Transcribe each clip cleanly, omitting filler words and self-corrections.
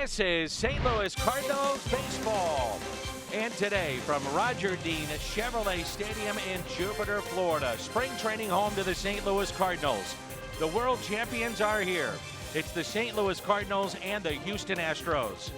This is St. Louis Cardinals baseball. And today from Roger Dean Chevrolet Stadium in Jupiter, Florida, spring training home to the St. Louis Cardinals. The world champions are here. It's the St. Louis Cardinals and the Houston Astros.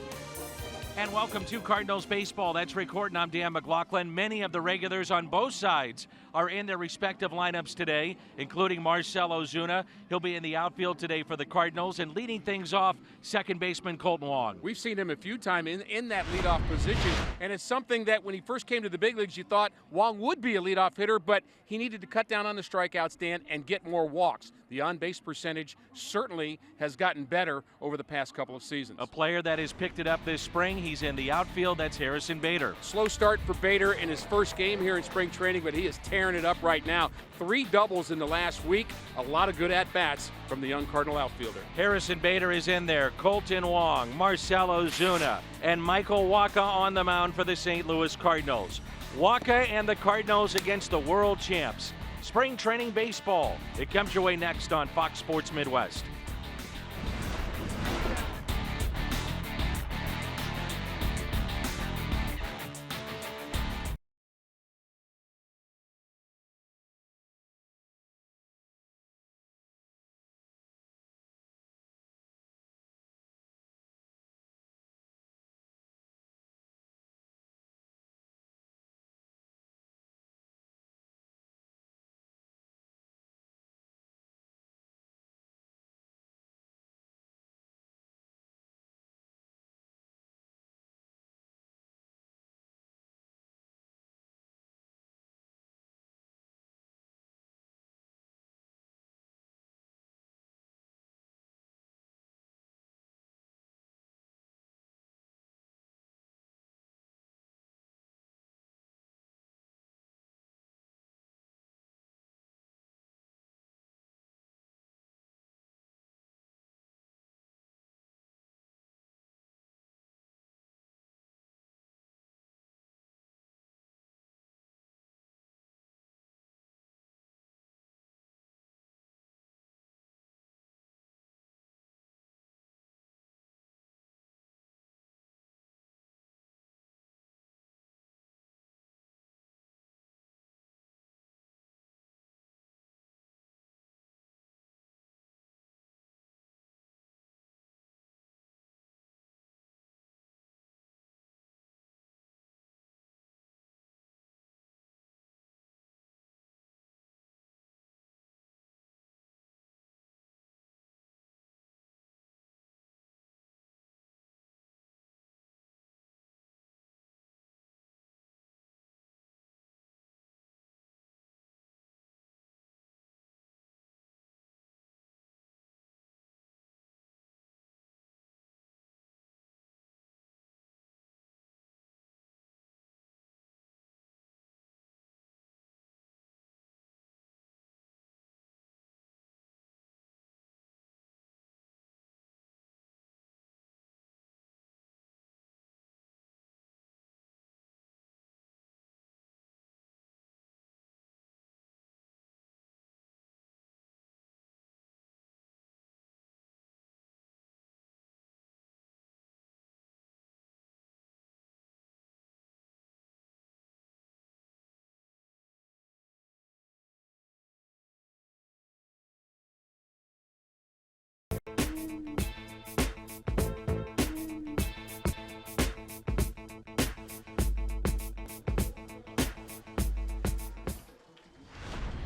And welcome to Cardinals baseball. That's recording. I'm Dan McLaughlin. Many of the regulars on both sides are in their respective lineups today, including Marcell Ozuna. He'll be in the outfield today for the Cardinals, and leading things off, second baseman Colton Wong. We've seen him a few times in that leadoff position, and it's something that when he first came to the big leagues, you thought Wong would be a leadoff hitter, but he needed to cut down on the strikeouts, Dan, and get more walks. The on-base percentage certainly has gotten better over the past couple of seasons. A player that has picked it up this spring, he's in the outfield, that's Harrison Bader. Slow start for Bader in his first game here in spring training, but he is tearing it up right now. 3 doubles in the last week, a lot of good at-bats from the young Cardinal outfielder. Harrison Bader is in there, Colton Wong, Marcell Ozuna, and Michael Wacha on the mound for the St. Louis Cardinals. Wacha and the Cardinals against the world champs. Spring training baseball. It comes your way next on Fox Sports Midwest.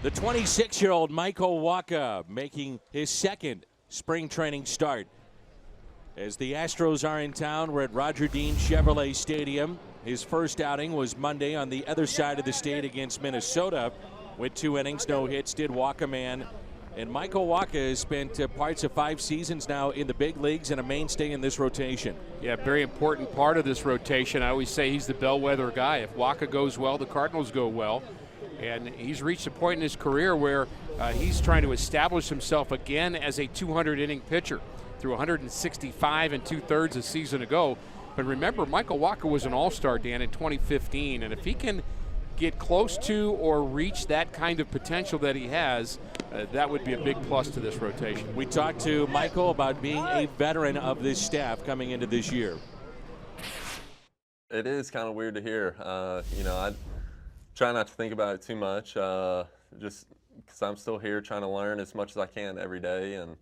The 26-year-old Michael Wacha making his second spring training start. As the Astros are in town, we're at Roger Dean Chevrolet Stadium. His first outing was Monday on the other side of the state against Minnesota. With 2 innings, no hits, did walk a man. And Michael Wacha has spent parts of 5 seasons now in the big leagues and a mainstay in this rotation. Yeah, very important part of this rotation. I always say he's the bellwether guy. If Wacha goes well, the Cardinals go well. And he's reached a point in his career where he's trying to establish himself again as a 200-inning pitcher through 165 2/3 a season ago. But remember, Michael Wacha was an all-star, Dan, in 2015. And if he can get close to or reach that kind of potential that he has, that would be a big plus to this rotation. We talked to Michael about being a veteran of this staff coming into this year. It is kind of weird to hear. You know, I try not to think about it too much, just because I'm still here trying to learn as much as I can every day, and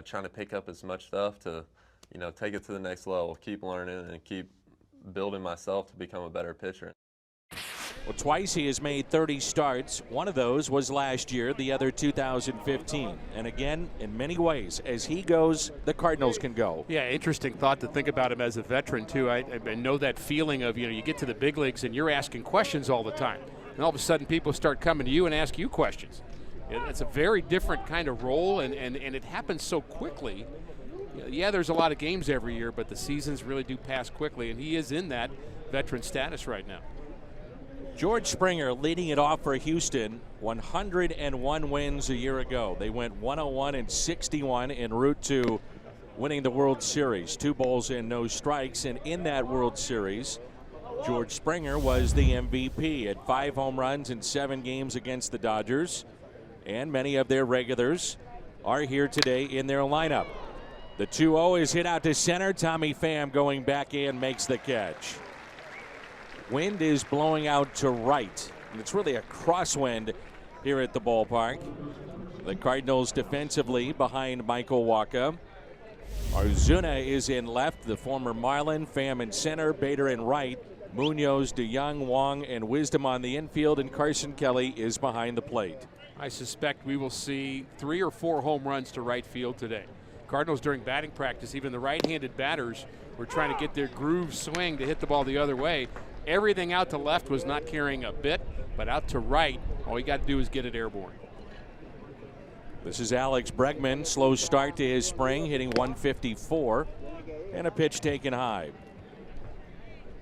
trying to pick up as much stuff to, you know, take it to the next level, keep learning and keep building myself to become a better pitcher. Well, twice he has made 30 starts. One of those was last year, the other 2015. And again, in many ways, as he goes, the Cardinals can go. Yeah, interesting thought to think about him as a veteran, too. I know that feeling of, you know, you get to the big leagues and you're asking questions all the time. And all of a sudden people start coming to you and ask you questions. It's a very different kind of role, and it happens so quickly. Yeah, there's a lot of games every year, but the seasons really do pass quickly, and he is in that veteran status right now. George Springer leading it off for Houston. 101 wins a year ago. They went 101-61 en route to winning the World Series. 2 balls and no strikes. And in that World Series, George Springer was the MVP at 5 home runs in 7 games against the Dodgers. And many of their regulars are here today in their lineup. The 2-0 is hit out to center. Tommy Pham going back in makes the catch. Wind is blowing out to right, and it's really a crosswind here at the ballpark. The Cardinals defensively behind Michael Wacha. Arzuna is in left, the former Marlin. Pham in center, Bader in right. Munoz, DeYoung, Wong, and Wisdom on the infield, and Carson Kelly is behind the plate. I suspect we will see 3 or 4 home runs to right field today. Cardinals during batting practice, even the right-handed batters were trying to get their groove swing to hit the ball the other way. Everything out to left was not carrying a bit, but out to right, all you got to do is get it airborne. This is Alex Bregman. Slow start to his spring, hitting 154, and a pitch taken high.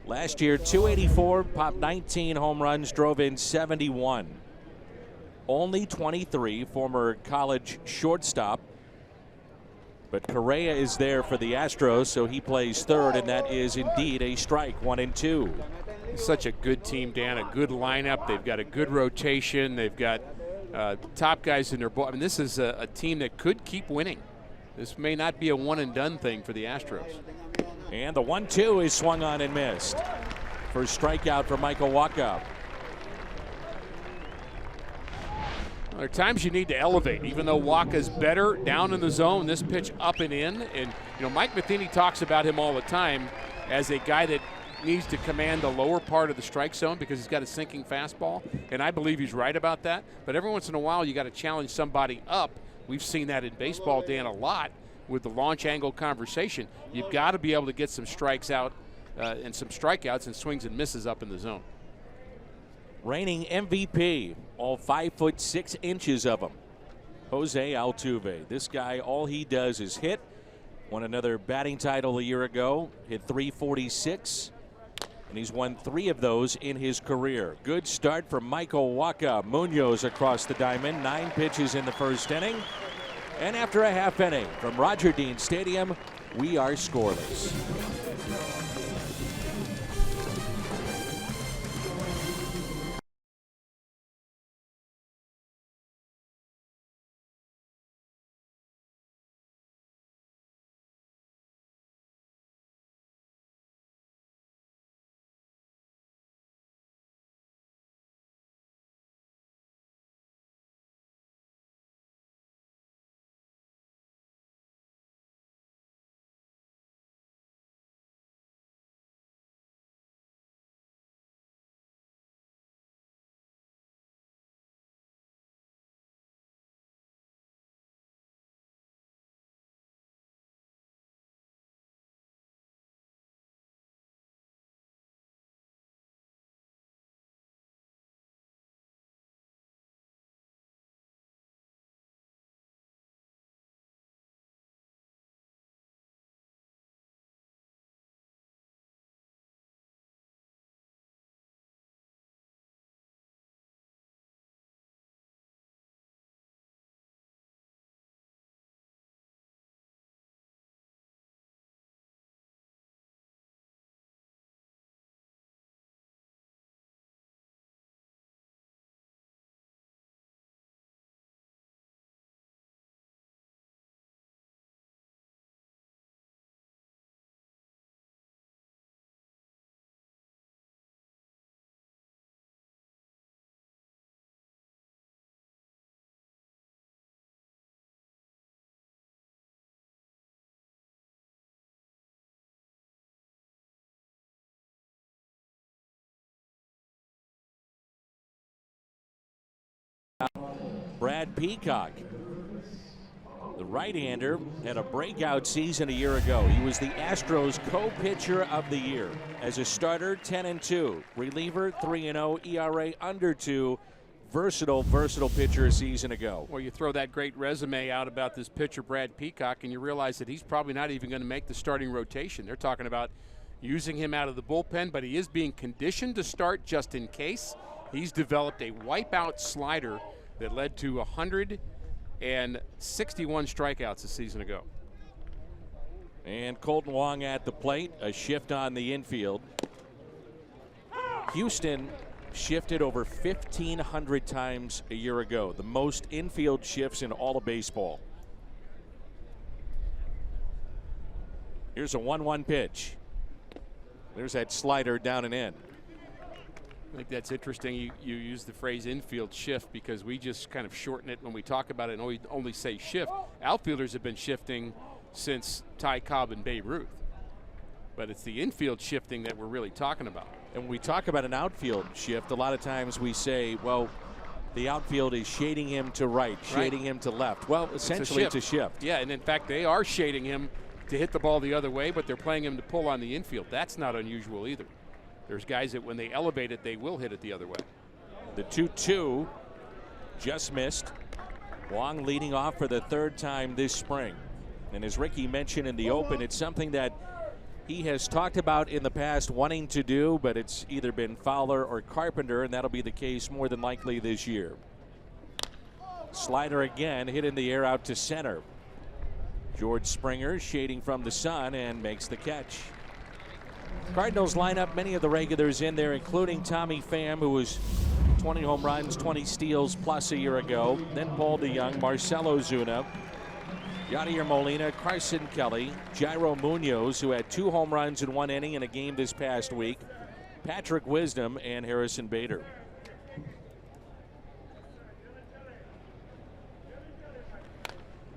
Last year, 284, popped 19 home runs, drove in 71. Only 23, former college shortstop. But Correa is there for the Astros, so he plays third, and that is indeed a strike. 1-2. Such a good team, Dan. A good lineup. They've got a good rotation. They've got top guys in their ball. I mean, this is a team that could keep winning. This may not be a one-and-done thing for the Astros. And the 1-2 is swung on and missed. First strikeout for Michael Wacha. There are times you need to elevate. Even though Wacha's better down in the zone, this pitch up and in. And, you know, Mike Matheny talks about him all the time as a guy that needs to command the lower part of the strike zone because he's got a sinking fastball. And I believe he's right about that. But every once in a while, you got to challenge somebody up. We've seen that in baseball, Dan, a lot with the launch angle conversation. You've got to be able to get some strikes out and some strikeouts and swings and misses up in the zone. Reigning MVP, all 5'6" of him, Jose Altuve. This guy, all he does is hit. Won another batting title a year ago, hit 346, and he's won 3 of those in his career. Good start for Michael Wacha. Munoz across the diamond, 9 pitches in the first inning. And after a half inning from Roger Dean Stadium, we are scoreless. Brad Peacock. The right-hander had a breakout season a year ago. He was the Astros co-pitcher of the year. As a starter, 10-2. Reliever, 3-0. ERA under 2. Versatile pitcher a season ago. Well, you throw that great resume out about this pitcher, Brad Peacock, and you realize that he's probably not even going to make the starting rotation. They're talking about using him out of the bullpen, but he is being conditioned to start just in case. He's developed a wipeout slider that led to 161 strikeouts a season ago. And Colton Wong at the plate, a shift on the infield. Houston shifted over 1,500 times a year ago, the most infield shifts in all of baseball. Here's a 1-1 pitch. There's that slider down and in. I think that's interesting. You use the phrase infield shift because we just kind of shorten it when we talk about it and only say shift. Outfielders have been shifting since Ty Cobb and Babe Ruth. But it's the infield shifting that we're really talking about. And when we talk about an outfield shift, a lot of times we say, well, the outfield is shading him to right, shading him to left. Well, essentially it's a shift. Yeah, and in fact, they are shading him to hit the ball the other way, but they're playing him to pull on the infield. That's not unusual either. There's guys that when they elevate it, they will hit it the other way. The 2-2 just missed. Wong leading off for the third time this spring. And as Ricky mentioned in the open, it's something that he has talked about in the past wanting to do, but it's either been Fowler or Carpenter, and that'll be the case more than likely this year. Slider again, hit in the air out to center. George Springer shading from the sun and makes the catch. Cardinals line up many of the regulars in there, including Tommy Pham, who was 20 home runs, 20 steals plus a year ago. Then Paul DeJong, Marcell Ozuna, Yadier Molina, Carson Kelly, Jairo Munoz, who had 2 home runs in 1 inning in a game this past week, Patrick Wisdom, and Harrison Bader.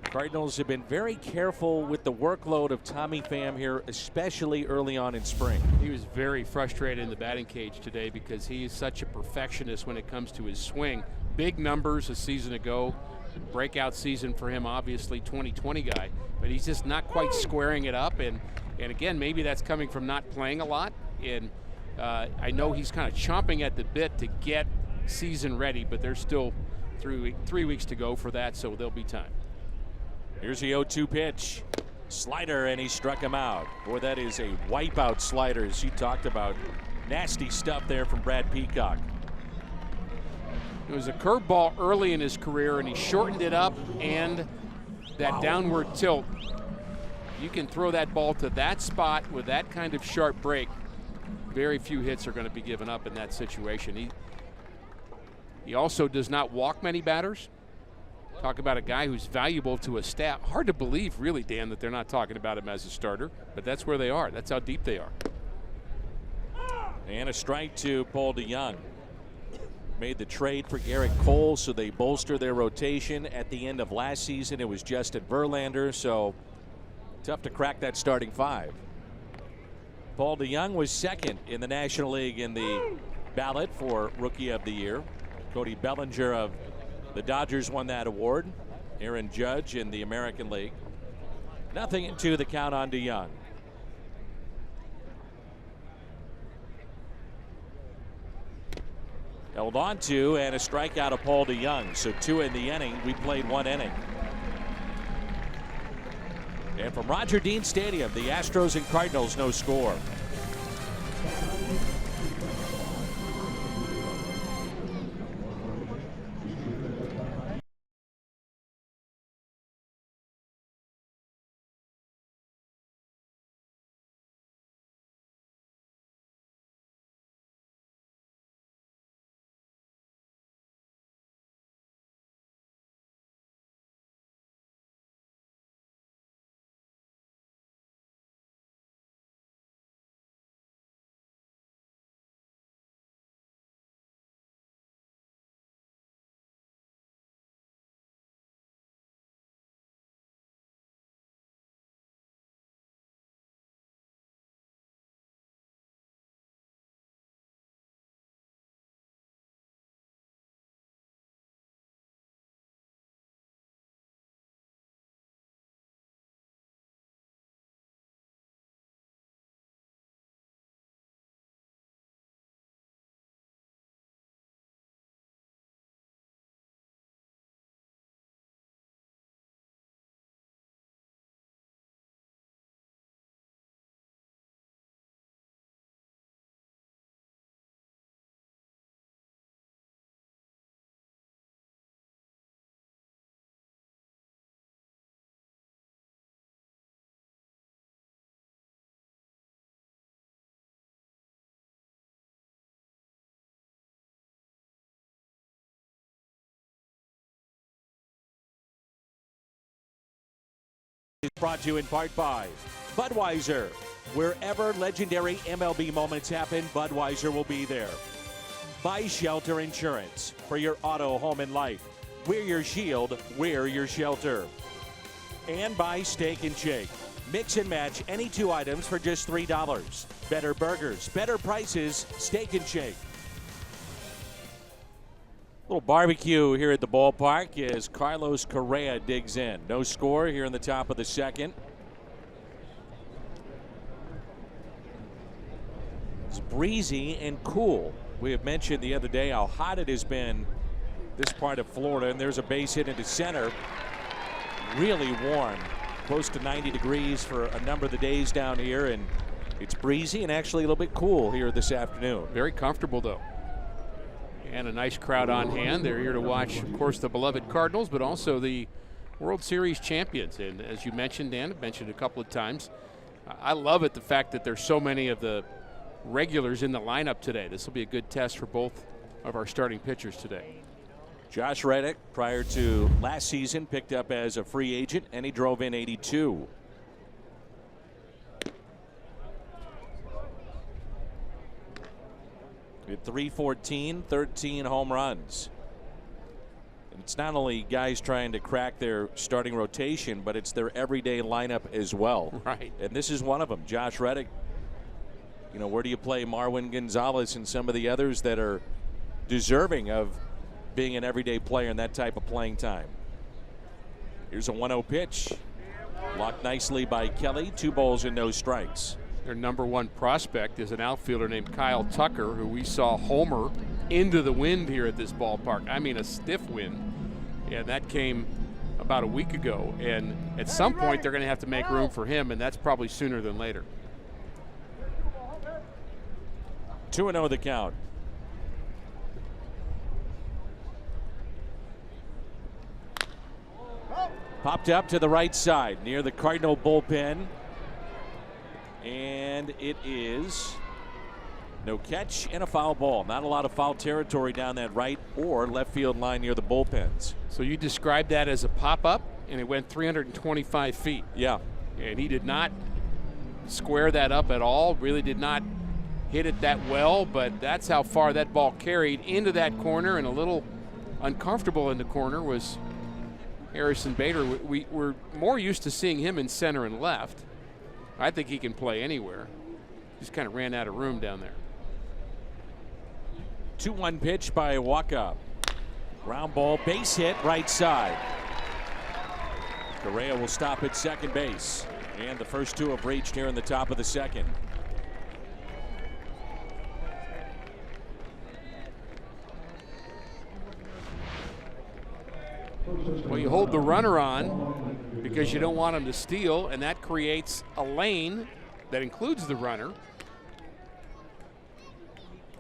Cardinals have been very careful with the workload of Tommy Pham here, especially early on in spring. He was very frustrated in the batting cage today because he is such a perfectionist when it comes to his swing. Big numbers a season ago. Breakout season for him, obviously 2020 guy, but he's just not quite squaring it up. And again, maybe that's coming from not playing a lot. And I know he's kind of chomping at the bit to get season ready, but there's still 3 weeks to go for that, so there'll be time. Here's the 0-2 pitch. Slider, and he struck him out. Boy, that is a wipeout slider, as you talked about. Nasty stuff there from Brad Peacock. It was a curveball early in his career, and he shortened it up, and that downward tilt. You can throw that ball to that spot with that kind of sharp break. Very few hits are going to be given up in that situation. He also does not walk many batters. Talk about a guy who's valuable to a staff. Hard to believe, really, Dan, that they're not talking about him as a starter, but that's where they are. That's how deep they are. And a strike to Paul DeJong. Made the trade for Garrett Cole, so they bolster their rotation. At the end of last season, it was Justin Verlander, so tough to crack that starting 5. Paul DeJong was second in the National League in the ballot for Rookie of the Year. Cody Bellinger of the Dodgers won that award. Aaron Judge in the American League. 0-2 the count on DeJong. Held on to, and a strikeout of Paul DeJong. So 2 in the inning. We played 1 inning. And from Roger Dean Stadium, the Astros and Cardinals, no score. Brought to you in part by Budweiser. Wherever legendary MLB moments happen, Budweiser will be there. By Shelter Insurance. For your auto, home, and life. We're your shield. We're your shelter. And by Steak and Shake. Mix and match any 2 items for just $3. Better burgers, better prices, Steak and Shake. Little barbecue here at the ballpark as Carlos Correa digs in. No score here in the top of the second. It's breezy and cool. We have mentioned the other day how hot it has been this part of Florida, and there's a base hit into center. Really warm, close to 90 degrees for a number of the days down here, and it's breezy and actually a little bit cool here this afternoon. Very comfortable, though. And a nice crowd on hand. They're here to watch, of course, the beloved Cardinals, but also the World Series champions. And as you mentioned, Dan, I've mentioned a couple of times, I love it, the fact that there's so many of the regulars in the lineup today. This will be a good test for both of our starting pitchers today. Josh Reddick, prior to last season, picked up as a free agent, and he drove in 82. At 314, 13 home runs. And it's not only guys trying to crack their starting rotation, but it's their everyday lineup as well. Right. And this is one of them. Josh Reddick. You know, where do you play Marwin Gonzalez and some of the others that are deserving of being an everyday player in that type of playing time? Here's a 1-0 pitch. Blocked nicely by Kelly. 2 balls and no strikes. Their number 1 prospect is an outfielder named Kyle Tucker, who we saw homer into the wind here at this ballpark. I mean, a stiff wind. And that came about a week ago. And at some point, they're going to have to make room for him, and that's probably sooner than later. 2-0 the count. Popped up to the right side near the Cardinal bullpen. And it is no catch and a foul ball. Not a lot of foul territory down that right or left field line near the bullpens. So you described that as a pop-up, and it went 325 feet. Yeah. And he did not square that up at all, really did not hit it that well, but that's how far that ball carried into that corner, and a little uncomfortable in the corner was Harrison Bader. We're more used to seeing him in center and left. I think he can play anywhere. Just kind of ran out of room down there. 2-1 pitch by Waka. Ground ball, base hit, right side. Correa will stop at second base. And the first 2 have reached here in the top of the second. Well, you hold the runner on because you don't want him to steal, and that creates a lane that includes the runner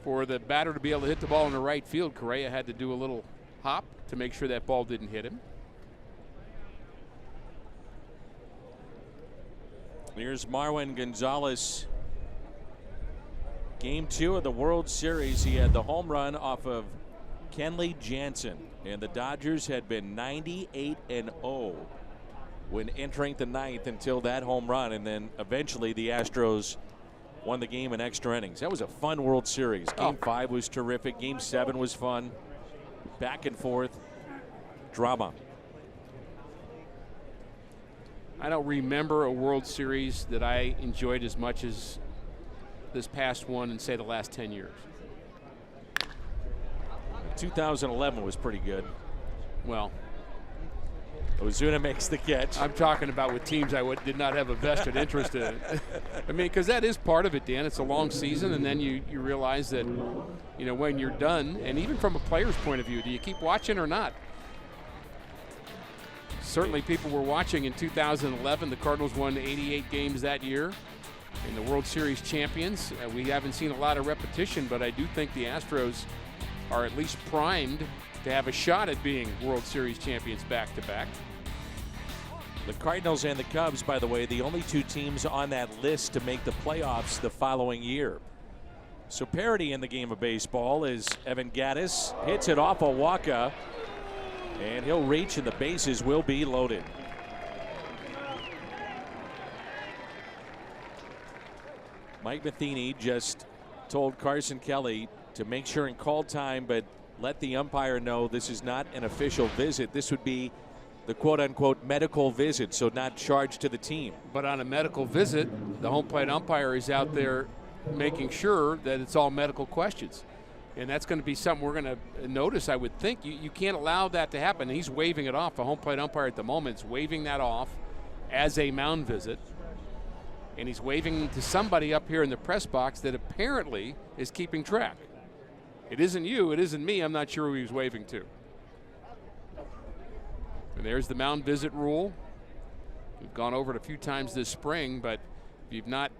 for the batter to be able to hit the ball in the right field. Correa had to do a little hop to make sure that ball didn't hit him. Here's Marwin Gonzalez. Game 2 of the World Series. He had the home run off of Kenley Jansen. And the Dodgers had been 98-0 when entering the 9th until that home run. And then eventually the Astros won the game in extra innings. That was a fun World Series. Game 5 was terrific. Game 7 was fun. Back and forth. Drama. I don't remember a World Series that I enjoyed as much as this past one in, say, the last 10 years. 2011 was pretty good. Well, Ozuna makes the catch. I'm talking about with teams I did not have a vested interest in. I mean, because that is part of it, Dan. It's a long season, and then you realize that, you know, when you're done, and even from a player's point of view, do you keep watching or not? Certainly people were watching in 2011. The Cardinals won 88 games that year in the World Series champions. We haven't seen a lot of repetition, but I do think the Astros are at least primed to have a shot at being World Series champions back-to-back. The Cardinals and the Cubs, by the way, the only 2 teams on that list to make the playoffs the following year. So parity in the game of baseball is Evan Gattis hits it off of Waka, and he'll reach and the bases will be loaded. Mike Matheny just told Carson Kelly to make sure and call time, but let the umpire know this is not an official visit. This would be the quote-unquote medical visit, so not charged to the team. But on a medical visit, the home plate umpire is out there making sure that it's all medical questions. And that's going to be something we're going to notice, I would think. You can't allow that to happen. He's waving it off. The home plate umpire at the moment is waving that off as a mound visit. And he's waving to somebody up here in the press box that apparently is keeping track. It isn't you. It isn't me. I'm not sure who he was waving to. And there's the mound visit rule. We've gone over it a few times this spring, but if you've not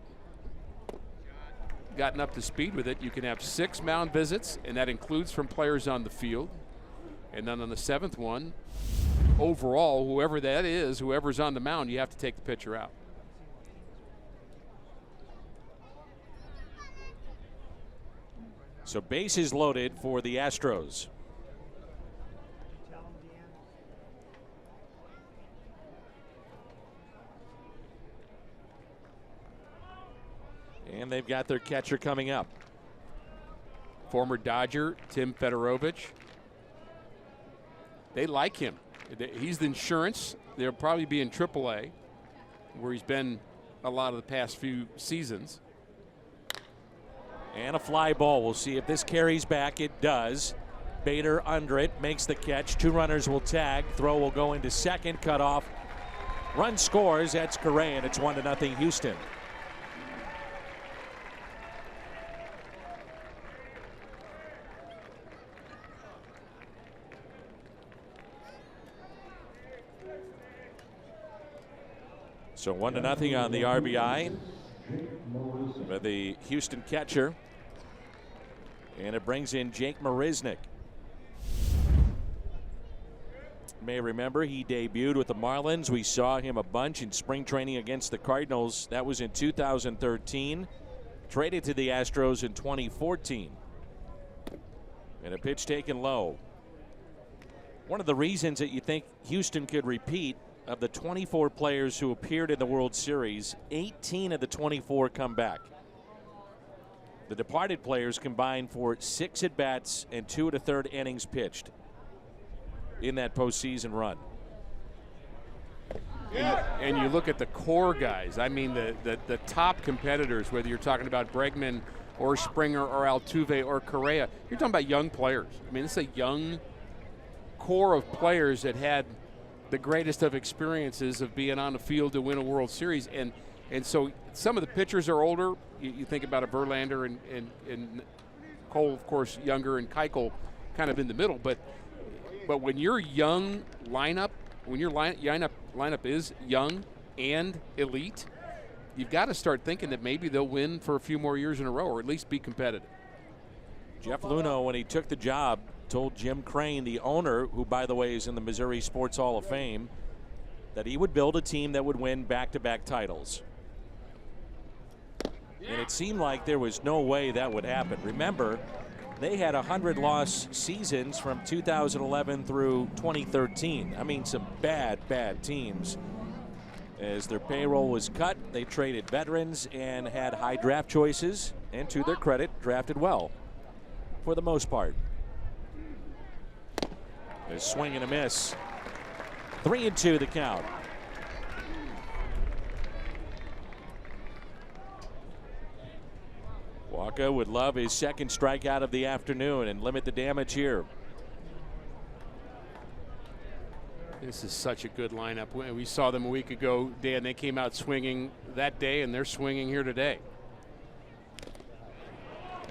gotten up to speed with it, you can have 6 mound visits, and that includes from players on the field. And then on the 7th one, overall, whoever that is, whoever's on the mound, you have to take the pitcher out. So bases loaded for the Astros. And they've got their catcher coming up. Former Dodger, Tim Fedorovich. They like him. He's the insurance. They'll probably be in AAA, where he's been a lot of the past few seasons. And a fly ball. We'll see if this carries back. It does. Bader under it, makes the catch. 2 runners will tag. Throw will go into second. Cut off. Run scores. That's Correa, and it's 1-0 Houston. So 1-0 on the RBI for the Houston catcher. And it brings in Jake Marisnick. You may remember he debuted with the Marlins. We saw him a bunch in spring training against the Cardinals. That was in 2013. Traded to the Astros in 2014. And a pitch taken low. One of the reasons that you think Houston could repeat, of the 24 players who appeared in the World Series, 18 of the 24 come back. The departed players combined for 6 at-bats and 2 1/3 innings pitched in that postseason run. And you look at the core guys. I mean, the top competitors, whether you're talking about Bregman or Springer or Altuve or Correa, you're talking about young players. I mean, it's a young core of players that had the greatest of experiences of being on the field to win a World Series. And so some of the pitchers are older. You think about a Verlander and Cole, of course, younger, and Keuchel kind of in the middle. But when your young lineup, when your lineup is young and elite, you've got to start thinking that maybe they'll win for a few more years in a row, or at least be competitive. Jeff Luhnow, when he took the job, told Jim Crane, the owner, who by the way is in the Missouri Sports Hall of Fame, that he would build a team that would win back-to-back titles. And it seemed like there was no way that would happen. Remember, they had 100-loss seasons from 2011 through 2013. I mean, some bad teams. As their payroll was cut, they traded veterans and had high draft choices, and to their credit, drafted well for the most part. A swing and a miss. 3-2 the count. Walker would love his second strikeout of the afternoon and limit the damage here. This is such a good lineup. We saw them a week ago, Dan. They came out swinging that day, and they're swinging here today.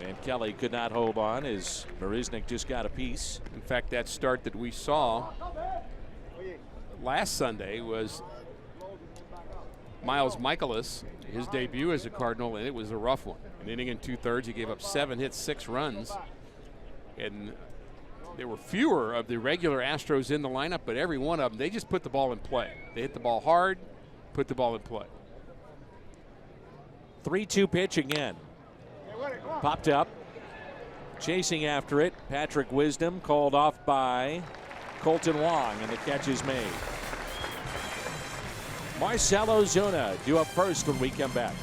And Kelly could not hold on as Marisnick just got a piece. In fact, that start that we saw last Sunday was Miles Michaelis, his debut as a Cardinal, and it was a rough one. An inning and 2/3. He gave up 7 hits, 6 runs. And there were fewer of the regular Astros in the lineup, but every one of them, they just put the ball in play. They hit the ball hard, put the ball in play. 3-2 pitch again. Popped up. Chasing after it. Patrick Wisdom called off by Colton Wong, and the catch is made. Marcell Ozuna due up first when we come back.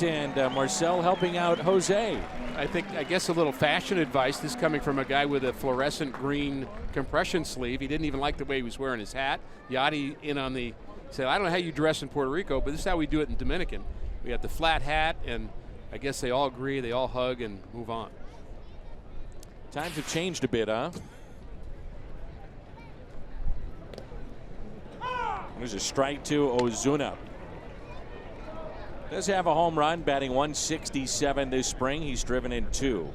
bat, and Marcel helping out Jose. I guess a little fashion advice. This coming from a guy with a fluorescent green compression sleeve. He didn't even like the way he was wearing his hat. Yachty in on the said, I don't know how you dress in Puerto Rico, but this is how we do it in Dominican. We have the flat hat, and I guess they all agree. They all hug and move on. Times have changed a bit, huh? There's a strike to Ozuna. Does have a home run, batting 167 this spring. He's driven in 2.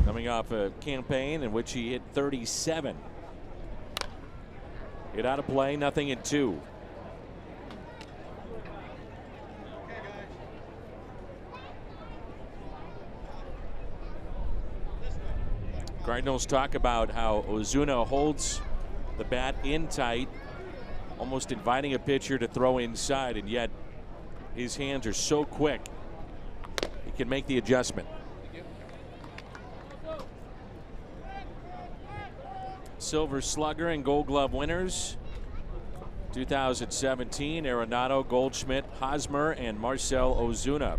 Coming off a campaign in which he hit 37. Hit out of play, nothing in 2. Cardinals talk about how Ozuna holds the bat in tight, almost inviting a pitcher to throw inside, and yet his hands are so quick he can make the adjustment. Silver Slugger and Gold Glove winners 2017, Arenado, Goldschmidt, Hosmer, and Marcell Ozuna.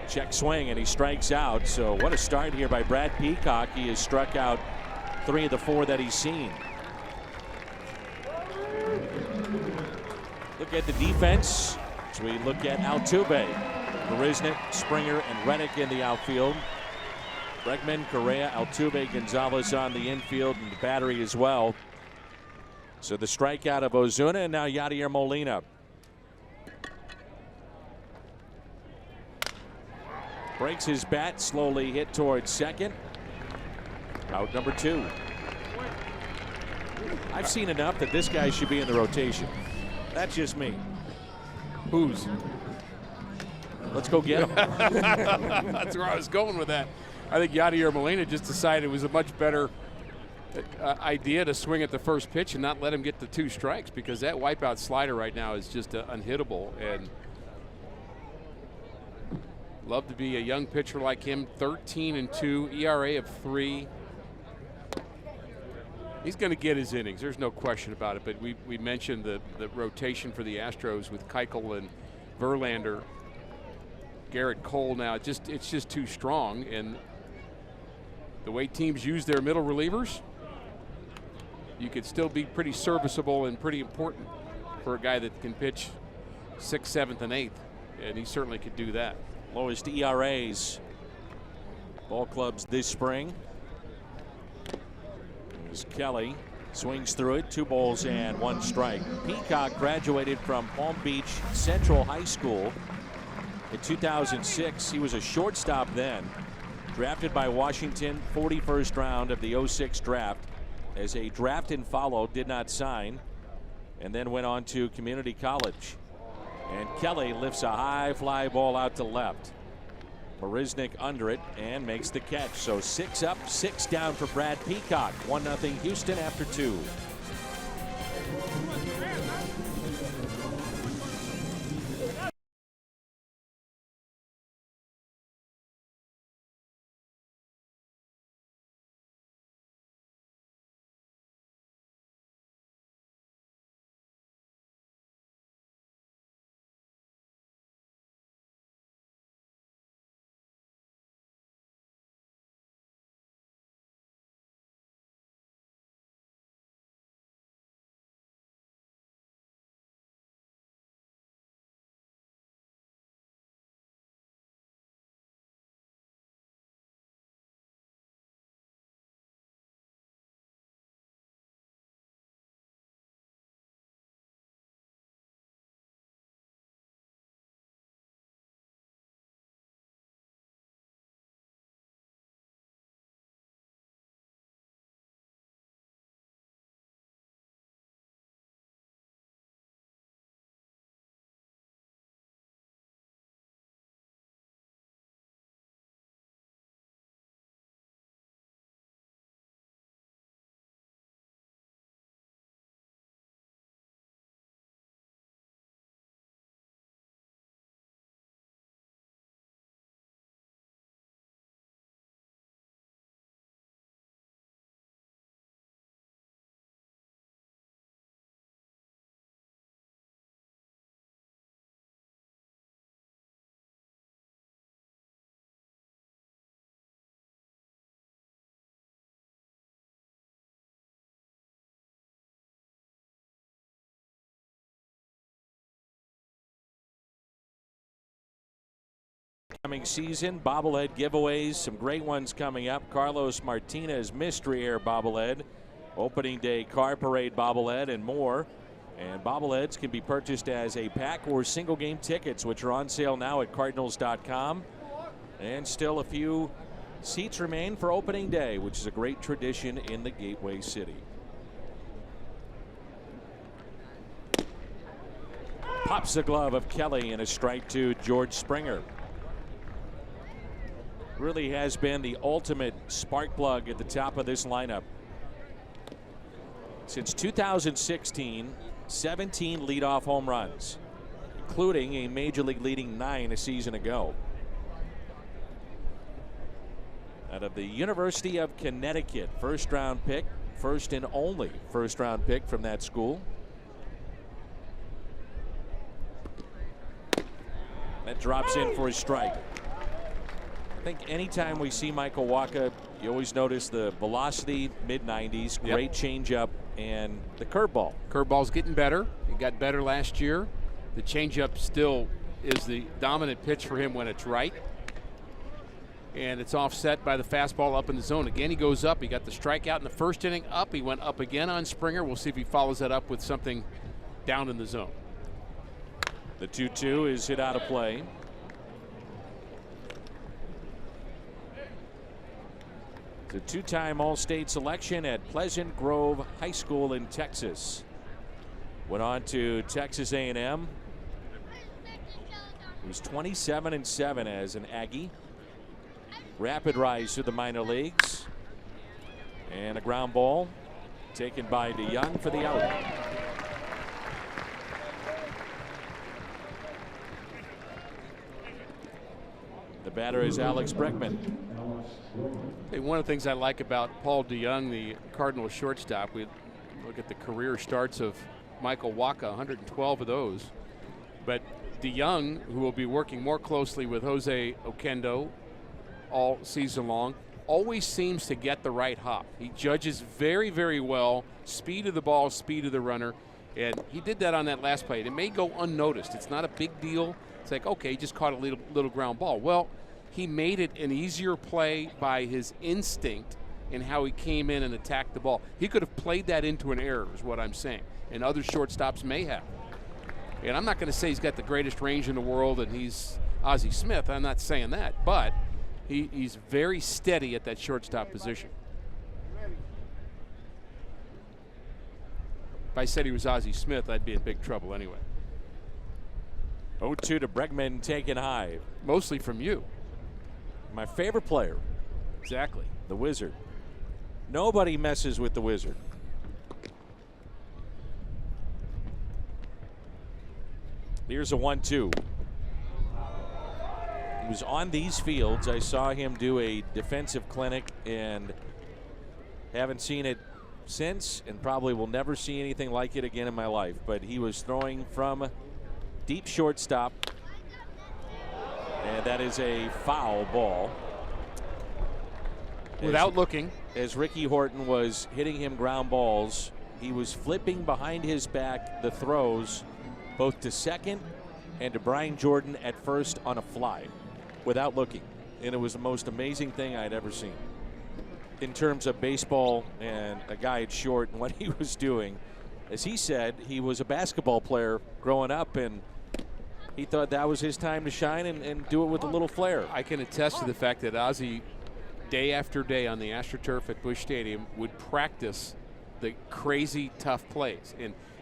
Check swing, and he strikes out. So what a start here by Brad Peacock. He has struck out 3 of the 4 that he's seen. Look at the defense as we look at Altuve, Marisnick, Springer, and Reddick in the outfield. Bregman, Correa, Altuve, Gonzalez on the infield, and the battery as well. So the strikeout of Ozuna, and now Yadier Molina. Breaks his bat, slowly hit towards second. Out number 2. I've seen enough that this guy should be in the rotation. That's just me. Whose? Let's go get him. That's where I was going with that. I think Yadier Molina just decided it was a much better idea to swing at the first pitch and not let him get the 2 strikes, because that wipeout slider right now is just unhittable. And love to be a young pitcher like him. 13-2, ERA of 3. He's going to get his innings. There's no question about it. But we mentioned the rotation for the Astros with Keuchel and Verlander, Garrett Cole. Now it's just too strong, and the way teams use their middle relievers, you could still be pretty serviceable and pretty important for a guy that can pitch 6th, 7th, and 8th, and he certainly could do that. Lowest ERAs ball clubs this spring. As Kelly swings through it, 2 balls and 1 strike. Peacock graduated from Palm Beach Central High School in 2006. He was a shortstop then. Drafted by Washington, 41st round of the 06 draft. As a draft and follow, did not sign, and then went on to community college. And Kelly lifts a high fly ball out to left. Marisnick under it and makes the catch. So 6 up, 6 down for Brad Peacock. 1-0 Houston after 2. Coming season, bobblehead giveaways, some great ones coming up. Carlos Martinez Mystery Air bobblehead, opening day car parade bobblehead, and more. And bobbleheads can be purchased as a pack or single game tickets, which are on sale now at Cardinals.com. And still a few seats remain for opening day, which is a great tradition in the Gateway City. Pops the glove of Kelly and a strike to George Springer. Really has been the ultimate spark plug at the top of this lineup. Since 2016, 17 leadoff home runs, including a major league leading 9 a season ago. Out of the University of Connecticut, first round pick, first and only first round pick from that school. That drops in for a strike. I think anytime we see Michael Wacha, you always notice the velocity, mid-90s, great changeup, and the curveball. Curveball's getting better. It got better last year. The changeup still is the dominant pitch for him when it's right. And it's offset by the fastball up in the zone. Again, he goes up. He got the strikeout in the first inning up. He went up again on Springer. We'll see if he follows that up with something down in the zone. The 2-2 is hit out of play. The two-time All-State selection at Pleasant Grove High School in Texas. Went on to Texas A&M. He was 27-7 as an Aggie. Rapid rise to the minor leagues. And a ground ball taken by DeYoung for the out. The batter is Alex Bregman. Hey, one of the things I like about Paul DeYoung, the Cardinals shortstop, we look at the career starts of Michael Wacha, 112 of those. But DeYoung, who will be working more closely with Jose Oquendo all season long, always seems to get the right hop. He judges very, very well speed of the ball, speed of the runner, and he did that on that last play. It may go unnoticed. It's not a big deal. It's like, okay, he just caught a little ground ball. Well, he made it an easier play by his instinct in how he came in and attacked the ball. He could have played that into an error, is what I'm saying, and other shortstops may have. And I'm not going to say he's got the greatest range in the world and he's Ozzie Smith. I'm not saying that, but he's very steady at that shortstop position. If I said he was Ozzie Smith, I'd be in big trouble anyway. 0-2 to Bregman, taken high. Mostly from you. My favorite player. Exactly. The Wizard. Nobody messes with the Wizard. Here's a 1-2. He was on these fields. I saw him do a defensive clinic and haven't seen it since, and probably will never see anything like it again in my life. But he was throwing from deep shortstop, and that is a foul ball. Without looking. As Ricky Horton was hitting him ground balls, he was flipping behind his back the throws both to second and to Brian Jordan at first on a fly without looking. And it was the most amazing thing I'd ever seen in terms of baseball and a guy at short and what he was doing. As he said, he was a basketball player growing up, and he thought that was his time to shine and do it with a little flair. I can attest to the fact that Ozzie, day after day on the AstroTurf at Busch Stadium, would practice the crazy tough plays.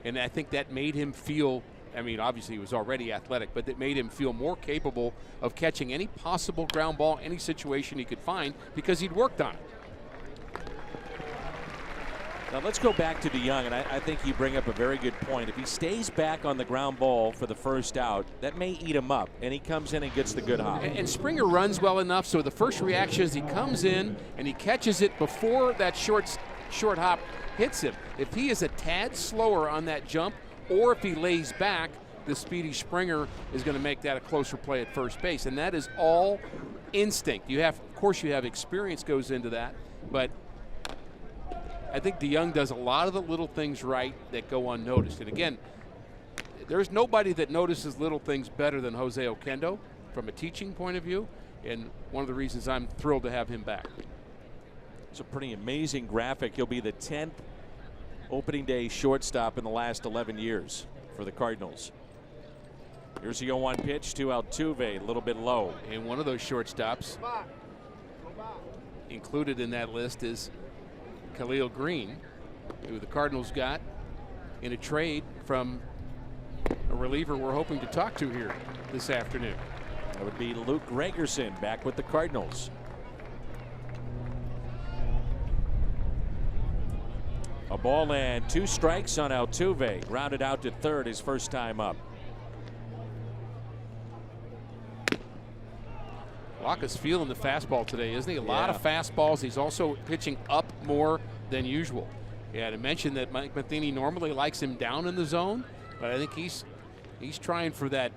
And I think that made him feel, I mean, obviously he was already athletic, but it made him feel more capable of catching any possible ground ball, any situation he could find, because he'd worked on it. Now let's go back to DeYoung, and I think you bring up a very good point. If he stays back on the ground ball for the first out, that may eat him up, and he comes in and gets the good hop. And Springer runs well enough, so the first reaction is he comes in and he catches it before that short hop hits him. If he is a tad slower on that jump, or if he lays back, the speedy Springer is going to make that a closer play at first base, and that is all instinct. You have, of course, you have experience goes into that, but I think DeYoung does a lot of the little things right that go unnoticed. And again, there's nobody that notices little things better than Jose Oquendo. from a teaching point of view, and one of the reasons I'm thrilled to have him back. It's a pretty amazing graphic. He'll be the 10th opening day shortstop in the last 11 years for the Cardinals. Here's the 0-1 pitch to Altuve, a little bit low. And one of those shortstops included in that list is Khalil Green, who the Cardinals got in a trade from a reliever we're hoping to talk to here this afternoon. That would be Luke Gregerson back with the Cardinals. A ball and 2 strikes on Altuve. Grounded out to third his first time up. Waka's feeling the fastball today, isn't he? A lot of fastballs. He's also pitching up more than usual. Yeah, to mention that Mike Matheny normally likes him down in the zone, but I think he's trying for that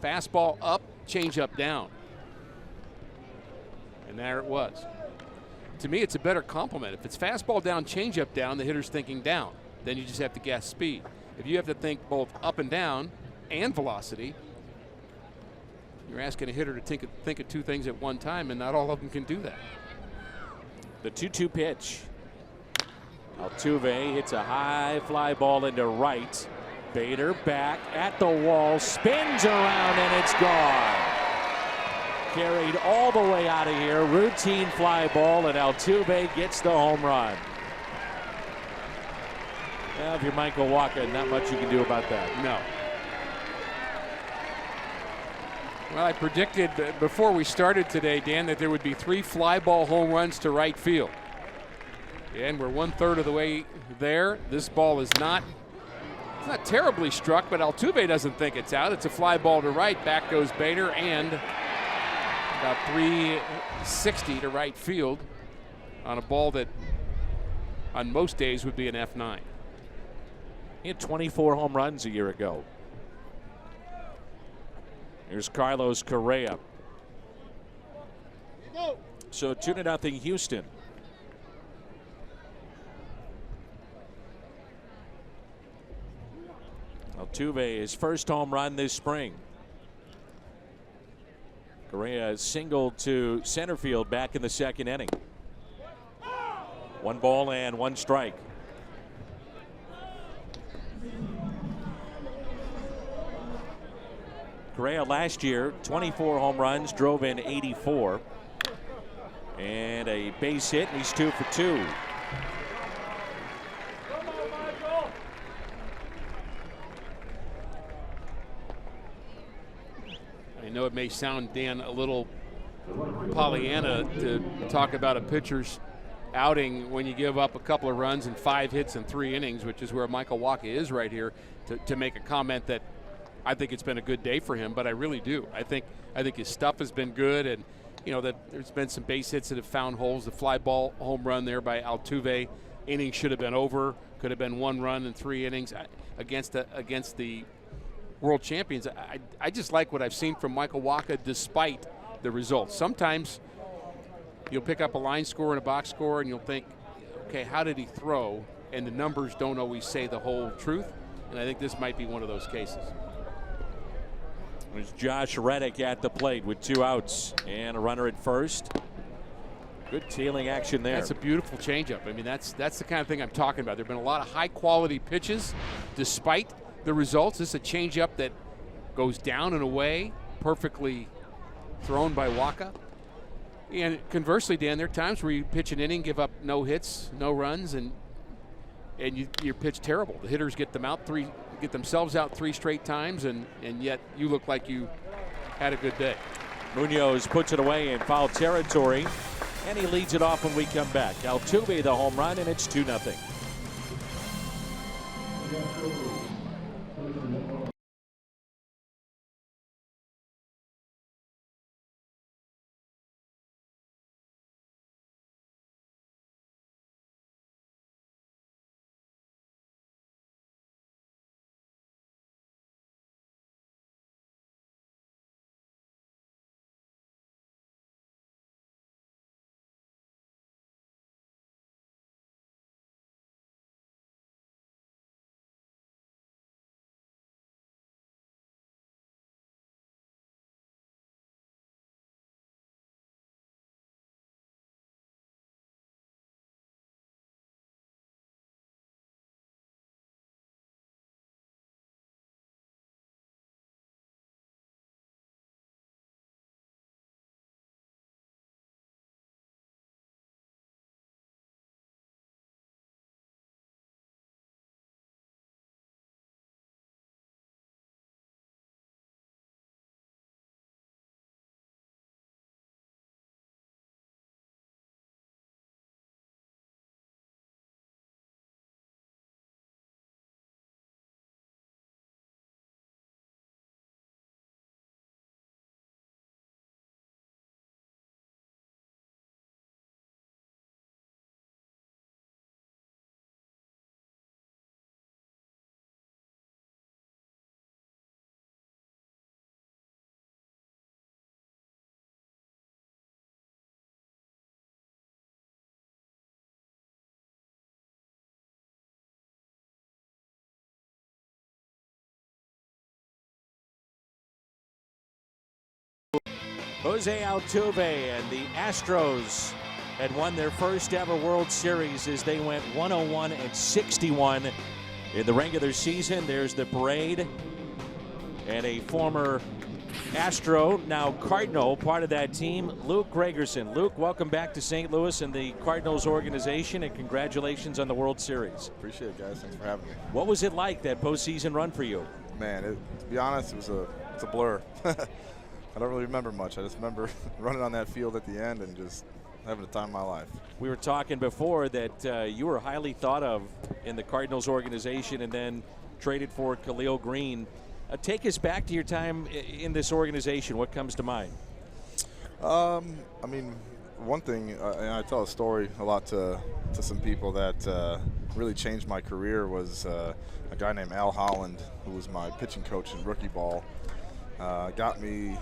fastball up, change up down. And there it was. To me, it's a better compliment. If it's fastball down, change up down, the hitter's thinking down. Then you just have to guess speed. If you have to think both up and down and velocity, you're asking a hitter to think of 2 things at one time, and not all of them can do that. The 2-2 pitch. Altuve hits a high fly ball into right. Bader back at the wall, spins around, and it's gone. Carried all the way out of here. Routine fly ball, and Altuve gets the home run. Well, if you're Michael Wacha, not much you can do about that. No. Well, I predicted before we started today, Dan, that there would be 3 fly ball home runs to right field. And we're 1/3 of the way there. This ball is not terribly struck, but Altuve doesn't think it's out. It's a fly ball to right. Back goes Bader, and about 360 to right field on a ball that on most days would be an F9. He had 24 home runs a year ago. Here's Carlos Correa. So 2-0 Houston. Altuve, his first home run this spring. Correa singled to center field back in the 2nd inning. 1 ball and 1 strike. Correa last year, 24 home runs, drove in 84. And a base hit, and he's 2 for 2. I know it may sound, Dan, a little Pollyanna to talk about a pitcher's outing when you give up a couple of runs and 5 hits in 3 innings, which is where Michael Wacha is right here, to make a comment that I think it's been a good day for him, but I really do. I think his stuff has been good, and you know that there's been some base hits that have found holes. The fly ball home run there by Altuve, inning should have been over. Could have been 1 run in 3 innings against the world champions. I just like what I've seen from Michael Wacha despite the results. Sometimes you'll pick up a line score and a box score, and you'll think, okay, how did he throw? And the numbers don't always say the whole truth, and I think this might be one of those cases. There's Josh Reddick at the plate with 2 outs and a runner at first. Good tailing action there. That's a beautiful changeup. I mean, that's the kind of thing I'm talking about. There have been a lot of high-quality pitches despite the results. This is a changeup that goes down and away, perfectly thrown by Wacha. And conversely, Dan, there are times where you pitch an inning, give up no hits, no runs, and you pitch terrible. The hitters get themselves out 3 straight times, and yet you look like you had a good day. Munoz puts it away in foul territory, and he leads it off when we come back. Altuve the home run, and it's 2-0. Jose Altuve and the Astros had won their first ever World Series as they went 101-61 in the regular season. There's the parade, and a former Astro, now Cardinal, part of that team, Luke Gregerson. Luke, welcome back to St. Louis and the Cardinals organization, and congratulations on the World Series. Appreciate it, guys. Thanks for having me. What was it like, that postseason run for you? Man, to be honest, it's a blur. I don't really remember much. I just remember running on that field at the end and just having the time of my life. We were talking before that you were highly thought of in the Cardinals organization and then traded for Khalil Green. Take us back to your time in this organization. What comes to mind? I mean, one thing, and I tell a story a lot to some people that really changed my career, was a guy named Al Holland, who was my pitching coach in rookie ball. Got me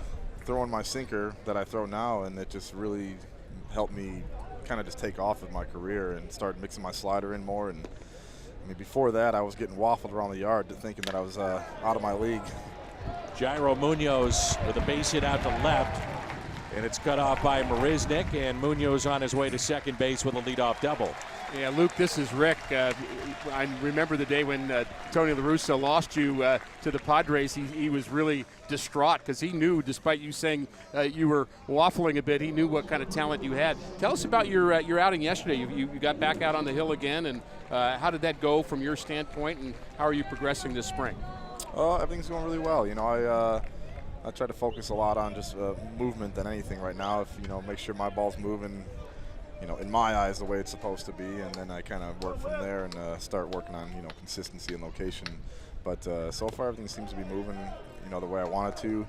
throwing my sinker that I throw now, and it just really helped me kind of just take off with my career and start mixing my slider in more. And I mean, before that, I was getting waffled around the yard thinking that I was out of my league. Jairo Munoz with a base hit out to left, and it's cut off by Marisnick, and Munoz on his way to second base with a leadoff double. Yeah, Luke, this is Rick. I remember the day when Tony La Russa lost you to the Padres. He was really distraught because he knew, despite you saying you were waffling a bit, he knew what kind of talent you had. Tell us about your outing yesterday. You got back out on the hill again, and how did that go from your standpoint, and how are you progressing this spring? Everything's going really well. You know, I try to focus a lot on just movement than anything right now. If make sure my ball's moving, in my eyes, the way it's supposed to be, and then I kind of work from there and start working on, consistency and location. But so far, everything seems to be moving, the way I wanted to.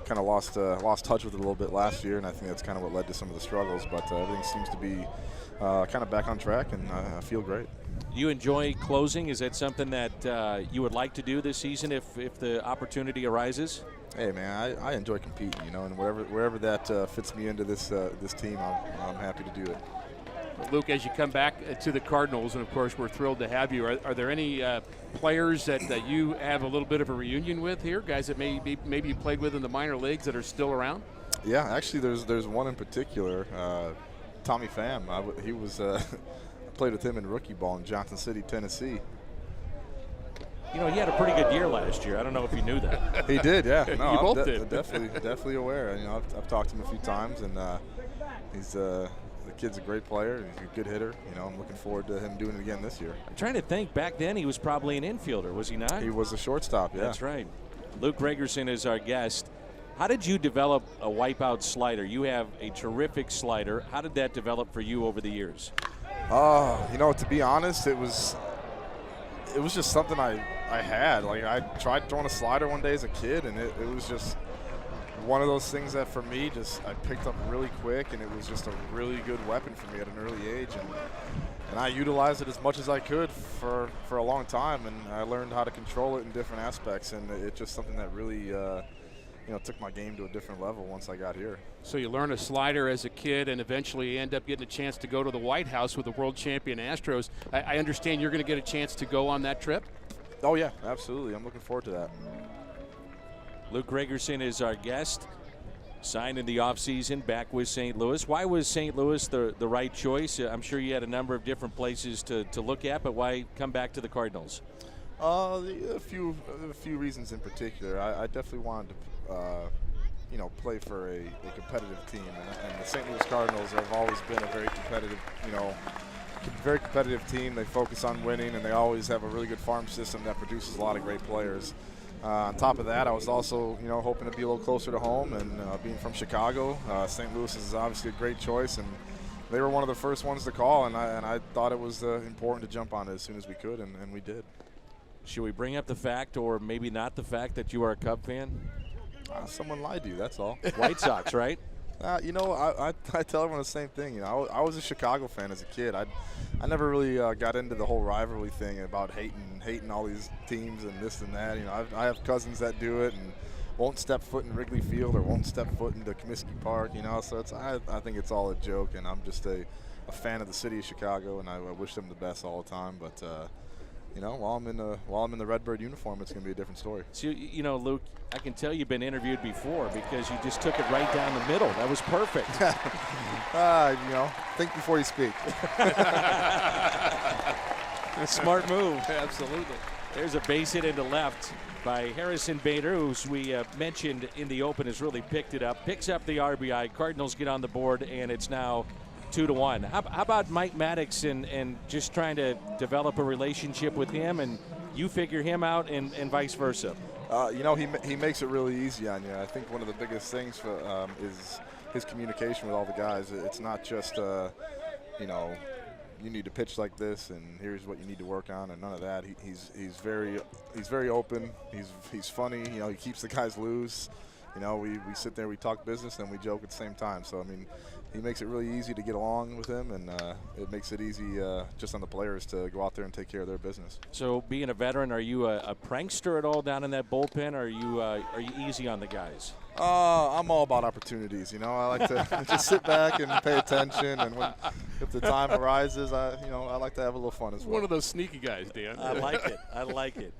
Kind of lost touch with it a little bit last year, and I think that's kind of what led to some of the struggles. But everything seems to be kind of back on track, and I feel great. You enjoy closing? Is that something that you would like to do this season if the opportunity arises? Hey man, I enjoy competing, and wherever that fits me into this team, I'm happy to do it. Luke, as you come back to the Cardinals, and of course we're thrilled to have you, are there any players that you have a little bit of a reunion with here, guys that maybe you played with in the minor leagues that are still around? Yeah, actually there's one in particular, Tommy Pham. He was I played with him in rookie ball in Johnson City, Tennessee. He had a pretty good year last year. I don't know if you knew that. He did, yeah. No, you both did. Definitely aware. I've talked to him a few times, and he's the kid's a great player. He's a good hitter. I'm looking forward to him doing it again this year. I'm trying to think. Back then, he was probably an infielder, was he not? He was a shortstop, yeah. That's right. Luke Gregerson is our guest. How did you develop a wipeout slider? You have a terrific slider. How did that develop for you over the years? To be honest, it was just something I had. Like, I tried throwing a slider one day as a kid, and it was just one of those things that for me I picked up really quick, and it was just a really good weapon for me at an early age, and I utilized it as much as I could for a long time, and I learned how to control it in different aspects, and it's just something that really took my game to a different level once I got here. So you learn a slider as a kid, and eventually you end up getting a chance to go to the White House with the world champion Astros. I understand you're going to get a chance to go on that trip? Oh yeah, absolutely. I'm looking forward to that. Luke Gregerson is our guest. Signed in the offseason, back with St. Louis. Why was St. Louis the right choice? I'm sure you had a number of different places to look at, but why come back to the Cardinals? A few reasons in particular. I definitely wanted to play for a competitive team, and the St. Louis Cardinals have always been a very competitive team. They focus on winning, and they always have a really good farm system that produces a lot of great players. On top of that, I was also hoping to be a little closer to home, and being from Chicago, St. Louis is obviously a great choice, and they were one of the first ones to call, and I thought it was important to jump on it as soon as we could, and we did. Should we bring up the fact, or maybe not the fact, that you are a Cub fan? Someone lied to you, that's all. White Sox, right? I tell everyone the same thing. I was a Chicago fan as a kid. I never really got into the whole rivalry thing about hating all these teams and this and that. I have cousins that do it and won't step foot in Wrigley Field or won't step foot into Comiskey Park. So I think it's all a joke, and I'm just a fan of the city of Chicago, and I wish them the best all the time. But you know, while I'm in the Redbird uniform, it's going to be a different story. So, you know, Luke, I can tell you've been interviewed before because you just took it right down the middle. That was perfect. You know, think before you speak. Smart move. Absolutely. There's a base hit into left by Harrison Bader, who we mentioned in the open has really picked it up. Picks up the RBI. Cardinals get on the board, and it's now 2-1. How about Mike Maddox and just trying to develop a relationship with him, and you figure him out and vice versa? You know, he makes it really easy on you. I think one of the biggest things for is his communication with all the guys. It's not just, you know, you need to pitch like this, and here's what you need to work on, and none of that. He's very open. He's funny. You know, he keeps the guys loose. You know, we sit there, we talk business, and we joke at the same time. So I mean, he makes it really easy to get along with him, and it makes it easy just on the players to go out there and take care of their business. So, being a veteran, are you a prankster at all down in that bullpen, or are you easy on the guys? I'm all about opportunities. You know, I like to just sit back and pay attention, and if the time arises, I like to have a little fun as well. One of those sneaky guys, Dan. I like it. I like it.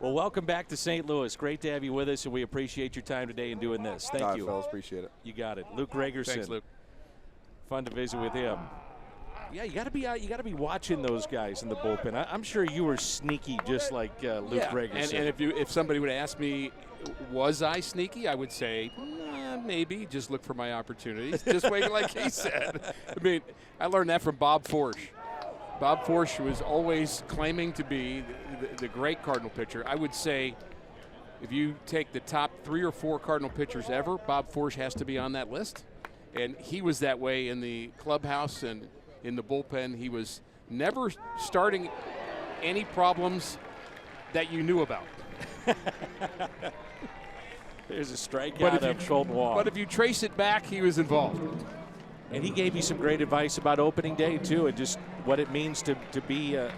Well, welcome back to St. Louis. Great to have you with us, and we appreciate your time today in doing this. Thank All right, you. fellas, appreciate it. You got it. Luke Gregerson. Thanks, Luke. Fun to visit with him. Yeah, you got to be out. You got to be watching those guys in the bullpen. I'm sure you were sneaky, just like Luke Gregerson. And if somebody would ask me, was I sneaky? I would say maybe. Just look for my opportunities. Just wait, like he said. I mean, I learned that from Bob Forsch. Bob Forsch was always claiming to be the great Cardinal pitcher. I would say, if you take the top 3 or 4 Cardinal pitchers ever, Bob Forsch has to be on that list. And he was that way in the clubhouse and in the bullpen. He was never starting any problems that you knew about. There's a strikeout of Colton. But if you trace it back, he was involved. And he gave you some great advice about opening day, too, and just what it means to be a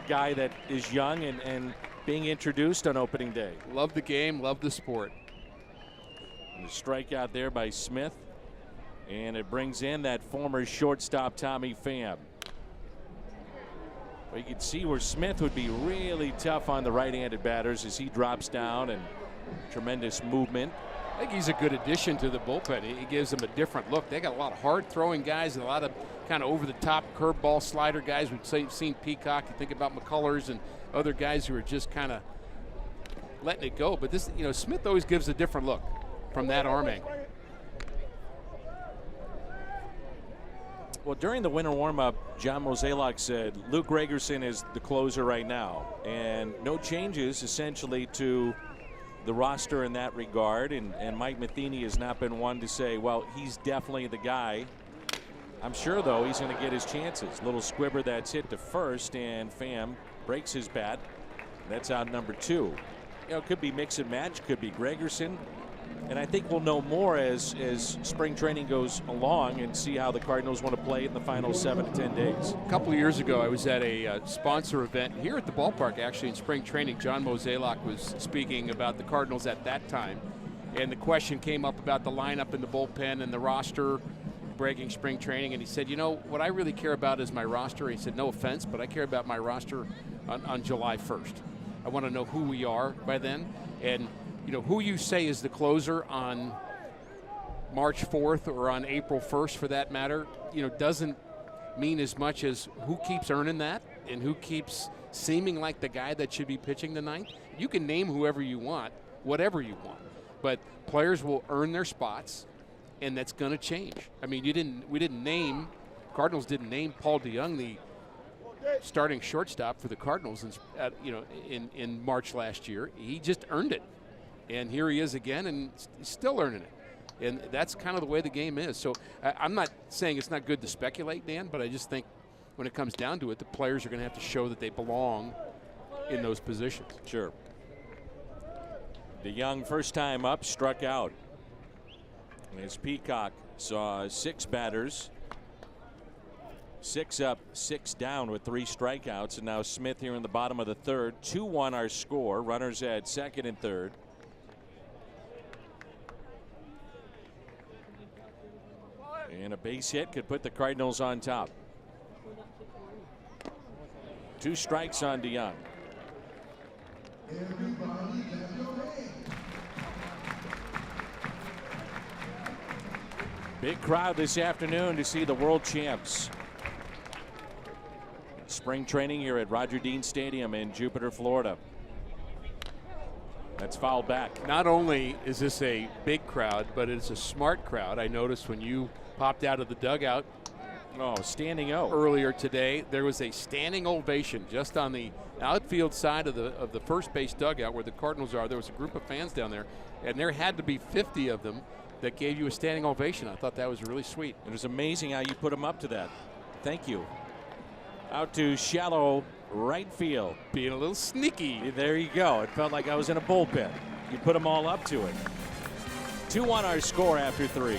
guy that is young and being introduced on opening day. Love the game, love the sport. And the strikeout there by Smith. And it brings in that former shortstop, Tommy Pham. Well, you can see where Smith would be really tough on the right-handed batters as he drops down, and tremendous movement. I think he's a good addition to the bullpen. He gives them a different look. They got a lot of hard-throwing guys and a lot of kind of over-the-top curveball slider guys. We've seen Peacock. You think about McCullers and other guys who are just kind of letting it go. But this, you know, Smith always gives a different look from that arm angle. Well, during the winter warm-up, John Mozeliak said Luke Gregerson is the closer right now, and no changes essentially to the roster in that regard. And Mike Matheny has not been one to say, well, he's definitely the guy. I'm sure, though, he's going to get his chances. Little squibber that's hit to first, and Pham breaks his bat. That's out number 2. You know, it could be mix and match, could be Gregerson. And I think we'll know more as spring training goes along and see how the Cardinals want to play in the final 7 to 10 days. A couple of years ago, I was at a sponsor event here at the ballpark, actually, in spring training. John Mozeliak was speaking about the Cardinals at that time. And the question came up about the lineup in the bullpen and the roster, breaking spring training. And he said, you know, what I really care about is my roster. He said, no offense, but I care about my roster on July 1st. I want to know who we are by then. And you know, who you say is the closer on March 4th or on April 1st, for that matter, you know, doesn't mean as much as who keeps earning that and who keeps seeming like the guy that should be pitching the ninth. You can name whoever you want, whatever you want, but players will earn their spots, and that's going to change. I mean, Cardinals didn't name Paul DeYoung the starting shortstop for the Cardinals in March last year. He just earned it. And here he is again, and still earning it. And that's kind of the way the game is. So I'm not saying it's not good to speculate, Dan, but I just think when it comes down to it, the players are going to have to show that they belong in those positions. Sure. DeYoung, first time up, struck out. And as Peacock saw 6 batters, 6 up, 6 down with 3 strikeouts. And now Smith here in the bottom of the 3rd. 2-1 our score. Runners at 2nd and 3rd. And a base hit could put the Cardinals on top. 2 strikes on DeYoung. Big crowd this afternoon to see the world champs. Spring training here at Roger Dean Stadium in Jupiter, Florida. That's fouled back. Not only is this a big crowd, but it's a smart crowd. I noticed when you popped out of the dugout standing O earlier today, there was a standing ovation just on the outfield side of the first base dugout where the Cardinals are. There was a group of fans down there, and there had to be 50 of them that gave you a standing ovation. I thought that was really sweet. It was amazing how you put them up to that. Thank you. Out to shallow right field. Being a little sneaky. There you go. It felt like I was in a bullpen. You put them all up to it. 2-1 our score after 3.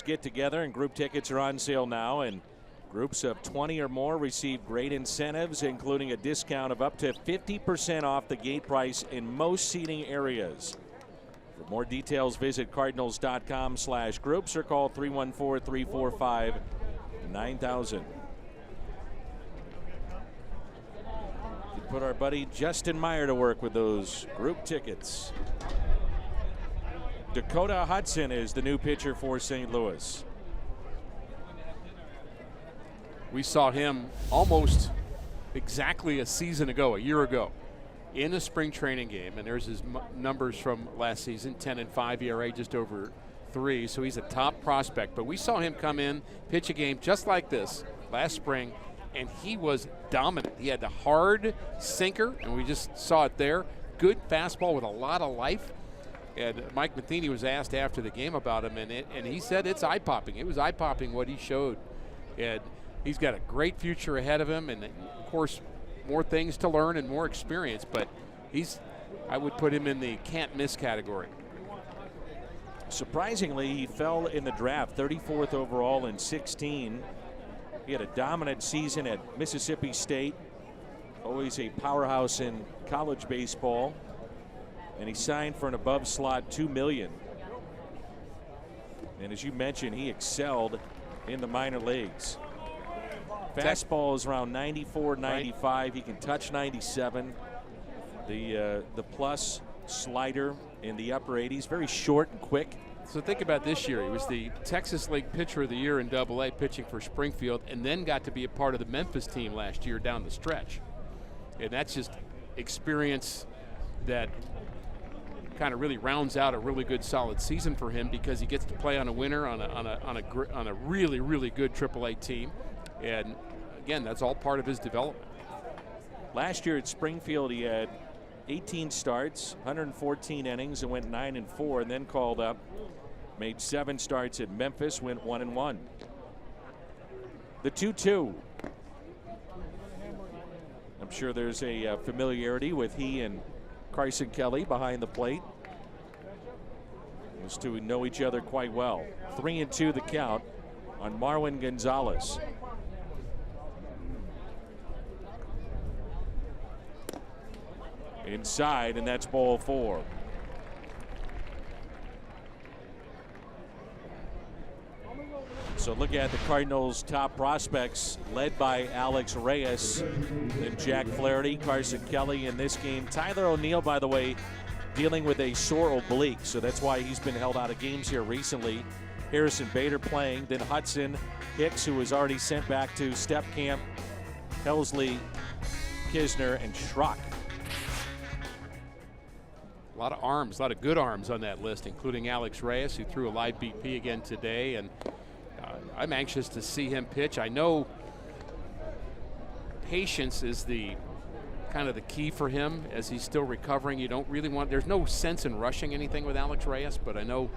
Get together, and group tickets are on sale now, and groups of 20 or more receive great incentives, including a discount of up to 50% off the gate price in most seating areas. For more details, visit cardinals.com/groups or call 314-345-9000. We put our buddy Justin Meyer to work with those group tickets. Dakota Hudson is the new pitcher for St. Louis. We saw him almost exactly a season ago, a year ago, in a spring training game, and there's his numbers from last season, 10-5 ERA, just over 3, so he's a top prospect. But we saw him come in, pitch a game just like this last spring, and he was dominant. He had the hard sinker, and we just saw it there. Good fastball with a lot of life. And Mike Matheny was asked after the game about him, and he said it's eye-popping. It was eye-popping what he showed. And he's got a great future ahead of him, and of course, more things to learn and more experience. But I would put him in the can't-miss category. Surprisingly, he fell in the draft, 34th overall in 16. He had a dominant season at Mississippi State, always a powerhouse in college baseball. And he signed for an above slot $2 million. And as you mentioned, he excelled in the minor leagues. Fastball is around 94, 95. He can touch 97. The plus slider in the upper 80s, very short and quick. So think about this year. He was the Texas League Pitcher of the Year in AA, pitching for Springfield, and then got to be a part of the Memphis team last year down the stretch. And that's just experience that kind of really rounds out a really good solid season for him, because he gets to play on a winner on a really, really good AAA team. And again, that's all part of his development. Last year at Springfield, he had 18 starts, 114 innings, and went 9-4, and then called up Made 7 starts at Memphis, went 1-1. The 2-2. I'm sure there's a familiarity with he and Carson Kelly behind the plate. Those two know each other quite well. 3-2 the count on Marwin Gonzalez. Inside, and that's ball 4. So look at the Cardinals' top prospects, led by Alex Reyes and Jack Flaherty, Carson Kelly in this game. Tyler O'Neill, by the way, dealing with a sore oblique, so that's why he's been held out of games here recently. Harrison Bader playing, then Hudson, Hicks, who was already sent back to Step Camp, Helsley, Kisner, and Schrock. A lot of arms, a lot of good arms on that list, including Alex Reyes, who threw a live BP again today. And I'm anxious to see him pitch. I know patience is the kind of the key for him as he's still recovering. You don't really want, there's no sense in rushing anything with Alex Reyes, but I know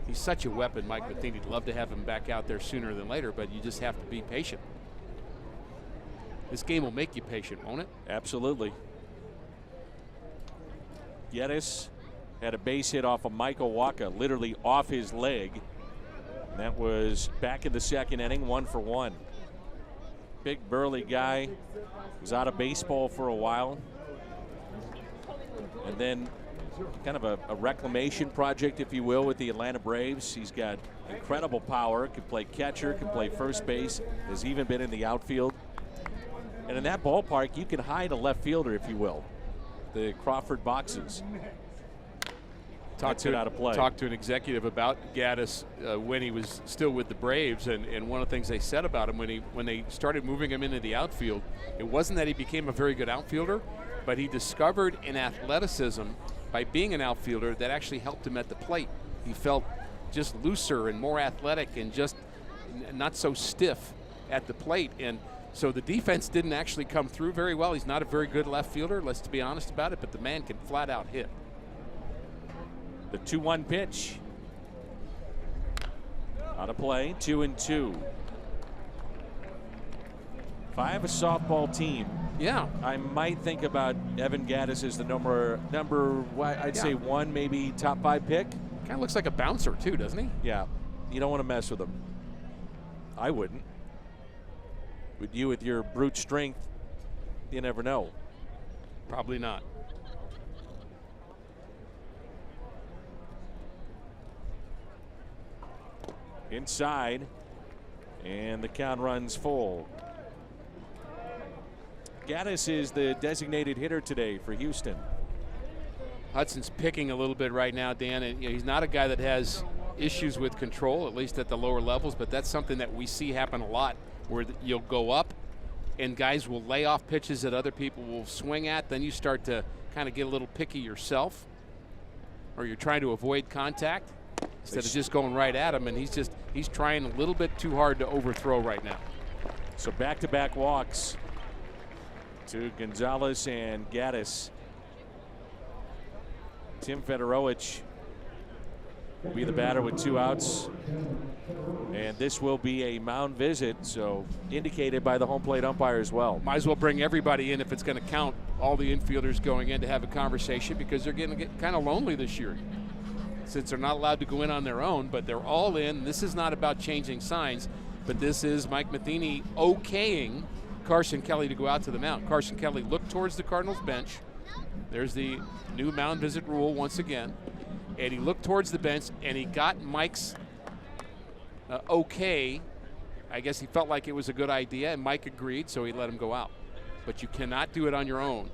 he's such a weapon. Mike Matheny'd love to have him back out there sooner than later, but you just have to be patient. This game will make you patient, won't it? Absolutely. Geddes had a base hit off of Michael Wacha, literally off his leg. And that was back in the second inning, 1 for 1. Big burly guy, was out of baseball for a while. And then kind of a reclamation project, if you will, with the Atlanta Braves. He's got incredible power, can play catcher, can play first base, has even been in the outfield. And in that ballpark, you can hide a left fielder, if you will. The Crawford boxes. Talked to an executive about Gaddis when he was still with the Braves, and one of the things they said about him when they started moving him into the outfield, it wasn't that he became a very good outfielder, but he discovered an athleticism by being an outfielder that actually helped him at the plate. He felt just looser and more athletic and just not so stiff at the plate. And so the defense didn't actually come through very well. He's not a very good left fielder, let's be honest about it, but the man can flat out hit. The 2-1 pitch. Out of play, 2-2. If I have a softball team, yeah, I might think about Evan Gattis as the number I'd say 1, maybe top 5 pick. Kind of looks like a bouncer too, doesn't he? Yeah, you don't want to mess with him. I wouldn't. With you with your brute strength, you never know. Probably not. Inside, and the count runs full. Gattis is the designated hitter today for Houston. Hudson's picking a little bit right now, Dan, and he's not a guy that has issues with control, at least at the lower levels, but that's something that we see happen a lot, where you'll go up and guys will lay off pitches that other people will swing at. Then you start to kind of get a little picky yourself, or you're trying to avoid contact instead of just going right at him, and he's trying a little bit too hard to overthrow right now. So back-to-back walks to Gonzalez and Gattis. Tim Fedorowicz will be the batter with 2 outs. And this will be a mound visit, so indicated by the home plate umpire as well. Might as well bring everybody in if it's going to count all the infielders going in to have a conversation, because they're going to get kind of lonely this year since they're not allowed to go in on their own, but they're all in. This is not about changing signs, but this is Mike Matheny okaying Carson Kelly to go out to the mound. Carson Kelly looked towards the Cardinals bench. There's the new mound visit rule once again. And he looked towards the bench, and he got Mike's okay. I guess he felt like it was a good idea, and Mike agreed, so he let him go out. But you cannot do it on your own.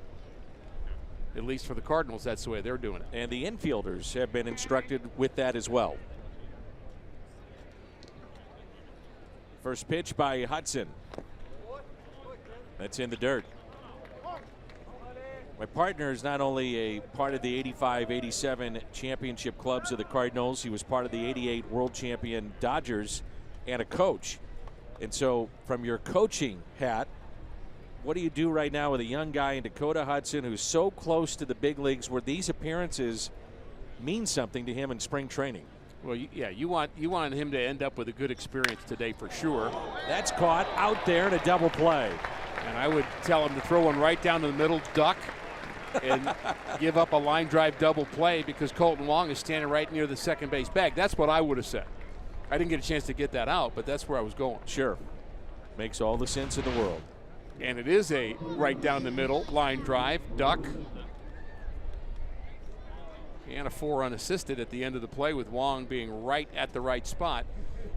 At least for the Cardinals, that's the way they're doing it. And the infielders have been instructed with that as well. First pitch by Hudson. That's in the dirt. My partner is not only a part of the 85-87 championship clubs of the Cardinals, he was part of the 88 world champion Dodgers and a coach. And so from your coaching hat, what do you do right now with a young guy in Dakota Hudson who's so close to the big leagues, where these appearances mean something to him in spring training? Well, yeah, you want him to end up with a good experience today for sure. That's caught out there in a double play. And I would tell him to throw one right down the middle, duck, and give up a line drive double play because Colton Wong is standing right near the second base bag. That's what I would have said. I didn't get a chance to get that out, but that's where I was going. Sure. Makes all the sense in the world. And it is a right down the middle line drive, duck. And a 4 unassisted at the end of the play with Wong being right at the right spot.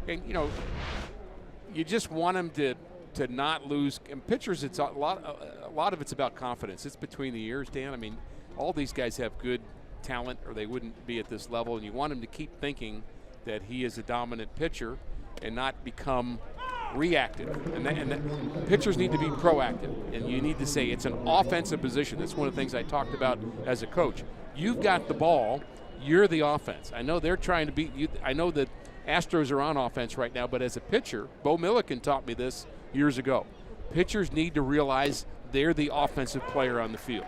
And, you know, you just want him to not lose. And pitchers, it's a lot of it's about confidence. It's between the ears, Dan. I mean, all these guys have good talent or they wouldn't be at this level. And you want him to keep thinking that he is a dominant pitcher and not become reactive. And pitchers need to be proactive. And you need to say it's an offensive position. That's one of the things I talked about as a coach. You've got the ball. You're the offense. I know they're trying to beat you. I know that Astros are on offense right now, but as a pitcher, Bo Milliken taught me this years ago. Pitchers need to realize they're the offensive player on the field.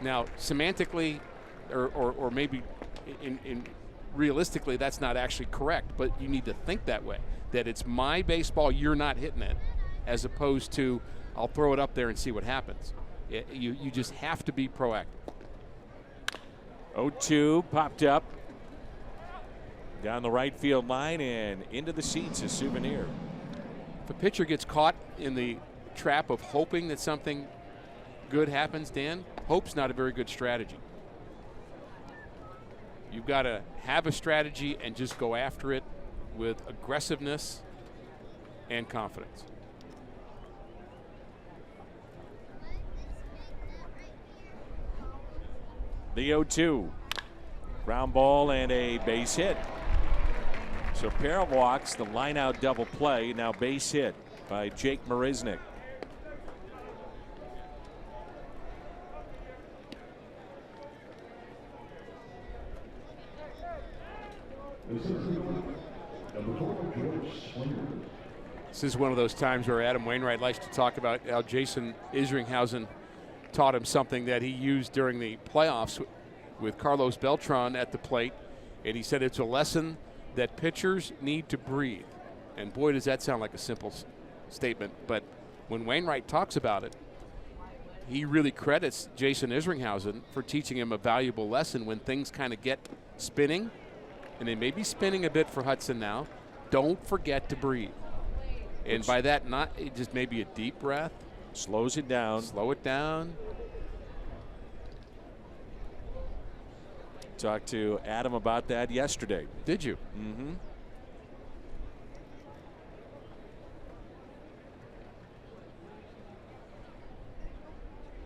Now, semantically, or maybe in realistically, that's not actually correct, but you need to think that way, that it's my baseball, you're not hitting it, as opposed to I'll throw it up there and see what happens. You just have to be proactive. 0-2 popped up down the right field line and into the seats, a souvenir. If a pitcher gets caught in the trap of hoping that something good happens, Dan, hope's not a very good strategy. You've got to have a strategy and just go after it with aggressiveness and confidence. The 0-2. Ground ball and a base hit. So pair of walks, the line out double play, now base hit by Jake Marisnick. This is one of those times where Adam Wainwright likes to talk about how Jason Isringhausen taught him something that he used during the playoffs with Carlos Beltran at the plate. And he said it's a lesson that pitchers need to breathe. And boy, does that sound like a simple statement. But when Wainwright talks about it, he really credits Jason Isringhausen for teaching him a valuable lesson when things kind of get spinning. And they may be spinning a bit for Hudson now. Don't forget to breathe. And by that, not just maybe a deep breath. Slows it down. Slow it down. Talked to Adam about that yesterday. Did you? Mm-hmm.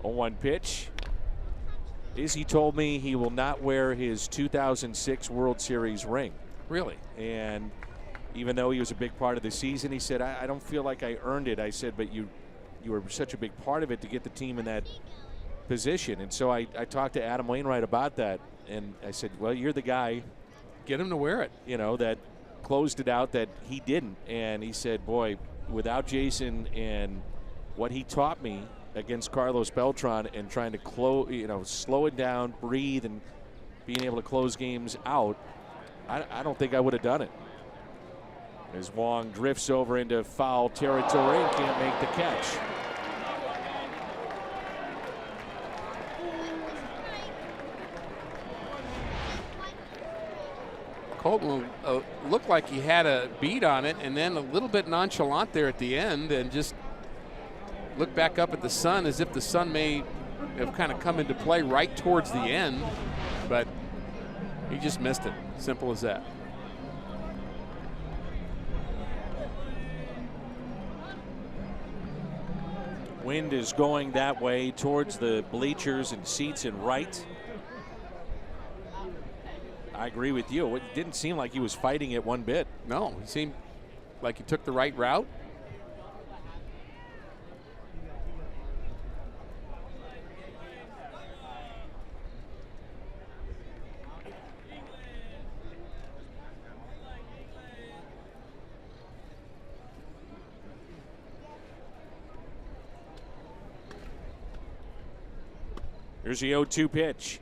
On one pitch. Izzy told me he will not wear his 2006 World Series ring. Really? And even though he was a big part of the season, he said, I don't feel like I earned it. I said, but you were such a big part of it to get the team in that position. And so I talked to Adam Wainwright about that. And I said, well, you're the guy. Get him to wear it. You know, that closed it out that he didn't. And he said, boy, without Jason and what he taught me against Carlos Beltran and trying to slow it down, breathe, and being able to close games out, I don't think I would have done it. As Wong drifts over into foul territory and can't make the catch. Colton looked like he had a beat on it and then a little bit nonchalant there at the end and just looked back up at the sun as if the sun may have kind of come into play right towards the end, but he just missed it. Simple as that. Wind is going that way towards the bleachers and seats in right. I agree with you. It didn't seem like he was fighting it one bit. No, he seemed like he took the right route. Here's the 0-2 pitch.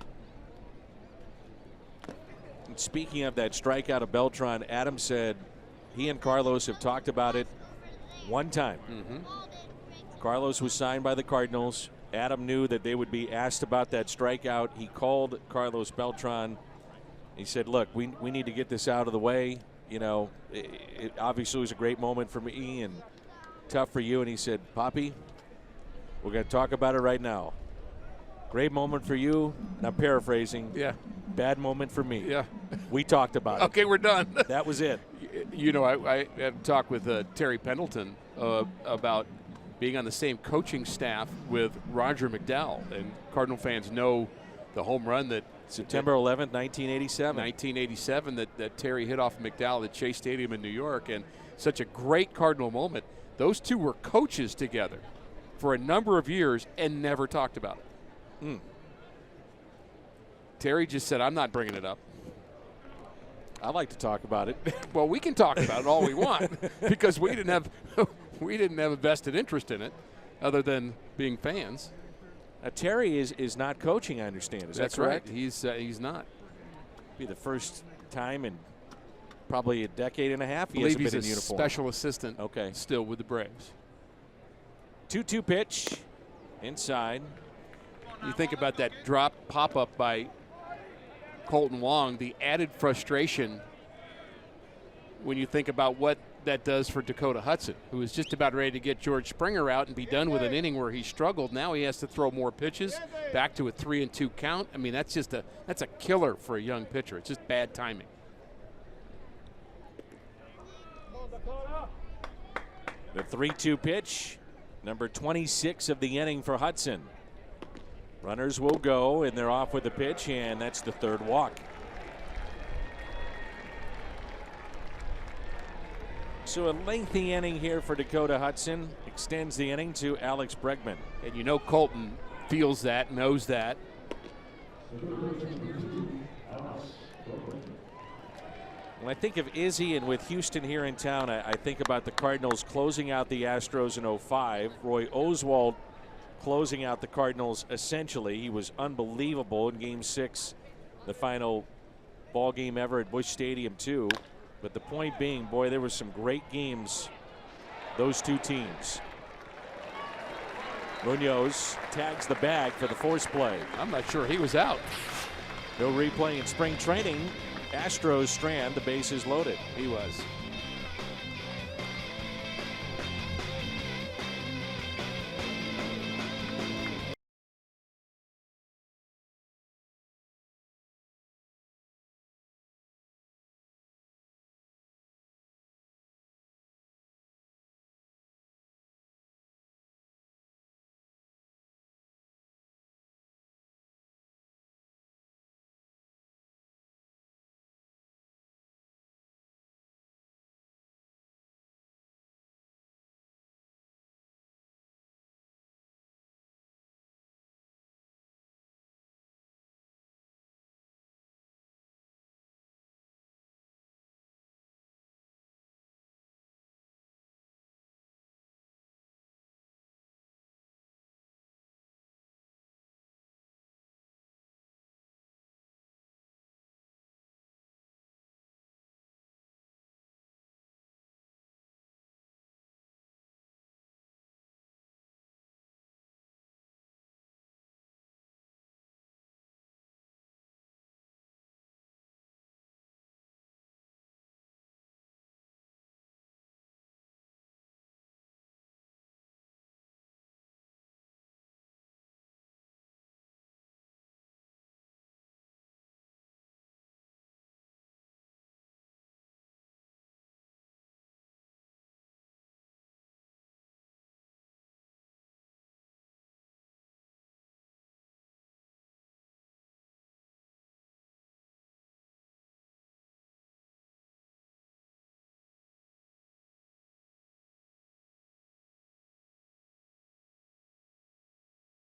speaking of that strikeout of Beltran, Adam said he and Carlos have talked about it one time. Carlos was signed by the Cardinals. Adam knew that they would be asked about that strikeout. He called Carlos Beltran. He said, look, we need to get this out of the way. You know, it obviously was a great moment for me and tough for you. And he said, Poppy, we're going to talk about it right now. Great moment for you. Now paraphrasing. Yeah. Bad moment for me. Yeah. We talked about it. Okay, we're done. That was it. You know, I had talked with Terry Pendleton about being on the same coaching staff with Roger McDowell, and Cardinal fans know the home run that September 11th, 1987. 1987 that Terry hit off McDowell at Chase Stadium in New York, and such a great Cardinal moment. Those two were coaches together for a number of years and never talked about it. Terry just said, I'm not bringing it up. I like to talk about it. Well, we can talk about it all we want because we didn't have a vested interest in it other than being fans. Terry is not coaching, I understand. Is that correct? Right. He's not. Be the first time in probably a decade and a half he I believe hasn't he's been in a uniform. Special assistant. Okay. Still with the Braves. 2-2 pitch inside. You think about that drop pop-up by Colton Wong, the added frustration when you think about what that does for Dakota Hudson, who is just about ready to get George Springer out and be done with an inning where he struggled. Now he has to throw more pitches, back to a 3-2 count. I mean, that's a killer for a young pitcher. It's just bad timing. The 3-2 pitch, number 26 of the inning for Hudson. Runners will go, and they're off with the pitch, and that's the third walk. So a lengthy inning here for Dakota Hudson. Extends the inning to Alex Bregman. And you know Colton feels that, knows that. When I think of Izzy and with Houston here in town, I think about the Cardinals closing out the Astros in 05. Roy Oswalt closing out the Cardinals essentially. He was unbelievable in Game 6, the final ball game ever at Busch Stadium too. But the point being, boy, there were some great games, those two teams. Munoz tags the bag for the force play. I'm not sure he was out. No replay in spring training. Astros strand, the base is loaded. He was.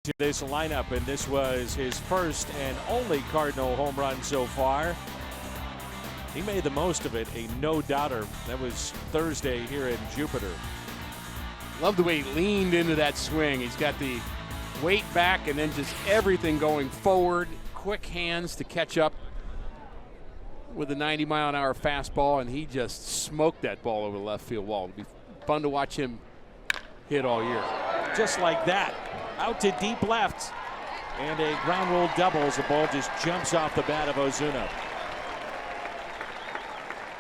To this lineup, and this was his first and only Cardinal home run so far. He made the most of it, a no-doubter. That was Thursday here in Jupiter. Love the way he leaned into that swing. He's got the weight back and then just everything going forward. Quick hands to catch up with a 90-mile-an-hour fastball, and he just smoked that ball over the left field wall. It'll be fun to watch him hit all year. Just like that. Out to deep left. And a ground rule double as the ball just jumps off the bat of Ozuna.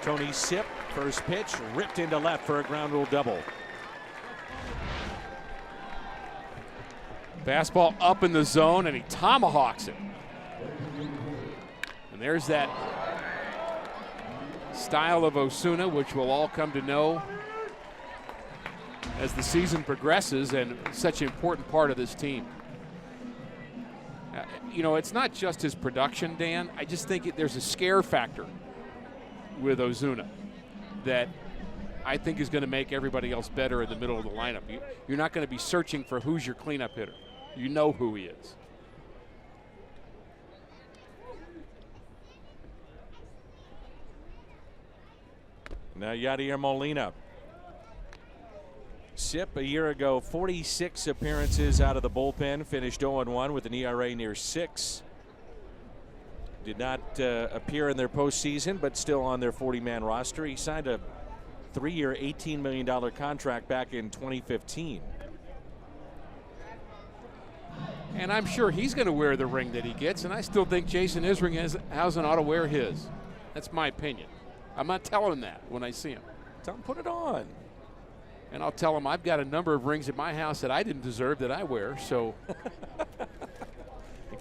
Tony Sipp, first pitch, ripped into left for a ground rule double. Fastball up in the zone, and he tomahawks it. And there's that style of Ozuna, which we'll all come to know as the season progresses, and such an important part of this team. You know, it's not just his production, Dan. I just think there's a scare factor with Ozuna that I think is going to make everybody else better in the middle of the lineup. You're not going to be searching for who's your cleanup hitter. You know who he is. Now Yadier Molina. Sipp a year ago, 46 appearances out of the bullpen, finished 0-1 with an ERA near 6. Did not appear in their postseason, but still on their 40-man roster. He signed a 3-year, $18 million contract back in 2015. And I'm sure he's going to wear the ring that he gets, and I still think Jason Isringhausen ought to wear his. That's my opinion. I'm not telling him that when I see him. Tell him put it on. And I'll tell him I've got a number of rings at my house that I didn't deserve that I wear, so.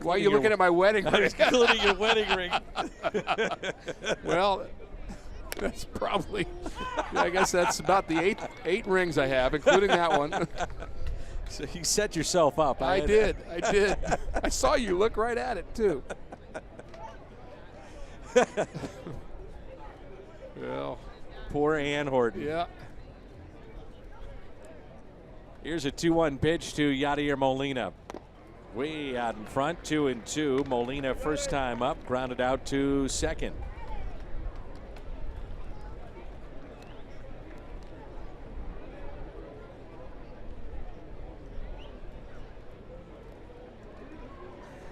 Why are you looking at my wedding ring? Including your wedding ring. Well, that's probably, I guess that's about the eight rings I have, including that one. So you set yourself up. I did. I saw you look right at it, too. Well, poor Ann Horton. Yeah. Here's a 2-1 pitch to Yadier Molina. Way out in front, 2-2. Molina first time up, grounded out to second.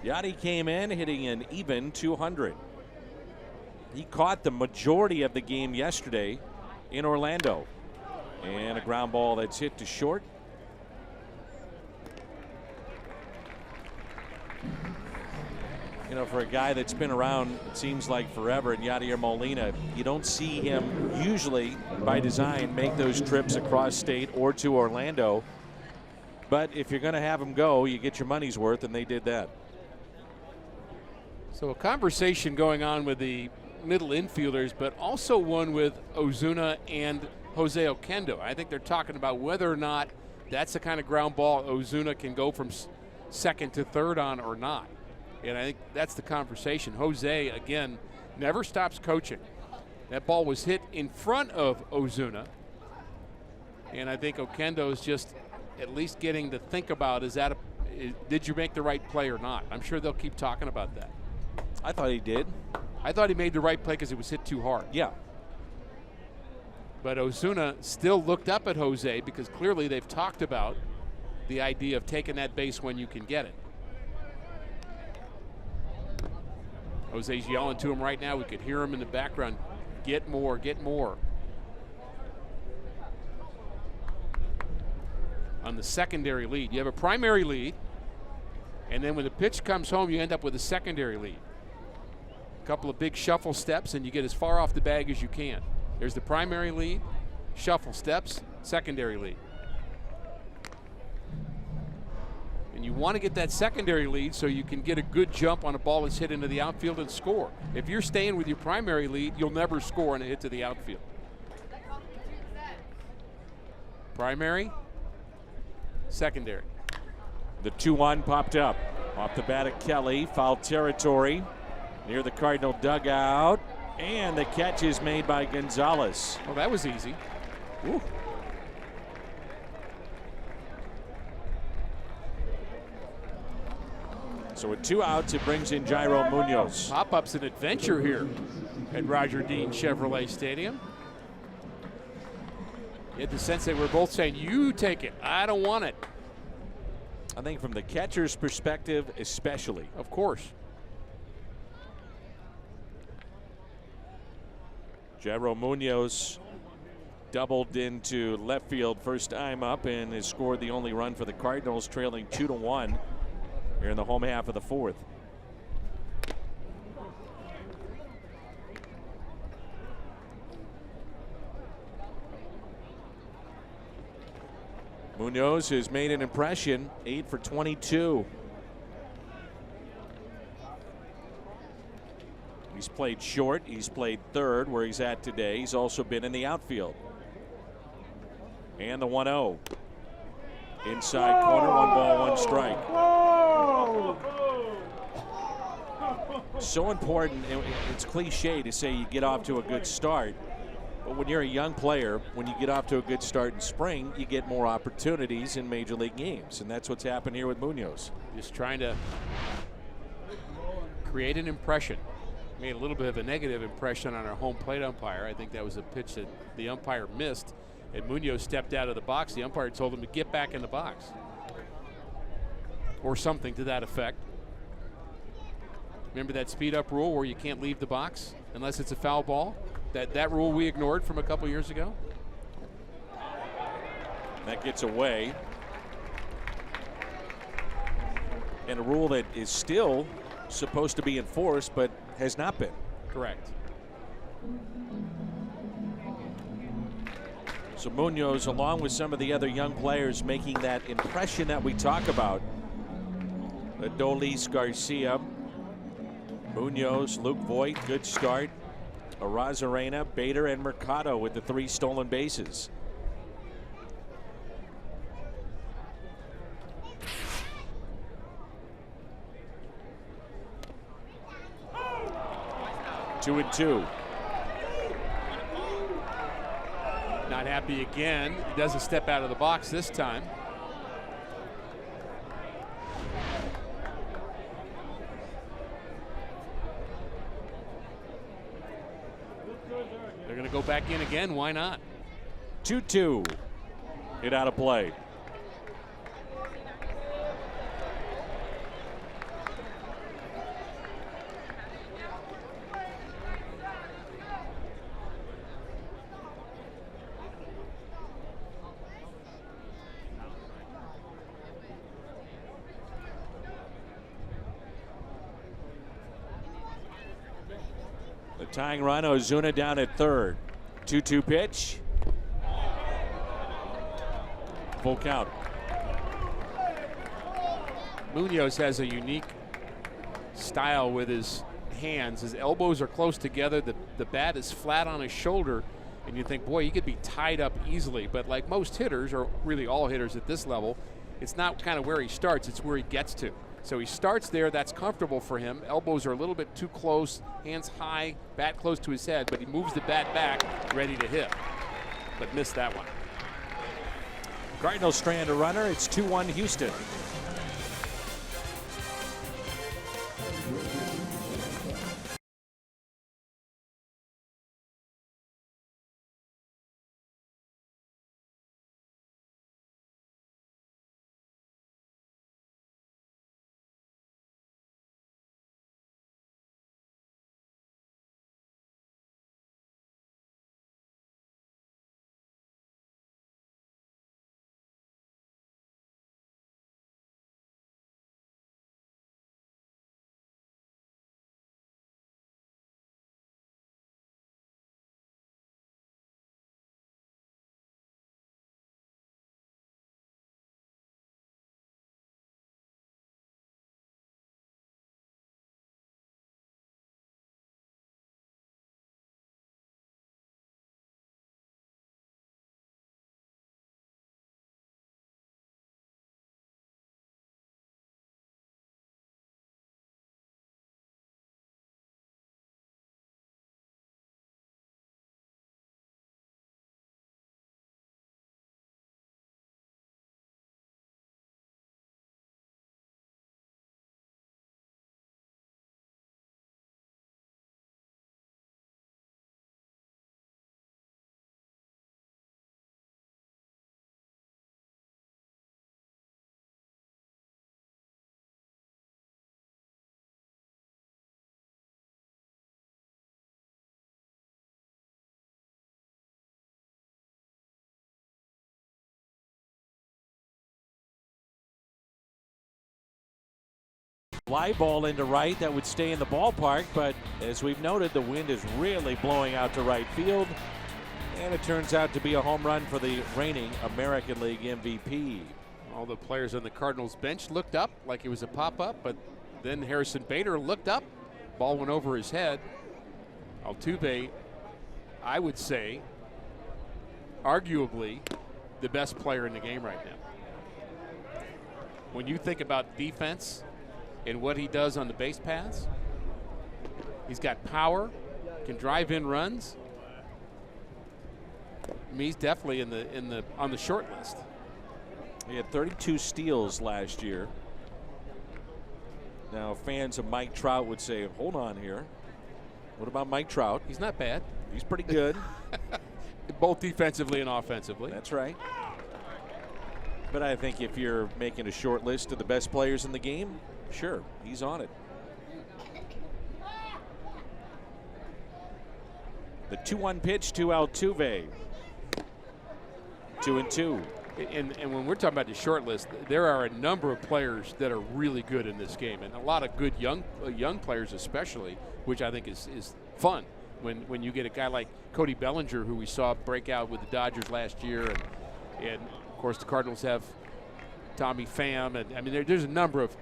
Yadi came in hitting an even 200. He caught the majority of the game yesterday in Orlando. And a ground ball that's hit to short. You know, for a guy that's been around, it seems like forever, and Yadier Molina, you don't see him usually by design make those trips across state or to Orlando. But if you're going to have him go, you get your money's worth, and they did that. So a conversation going on with the middle infielders, but also one with Ozuna and Jose Oquendo. I think they're talking about whether or not that's the kind of ground ball Ozuna can go from second to third on or not. And I think that's the conversation. Jose, again, never stops coaching. That ball was hit in front of Ozuna. And I think Oquendo's just at least getting to think about, did you make the right play or not? I'm sure they'll keep talking about that. I thought he did. I thought he made the right play because it was hit too hard. Yeah. But Ozuna still looked up at Jose because clearly they've talked about the idea of taking that base when you can get it. Jose's yelling to him right now. We could hear him in the background. Get more, get more. On the secondary lead. You have a primary lead, and then when the pitch comes home, you end up with a secondary lead. A couple of big shuffle steps, and you get as far off the bag as you can. There's the primary lead, shuffle steps, secondary lead. And you want to get that secondary lead so you can get a good jump on a ball that's hit into the outfield and score. If you're staying with your primary lead, you'll never score on a hit to the outfield. Primary, secondary. The 2-1 popped up off the bat of Kelly, foul territory near the Cardinal dugout, and the catch is made by Gonzalez. Well, that was easy. Ooh. So with 2 outs, it brings in Jairo Munoz. Pop-up's an adventure here at Roger Dean Chevrolet Stadium. You had the sense they were both saying, you take it, I don't want it. I think from the catcher's perspective especially. Of course. Jairo Munoz doubled into left field first time up and has scored the only run for the Cardinals, trailing 2-1 here in the home half of the fourth. Munoz has made an impression, 8 for 22. He's played short, he's played third where he's at today. He's also been in the outfield. And the 1-0. Inside corner, 1 ball, 1 strike. So important, it's cliche to say you get off to a good start. But when you're a young player, when you get off to a good start in spring, you get more opportunities in major league games. And that's what's happened here with Munoz. Just trying to create an impression. Made a little bit of a negative impression on our home plate umpire. I think that was a pitch that the umpire missed, and Munoz stepped out of the box. The umpire told him to get back in the box, or something to that effect. Remember that speed up rule where you can't leave the box unless it's a foul ball? That rule we ignored from a couple years ago. That gets away. And a rule that is still supposed to be enforced but has not been. Correct. So Munoz, along with some of the other young players, making that impression that we talk about. Adolis, Garcia, Munoz, Luke Voigt, good start. Arozarena, Bader, and Mercado with the 3 stolen bases. Two and two. Not happy again. He doesn't step out of the box this time. They're going to go back in again. Why not? 2-2. Hit out of play. The tying run, Ozuna down at third. 2-2 pitch. Full count. Munoz has a unique style with his hands. His elbows are close together. The bat is flat on his shoulder. And you think, boy, he could be tied up easily. But like most hitters, or really all hitters at this level, it's not kind of where he starts, it's where he gets to. So he starts there, that's comfortable for him. Elbows are a little bit too close, hands high, bat close to his head, but he moves the bat back, ready to hit. But missed that one. Cardinals strand a runner. It's 2-1 Houston. Fly ball into right that would stay in the ballpark, but as we've noted, the wind is really blowing out to right field. And it turns out to be a home run for the reigning American League MVP. All the players on the Cardinals bench looked up like it was a pop-up, but then Harrison Bader looked up. Ball went over his head. Altuve, I would say, arguably the best player in the game right now. When you think about defense and what he does on the base paths, he's got power, can drive in runs. I mean, he's definitely on the short list. He had 32 steals last year. Now, fans of Mike Trout would say, hold on here. What about Mike Trout? He's not bad. He's pretty good. Both defensively and offensively. That's right. But I think if you're making a short list of the best players in the game, sure, he's on it. The 2-1 pitch to Altuve. 2-2. And when we're talking about the short list, there are a number of players that are really good in this game, and a lot of good young players especially, which I think is fun when you get a guy like Cody Bellinger, who we saw break out with the Dodgers last year, and of course the Cardinals have Tommy Pham, and I mean there's a number of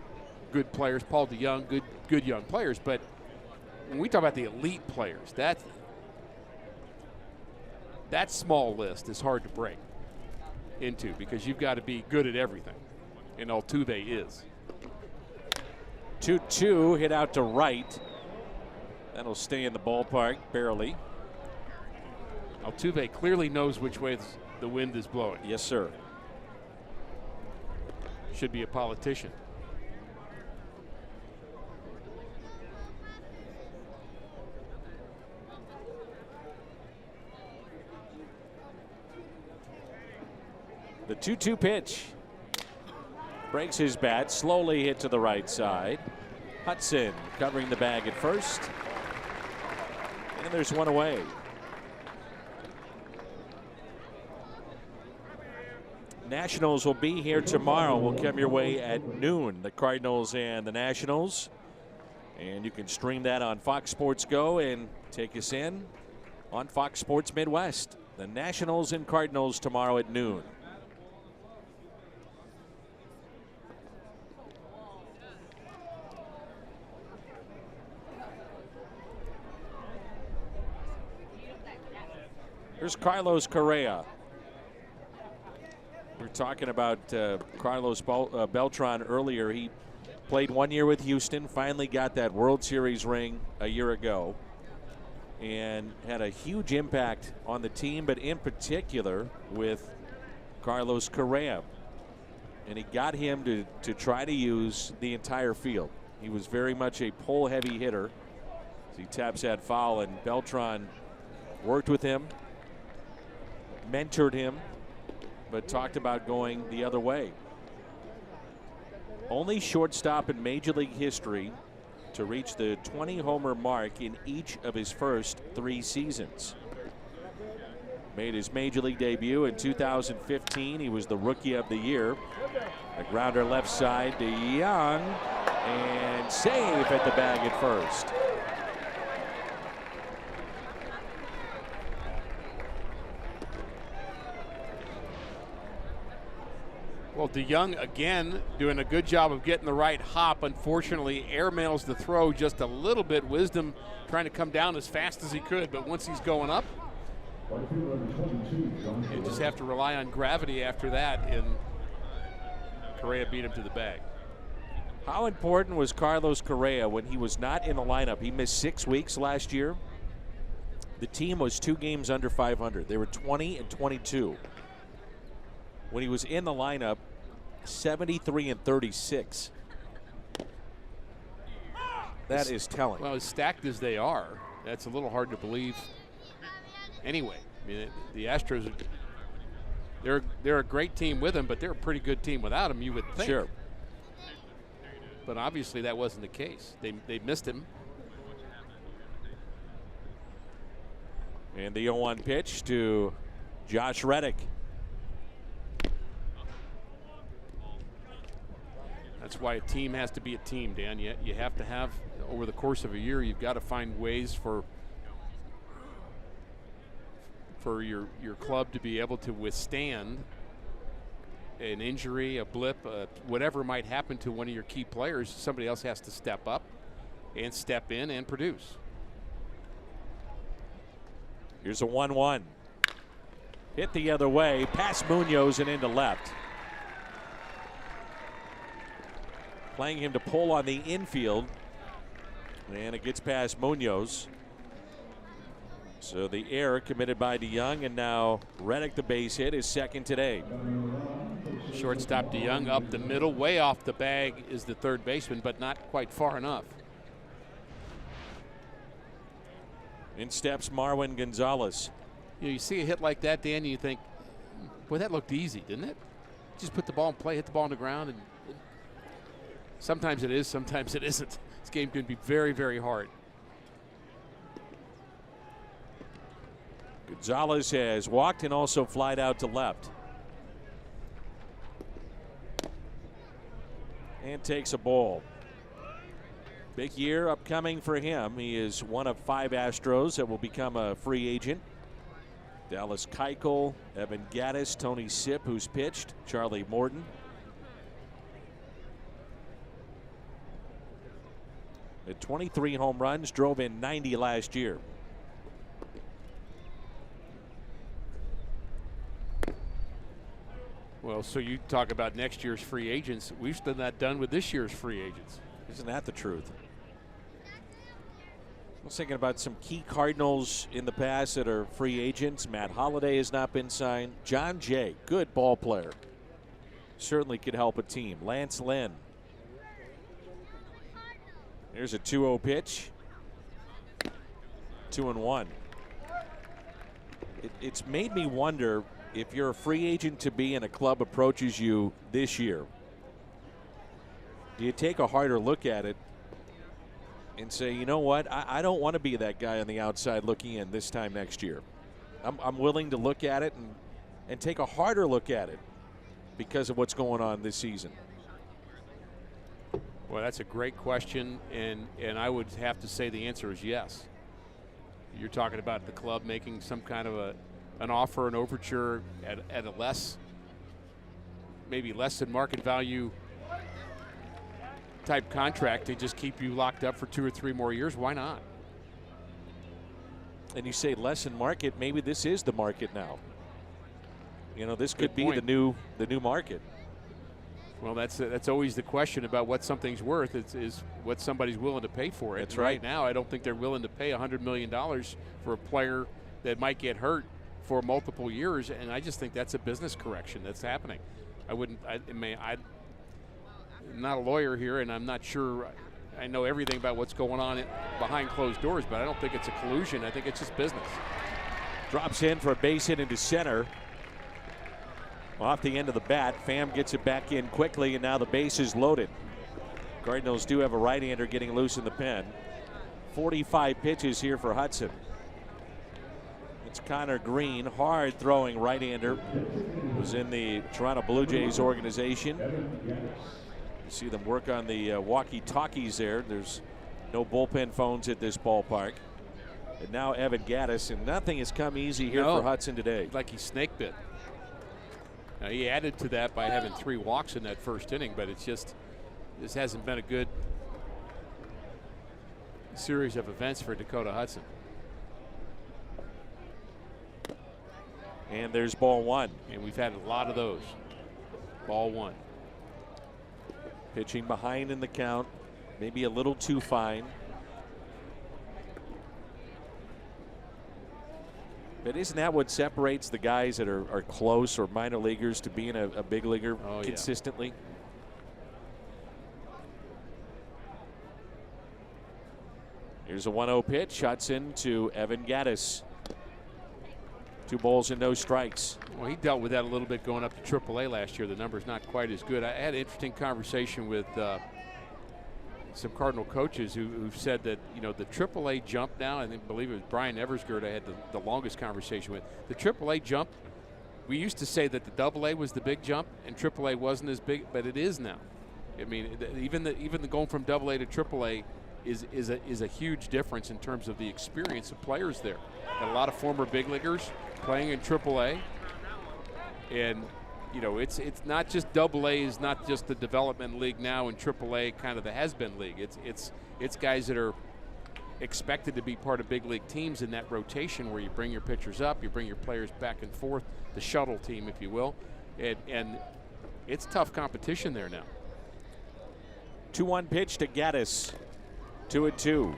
good players, Paul DeYoung, good young players, but when we talk about the elite players, that small list is hard to break into because you've got to be good at everything, and Altuve is. 2-2 hit out to right. That'll stay in the ballpark barely. Altuve clearly knows which way the wind is blowing. Yes, sir. Should be a politician. The 2-2 pitch. Breaks his bat, slowly hit to the right side. Hudson covering the bag at first. And there's one away. Nationals will be here tomorrow. Will come your way at noon. The Cardinals and the Nationals. And you can stream that on Fox Sports Go and take us in on Fox Sports Midwest. The Nationals and Cardinals tomorrow at noon. Here's Carlos Correa. We were talking about Carlos Beltran earlier. He played 1 year with Houston, finally got that World Series ring a year ago, and had a huge impact on the team, but in particular with Carlos Correa. And he got him to try to use the entire field. He was very much a pull-heavy hitter. As he taps that foul, and Beltran worked with him, mentored him, but talked about going the other way. Only shortstop in Major League history to reach the 20-homer mark in each of his first 3 seasons. Made his Major League debut in 2015. He was the Rookie of the Year. A grounder left side to Young, and safe at the bag at first. Well, DeYoung again doing a good job of getting the right hop. Unfortunately, airmails the throw just a little bit. Wisdom trying to come down as fast as he could, but once he's going up, you just have to rely on gravity after that, and Correa beat him to the bag. How important was Carlos Correa when he was not in the lineup? He missed 6 weeks last year. The team was 2 games under 500. They were 20 and 22. When he was in the lineup, 73 and 36. That is telling. Well, as stacked as they are, that's a little hard to believe anyway. I mean, the Astros, they're a great team with him, but they're a pretty good team without him, you would think. Sure. But obviously that wasn't the case. They missed him. And the 0-1 pitch to Josh Reddick. That's why a team has to be a team, Dan. You have to have, over the course of a year, you've got to find ways for your club to be able to withstand an injury, a blip, whatever might happen to one of your key players. Somebody else has to step up and step in and produce. Here's a 1-1. Hit the other way, past Munoz and into left. Playing him to pull on the infield, and it gets past Munoz. So the error committed by DeYoung, and now Reddick, the base hit, is second today. Shortstop DeYoung up the middle, way off the bag is the third baseman, but not quite far enough. In steps Marwin Gonzalez. You see a hit like that, Dan, and you think, boy, that looked easy, didn't it? Just put the ball in play, hit the ball on the ground, and sometimes it is, sometimes it isn't. This game can be very, very hard. Gonzalez has walked and also flied out to left. And takes a ball. Big year upcoming for him. He is one of 5 Astros that will become a free agent. Dallas Keuchel, Evan Gattis, Tony Sipp, who's pitched, Charlie Morton. At 23 home runs, drove in 90 last year. Well, so you talk about next year's free agents. We've still not done with this year's free agents. Isn't that the truth? I was thinking about some key Cardinals in the past that are free agents. Matt Holliday has not been signed. John Jay, good ball player. Certainly could help a team. Lance Lynn. Here's a 2-0 pitch. 2-1. It's made me wonder, if you're a free agent to be and a club approaches you this year, do you take a harder look at it and say, you know what, I don't want to be that guy on the outside looking in this time next year. I'm willing to look at it and take a harder look at it because of what's going on this season. Well, that's a great question, and I would have to say the answer is yes. You're talking about the club making some kind of an offer, an overture at a maybe less than market value type contract to just keep you locked up for 2 or 3 more years. Why not? And you say less than market, maybe this is the market now. You know, this could be point. the new market. Well, that's always the question about what something's worth. Is what somebody's willing to pay for it. That's and right. Right now, I don't think they're willing to pay $100 million for a player that might get hurt for multiple years, and I just think that's a business correction that's happening. I'm not a lawyer here, and I'm not sure I know everything about what's going on behind closed doors, but I don't think it's a collusion. I think it's just business. Drops in for a base hit into center. Off the end of the bat, Pham gets it back in quickly, and now the base is loaded. Cardinals do have a right-hander getting loose in the pen. 45 pitches here for Hudson. It's Connor Green, hard throwing right-hander. Was in the Toronto Blue Jays organization. You see them work on the walkie-talkies there. There's no bullpen phones at this ballpark. And now Evan Gattis, and nothing has come easy here for Hudson today. Like he snake bit. Now, he added to that by having 3 walks in that first inning, but it's just, this hasn't been a good series of events for Dakota Hudson. And there's ball 1. And we've had a lot of those. Ball 1. Pitching behind in the count, maybe a little too fine. But isn't that what separates the guys that are close or minor leaguers to being a big leaguer consistently? Yeah. Here's a 1-0 pitch. Hudson to Evan Gattis. 2 balls and no strikes. Well, he dealt with that a little bit going up to AAA last year. The number's not quite as good. I had an interesting conversation with some Cardinal coaches who said that, you know, the AAA jump now, I believe it was Brian Eversgerd I had the longest conversation with. The AAA jump, we used to say that the AA was the big jump and AAA wasn't as big, but it is now. I mean, even the going from AA to AAA is a huge difference in terms of the experience of players there. Got a lot of former big leaguers playing in AAA, and you know, it's not just AA is not just the development league now, and AAA kind of the has-been league. It's guys that are expected to be part of big league teams in that rotation where you bring your pitchers up, you bring your players back and forth, the shuttle team, if you will, and it's tough competition there now. 2-1 pitch to Gaddis. 2-2.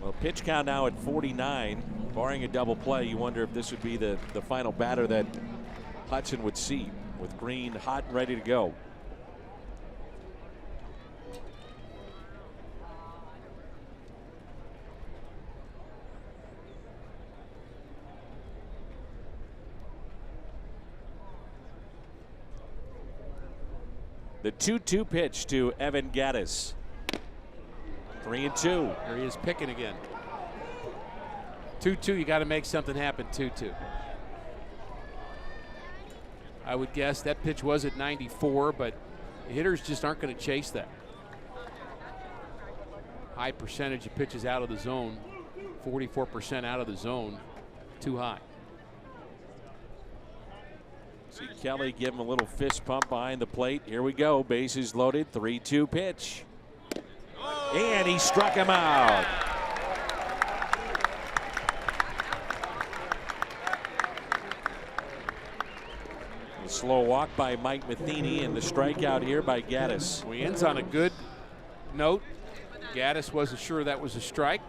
Well, pitch count now at 49. Barring a double play, you wonder if this would be the final batter that Hudson would see, with Green hot and ready to go. The 2-2 pitch to Evan Gaddis. 3-2. There he is picking again. 2-2, you got to make something happen. 2-2. I would guess that pitch was at 94, but hitters just aren't going to chase that. High percentage of pitches out of the zone, 44% out of the zone, too high. See Kelly give him a little fist pump behind the plate. Here we go, bases loaded, 3-2 pitch. And he struck him out. A slow walk by Mike Matheny, and the strikeout here by Gaddis. Well, he ends on a good note. Gaddis wasn't sure that was a strike.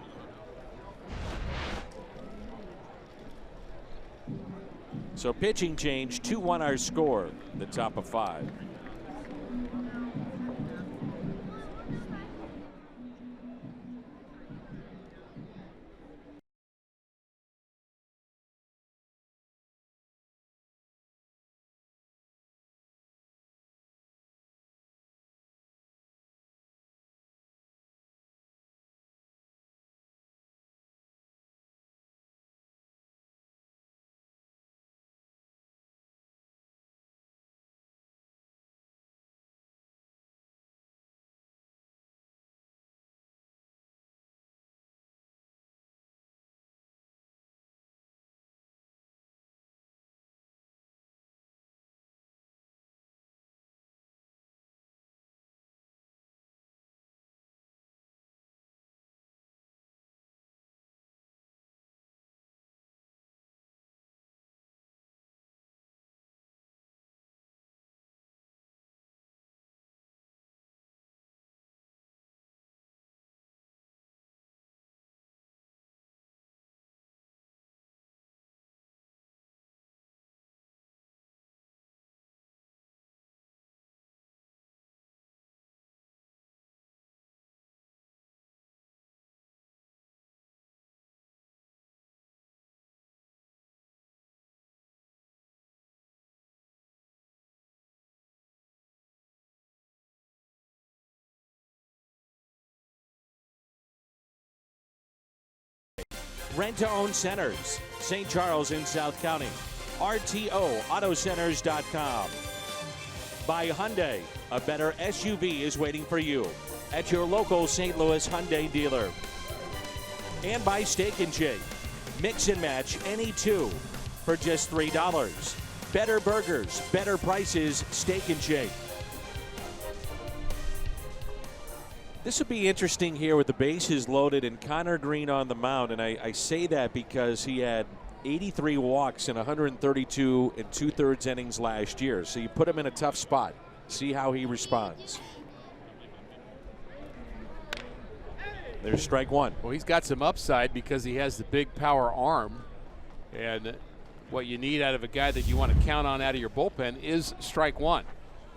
So pitching change, 2-1 our score, the top of 5. Rent-to-own centers, St. Charles in South County. RTOAutocenters.com. By Hyundai, a better SUV is waiting for you at your local St. Louis Hyundai dealer. And by Steak and Shake. Mix and match any two for just $3. Better burgers, better prices, Steak and Shake. This would be interesting here with the bases loaded and Connor Green on the mound. And I say that because he had 83 walks in 132 and 2/3 innings last year. So you put him in a tough spot. See how he responds. There's strike one. Well, he's got some upside because he has the big power arm. And what you need out of a guy that you want to count on out of your bullpen is strike one.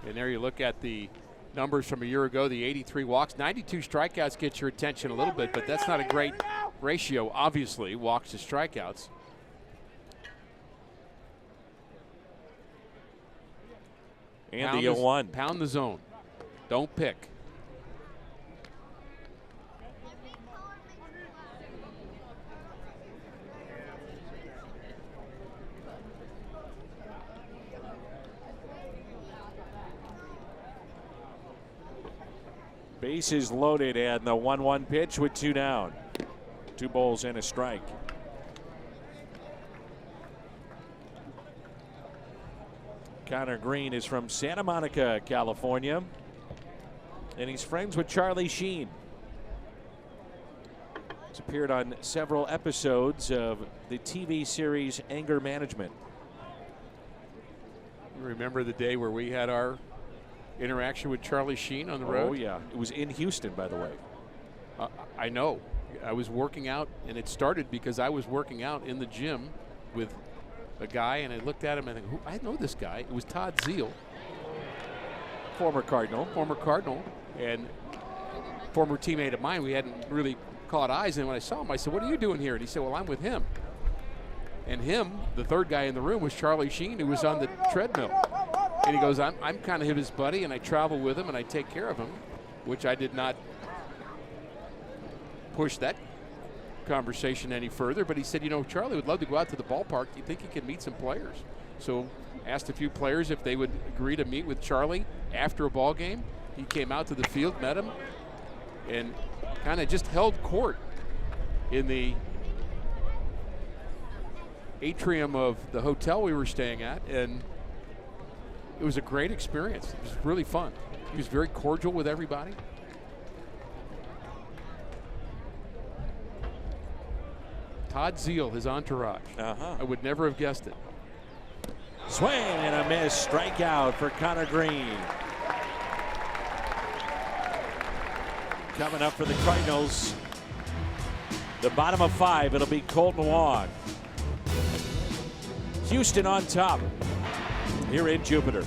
And there you look at the numbers from a year ago, the 83 walks. 92 strikeouts get your attention a little bit, but that's not a great ratio, obviously, walks to strikeouts. And the 0-1. Pound the zone. Don't pick. Bases loaded, and the 1-1 pitch with 2 down. 2 balls and a strike. Connor Green is from Santa Monica, California, and he's friends with Charlie Sheen. He's appeared on several episodes of the TV series Anger Management. You remember the day where we had our interaction with Charlie Sheen on the road? Oh, yeah. It was in Houston, by the way. I know. I was working out, and it started because I was working out in the gym with a guy, and I looked at him and I know this guy. It was Todd Zeal. Former Cardinal. Former Cardinal, and former teammate of mine. We hadn't really caught eyes, and when I saw him, I said, "What are you doing here?" And he said, "Well, I'm with him." And him, the third guy in the room, was Charlie Sheen, who was on the treadmill. And he goes, I'm kind of his buddy, and I travel with him, and I take care of him, which I did not push that conversation any further. But he said, Charlie would love to go out to the ballpark. Do you think he can meet some players? So asked a few players if they would agree to meet with Charlie after a ball game. He came out to the field, met him, and kind of just held court in the atrium of the hotel we were staying at, and it was a great experience. It was really fun. He was very cordial with everybody. Todd Zeal, his entourage. I would never have guessed it. Swing and a miss. Strikeout for Connor Green. Coming up for the Cardinals, the bottom of 5, it'll be Colton Wong. Houston on top here in Jupiter.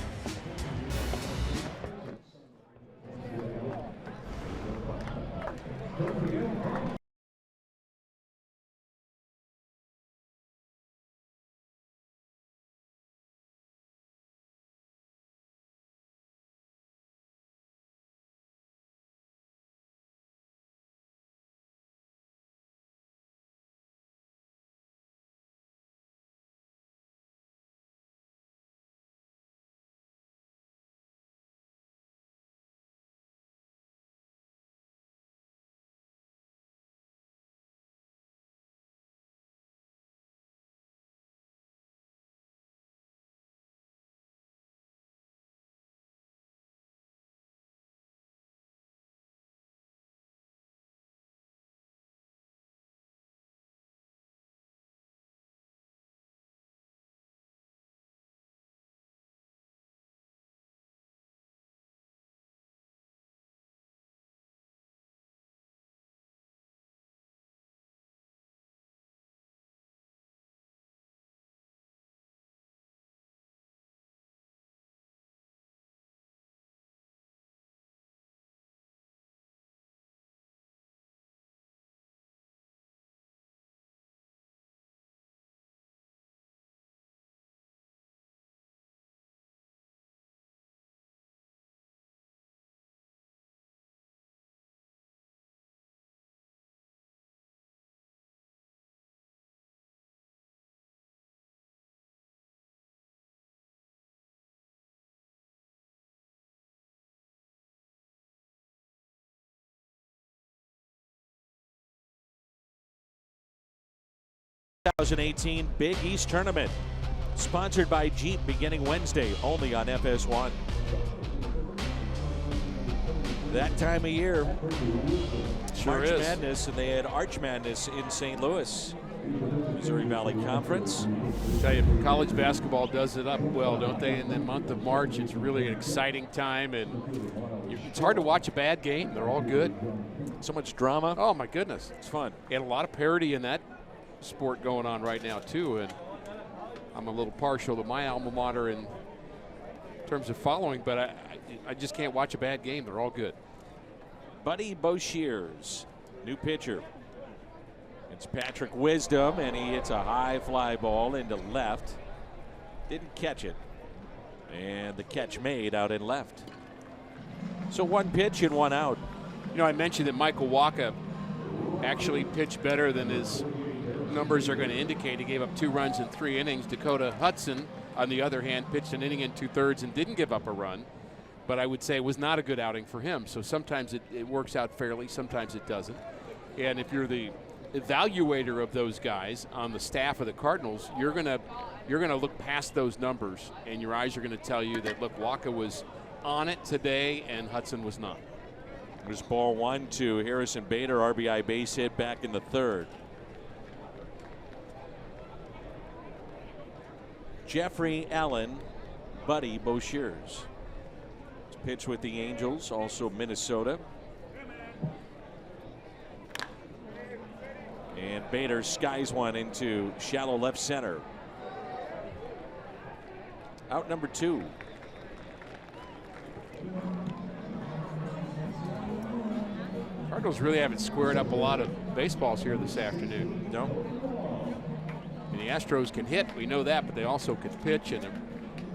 '18 Big East Tournament, sponsored by Jeep, beginning Wednesday, only on FS1. That time of year, Sure March is. Madness, and they had Arch Madness in St. Louis. Missouri Valley Conference. I tell you, college basketball does it up well, don't they? In the month of March, it's really an exciting time, and it's hard to watch a bad game. They're all good. So much drama. Oh, my goodness. It's fun. And a lot of parity in that sport going on right now, too. And I'm a little partial to my alma mater in terms of following, but I just can't watch a bad game. They're all good. Buddy Boshiers, new pitcher. It's Patrick Wisdom, and he hits a high fly ball into left. Didn't catch it. And the catch made out in left. So 1 pitch and 1 out. I mentioned that Michael Wacha actually pitched better than his numbers are going to indicate. He gave up 2 runs in 3 innings. Dakota Hudson, on the other hand, pitched an inning and 2/3 and didn't give up a run. but I would say it was not a good outing for him. So sometimes it works out fairly, sometimes it doesn't. And if you're the evaluator of those guys on the staff of the Cardinals, you're gonna look past those numbers, and your eyes are gonna tell you that, look, Wacha was on it today and Hudson was not. There's ball 1 to Harrison Bader, RBI base hit back in the 3rd. Jeffrey Allen, Buddy Boshiers. Pitch with the Angels, also Minnesota. And Bader skies one into shallow left center. Out number 2. Cardinals really haven't squared up a lot of baseballs here this afternoon. No. And the Astros can hit, we know that, but they also can pitch, and I'm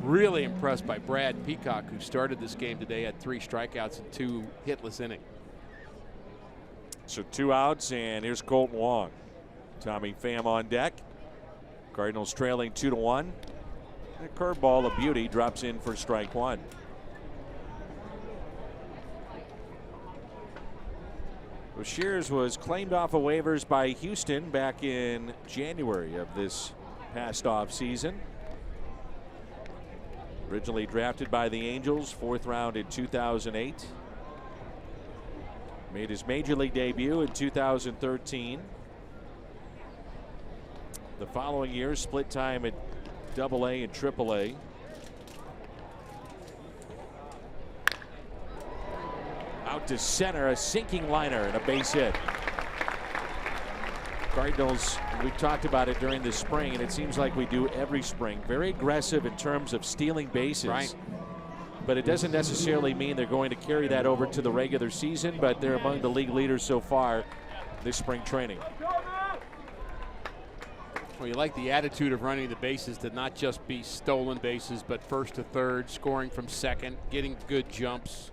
really impressed by Brad Peacock, who started this game today, had 3 strikeouts and 2 hitless innings. So 2 outs, and here's Colton Wong. Tommy Pham on deck. Cardinals trailing 2-1. A curveball, a beauty, drops in for strike 1. Shears was claimed off of waivers by Houston back in January of this past offseason. Originally drafted by the Angels, 4th round in 2008. Made his major league debut in 2013. The following year, split time at AA and AAA. Out to center, a sinking liner and a base hit. Cardinals, we talked about it during the spring, and it seems like we do every spring. Very aggressive in terms of stealing bases. Right. But it doesn't necessarily mean they're going to carry that over to the regular season, but they're among the league leaders so far this spring training. Well, you like the attitude of running the bases to not just be stolen bases, but first to third, scoring from second, getting good jumps.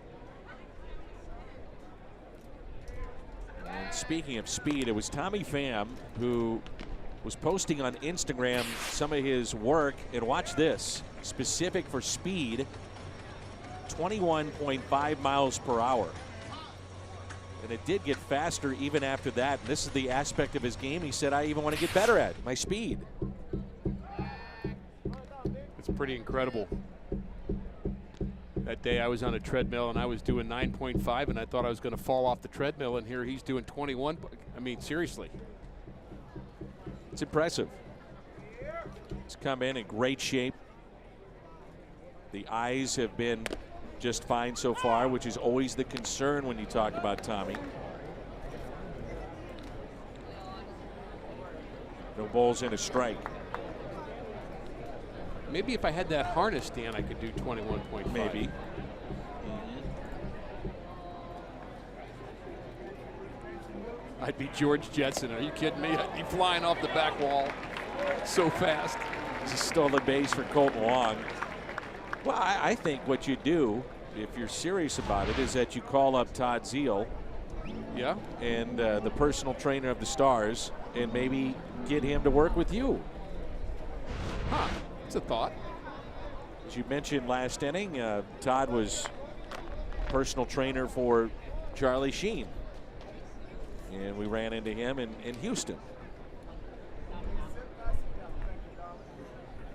And speaking of speed, it was Tommy Pham who was posting on Instagram some of his work, and watch this, specific for speed, 21.5 miles per hour. And it did get faster even after that. And this is the aspect of his game he said, I even want to get better at my speed. It's pretty incredible. That day I was on a treadmill and I was doing 9.5 and I thought I was going to fall off the treadmill, and here he's doing 21. I mean, seriously. It's impressive. He's come in great shape. The eyes have been just fine so far, which is always the concern when you talk about Tommy. No balls and a strike. Maybe if I had that harness, Dan, I could do 21.5. Maybe. I'd be George Jetson. Are you kidding me? I'd be flying off the back wall so fast. It's a stolen base for Colton Wong. Well, I think what you do, if you're serious about it, is that you call up Todd Zeile, yeah, and the personal trainer of the Stars, and maybe get him to work with you. Huh, it's a thought. As you mentioned last inning, Todd was personal trainer for Charlie Sheen, and we ran into him in Houston.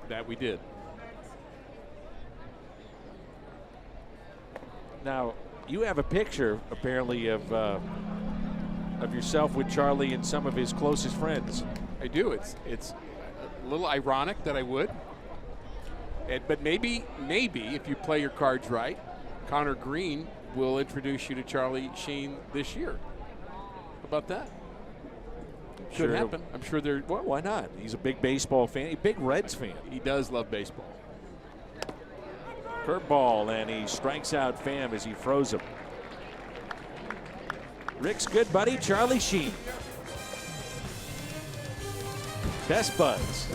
That we did. Now, you have a picture, apparently, of yourself with Charlie and some of his closest friends. I do. It's a little ironic that I would. But maybe if you play your cards right, Connor Green will introduce you to Charlie Sheen this year. How about that? Could happen. I'm sure they're. Well, why not? He's a big baseball fan. He's a big Reds fan. He does love baseball. Curveball, and he strikes out Pham as he froze him. Rick's good buddy, Charlie Sheen. Best buds.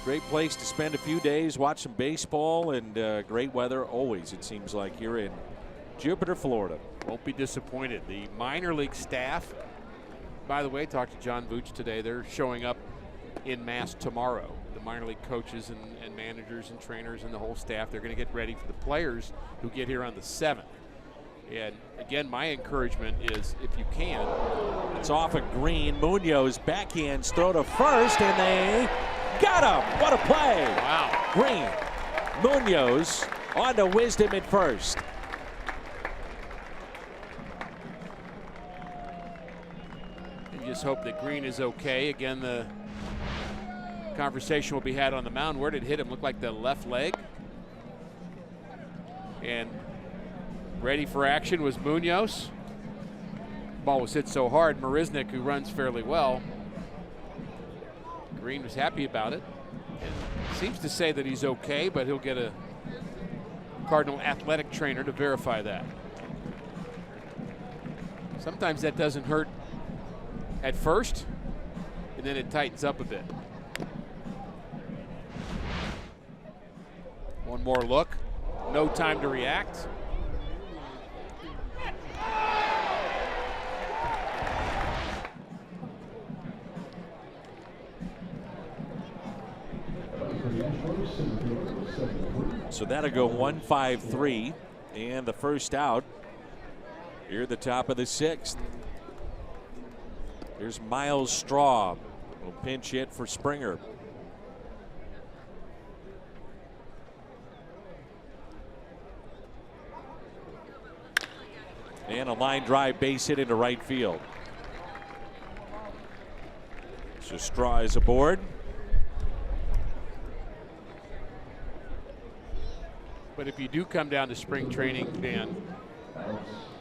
Great place to spend a few days, watch some baseball, and great weather always, it seems like, here in Jupiter, Florida. Won't be disappointed. The minor league staff, by the way, talked to John Vooch today. They're showing up in mass tomorrow. The minor league coaches and managers and trainers and the whole staff, they're going to get ready for the players who get here on the 7th. And again, my encouragement is, if you can. It's off of Green. Munoz backhands throw to first, and they got him. What a play. Wow. Green. Munoz on to Wisdom at first. You just hope that Green is okay. Again, the conversation will be had on the mound. Where did it hit him? Looked like the left leg. And ready for action was Munoz. Ball was hit so hard. Marisnik, who runs fairly well. Green was happy about it. And seems to say that he's okay, but he'll get a Cardinal athletic trainer to verify that. Sometimes that doesn't hurt at first, and then it tightens up a bit. One more look. No time to react. So that'll go 1-5-3, and the first out here at the top of the 6th. Here's Miles Straw. Little pinch hit for Springer. And a line drive base hit into right field. So Straw is aboard. But if you do come down to spring training, Dan,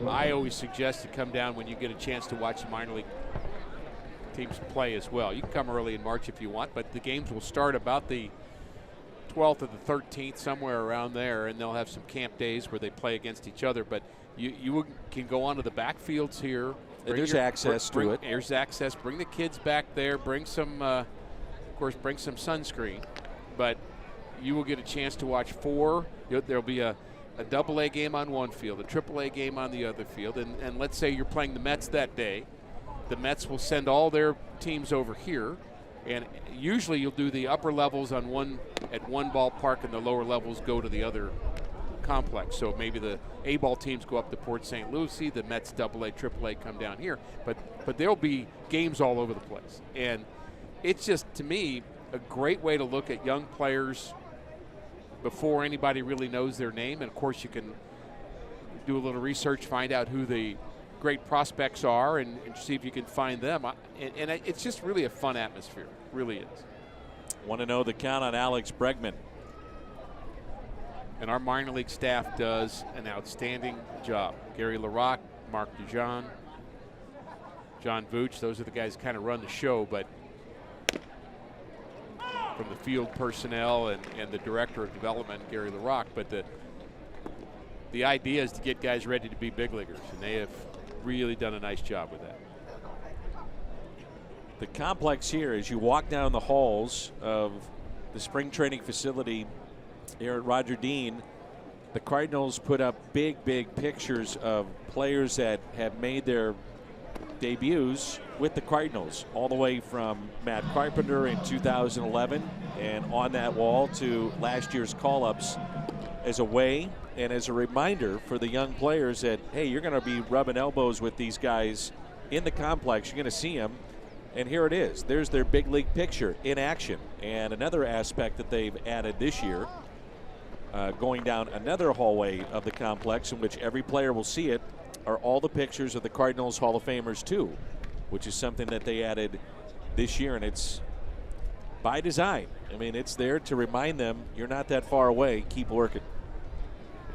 I always suggest to come down when you get a chance to watch the minor league teams play as well. You can come early in March if you want, but the games will start about the 12th or the 13th, somewhere around there, and they'll have some camp days where they play against each other. But you can go onto the backfields here. There's access to it. There's access. Bring the kids back there. Bring some, of course, bring some sunscreen. But you will get a chance to watch 4. There'll be a AA game on one field, a AAA game on the other field, and let's say you're playing the Mets that day. The Mets will send all their teams over here, and usually you'll do the upper levels at one ballpark and the lower levels go to the other complex. So maybe the A-ball teams go up to Port St. Lucie, the Mets AA, AAA come down here, but there'll be games all over the place. And it's just, to me, a great way to look at young players before anybody really knows their name. And of course you can do a little research, find out who the great prospects are, and see if you can find them. And it's just really a fun atmosphere. It really is. Want to know the count on Alex Bregman. And our minor league staff does an outstanding job. Gary LaRocque, Mark DeJean, John Vooch, those are the guys who kind of run the show, but from the field personnel and the director of development, Gary LaRocque. But the idea is to get guys ready to be big leaguers, and they have really done a nice job with that. The complex here, as you walk down the halls of the spring training facility here at Roger Dean, the Cardinals put up big pictures of players that have made their debuts with the Cardinals, all the way from Matt Carpenter in 2011 and on that wall to last year's call-ups, as a way and as a reminder for the young players that, hey, you're going to be rubbing elbows with these guys in the complex. You're going to see them, and here it is. There's their big league picture in action. And another aspect that they've added this year, going down another hallway of the complex in which every player will see it, are all the pictures of the Cardinals Hall of Famers too, which is something that they added this year, and it's by design. I mean, it's there to remind them you're not that far away. Keep working.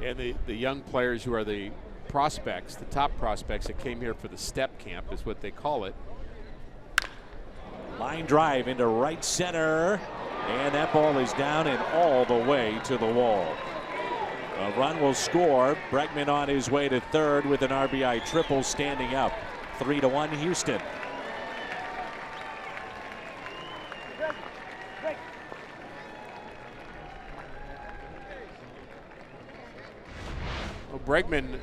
And the young players who are the prospects, the top prospects that came here for the step camp is what they call it. Line drive into right center, and that ball is down and all the way to the wall. A run will score. Bregman on his way to third with an RBI triple, standing up. 3-1 Houston. Bregman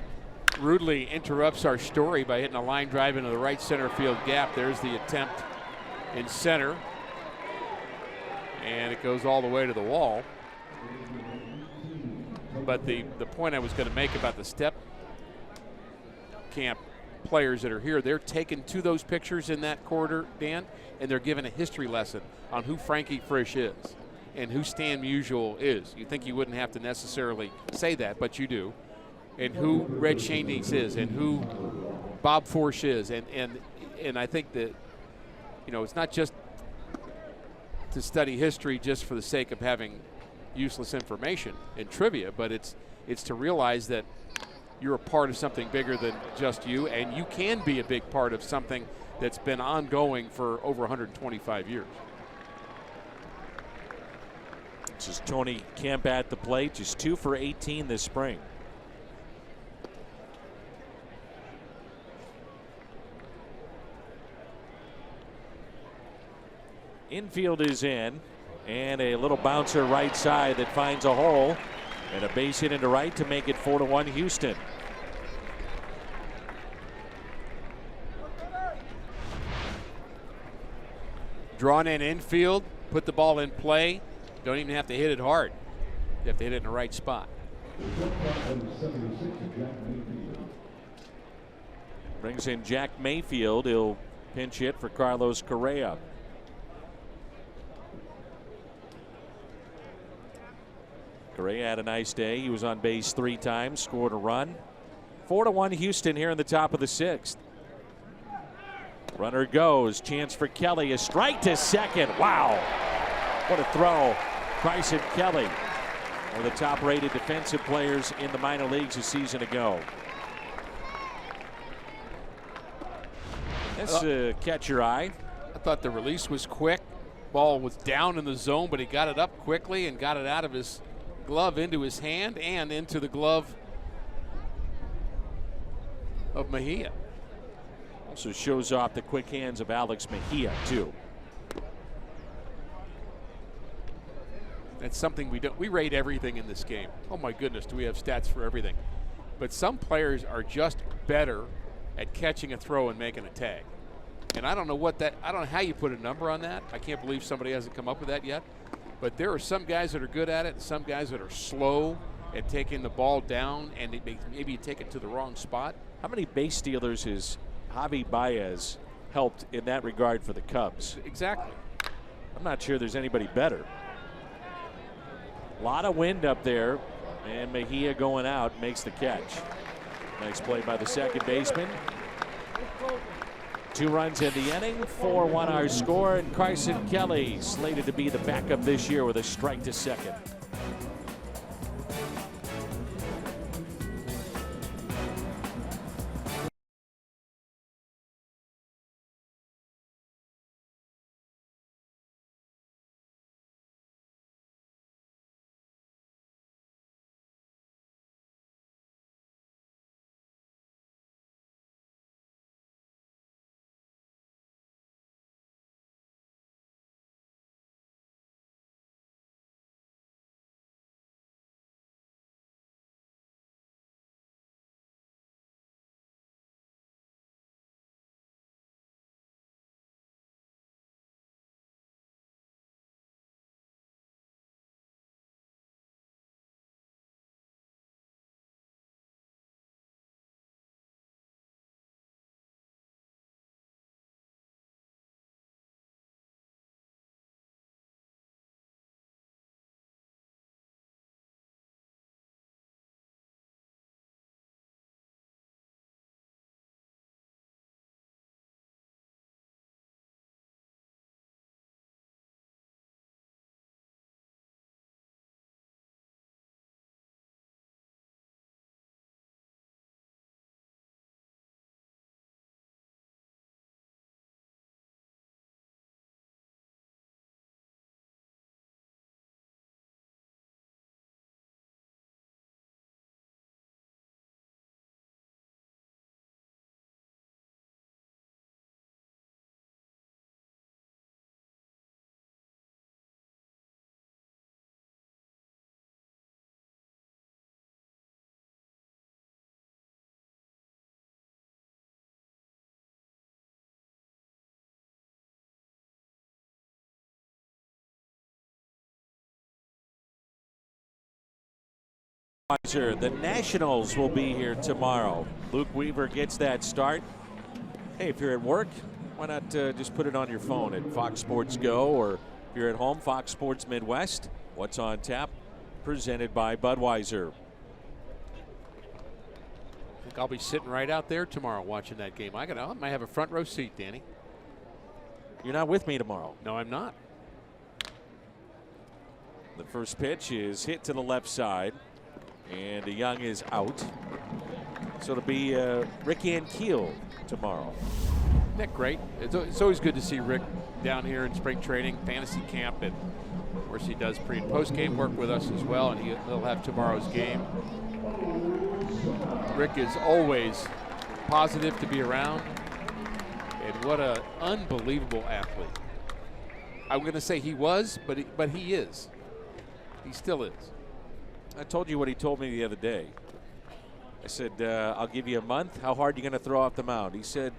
rudely interrupts our story by hitting a line drive into the right center field gap. There's the attempt in center, and it goes all the way to the wall. But the point I was going to make about the step camp players that are here, they're taken to those pictures in that corridor, Dan, and they're given a history lesson on who Frankie Frisch is and who Stan Musial is. You think you wouldn't have to necessarily say that, but you do. And who Red Schoendienst is, and who Bob Forsch is, and I think that, you know, it's not just to study history just for the sake of having useless information and trivia, but it's to realize that you're a part of something bigger than just you, and you can be a big part of something that's been ongoing for over 125 years. This is Tony Kemp at the plate, just 2 for 18 this spring. Infield is in, and a little bouncer right side that finds a hole, and a base hit into right to make it 4-1 Houston. Drawn in infield, put the ball in play. Don't even have to hit it hard. You have to hit it in the right spot. Brings in Jack Mayfield. He'll pinch hit for Carlos Correa. Correa had a nice day. He was on base 3 times, scored a run. 4-1 Houston here in the top of the 6th. Runner goes. Chance for Kelly. A strike to second. Wow. What a throw. Bryson Kelly, one of the top-rated defensive players in the minor leagues a season ago. This catch your eye. I thought the release was quick. Ball was down in the zone, but he got it up quickly and got it out of his glove into his hand and into the glove of Mejia. Also shows off the quick hands of Alex Mejia, too. That's something we don't. We rate everything in this game. Oh my goodness, do we have stats for everything? But some players are just better at catching a throw and making a tag. And I don't know what that. I don't know how you put a number on that. I can't believe somebody hasn't come up with that yet. But there are some guys that are good at it, and some guys that are slow at taking the ball down, and maybe you take it to the wrong spot. How many base stealers has Javi Baez helped in that regard for the Cubs? Exactly. I'm not sure there's anybody better. A lot of wind up there, and Mejia going out makes the catch. Nice play by the second baseman. 2 runs in the inning, 4-1 our score, and Carson Kelly slated to be the backup this year with a strike to second. Budweiser. The Nationals will be here tomorrow. Luke Weaver gets that start. Hey, if you're at work, why not just put it on your phone at Fox Sports Go, or if you're at home, Fox Sports Midwest. What's on tap? Presented by Budweiser. I think I'll be sitting right out there tomorrow watching that game. I might have a front row seat, Danny. You're not with me tomorrow. No, I'm not. The first pitch is hit to the left side, and Young is out. So it'll be Rick Ankiel tomorrow. Isn't that great? It's always good to see Rick down here in spring training, fantasy camp, and of course he does pre and post game work with us as well, and he'll have tomorrow's game. Rick is always positive to be around, and what an unbelievable athlete. I'm going to say he was, but he is. He still is. I told you what he told me the other day. I said, I'll give you a month. How hard are you going to throw off the mound? He said,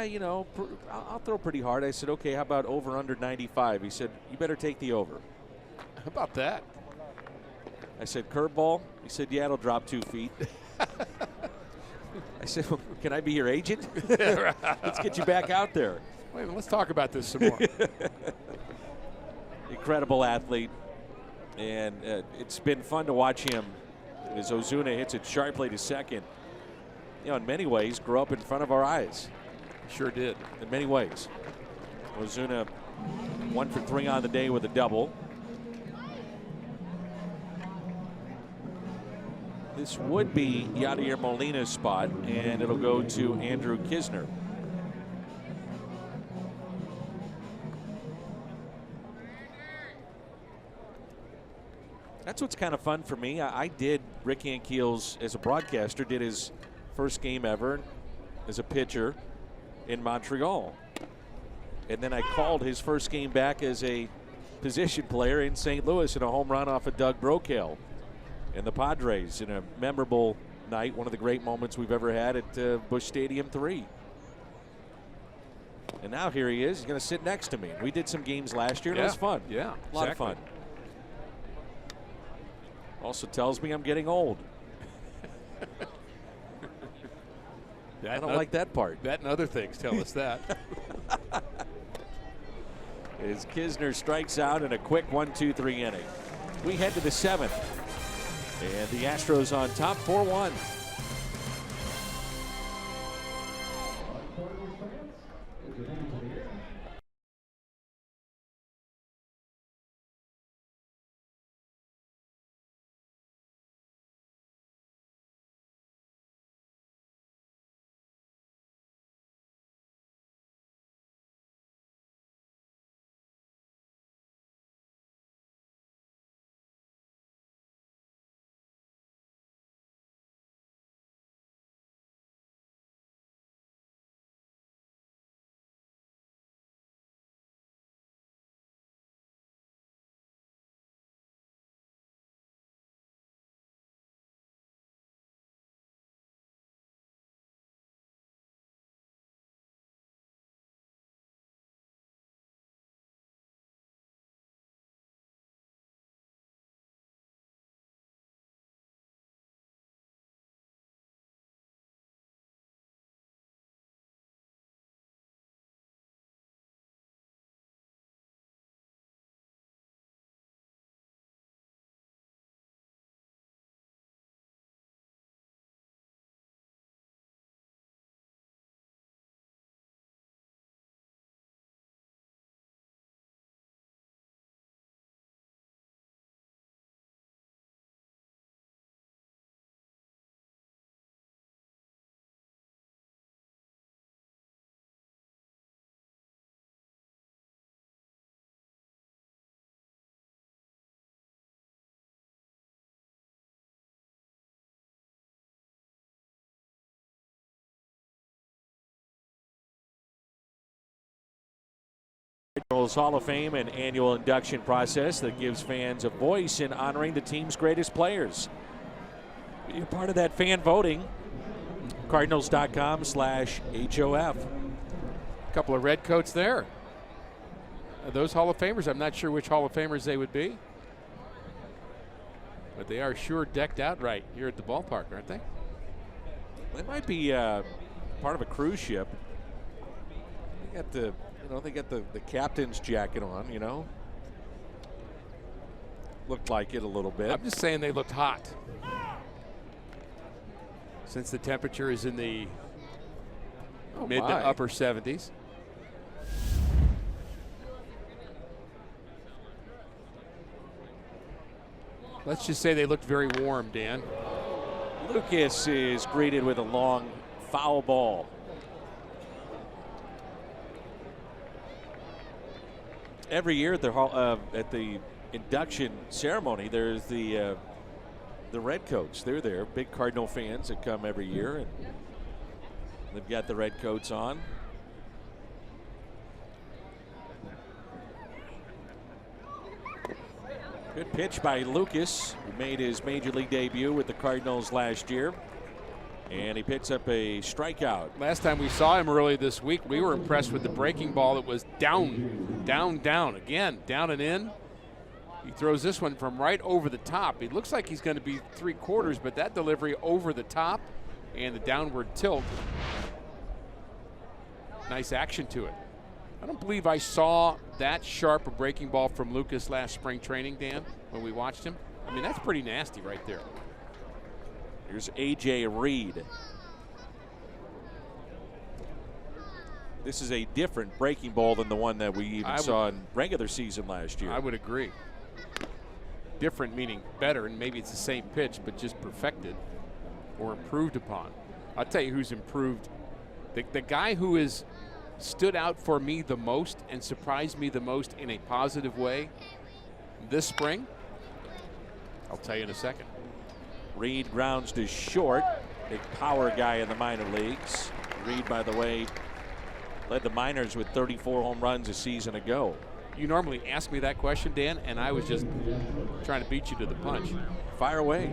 you know, I'll throw pretty hard. I said, okay, how about over under 95? He said, you better take the over. How about that? I said, curveball? He said, yeah, it'll drop 2 feet. I said, well, can I be your agent? Let's get you back out there. Wait a minute, let's talk about this some more. Incredible athlete, and it's been fun to watch him as Ozuna hits it sharply to second. You know, in many ways, grew up in front of our eyes. Sure did. In many ways. Ozuna 1 for 3 on the day with a double. This would be Yadier Molina's spot, and it'll go to Andrew Kisner. That's what's kind of fun for me. I did Rick Ankiel's, as a broadcaster, did his first game ever as a pitcher in Montreal. And then I called his first game back as a position player in St. Louis in a home run off of Doug Brocail and the Padres in a memorable night, one of the great moments we've ever had at Busch Stadium 3. And now here he is. He's going to sit next to me. We did some games last year. And it was fun. Yeah, a lot of fun. Also tells me I'm getting old. I don't like that part. That and other things tell us that. As Kisner strikes out in a quick 1-2-3 inning. We head to the 7th. And the Astros on top 4-1. Cardinals Hall of Fame and annual induction process that gives fans a voice in honoring the team's greatest players. Be a part of that fan voting. Cardinals.com/HOF. A couple of red coats there. Are those Hall of Famers? I'm not sure which Hall of Famers they would be. But they are sure decked out right here at the ballpark, aren't they? They might be part of a cruise ship. They got the captain's jacket on, you know. Looked like it a little bit. I'm just saying they looked hot. Since the temperature is in the mid to upper 70s. Let's just say they looked very warm, Dan. Lucas is greeted with a long foul ball. Every year at the induction ceremony, there's the Redcoats. They're there, big Cardinal fans that come every year, and they've got the Redcoats on. Good pitch by Lucas, who made his major league debut with the Cardinals last year. And he picks up a strikeout. Last time we saw him early this week, we were impressed with the breaking ball that was down, down, down. Again, down and in. He throws this one from right over the top. It looks like he's going to be 3/4, but that delivery over the top and the downward tilt. Nice action to it. I don't believe I saw that sharp a breaking ball from Lucas last spring training, Dan, when we watched him. I mean, that's pretty nasty right there. Here's A.J. Reed. This is a different breaking ball than the one that we even saw in regular season last year. I would agree. Different meaning better, and maybe it's the same pitch, but just perfected or improved upon. I'll tell you who's improved. The guy who has stood out for me the most and surprised me the most in a positive way this spring, I'll tell you in a second. Reed grounds to short. Big power guy in the minor leagues. Reed, by the way, led the minors with 34 home runs a season ago. You normally ask me that question, Dan, and I was just trying to beat you to the punch. Fire away.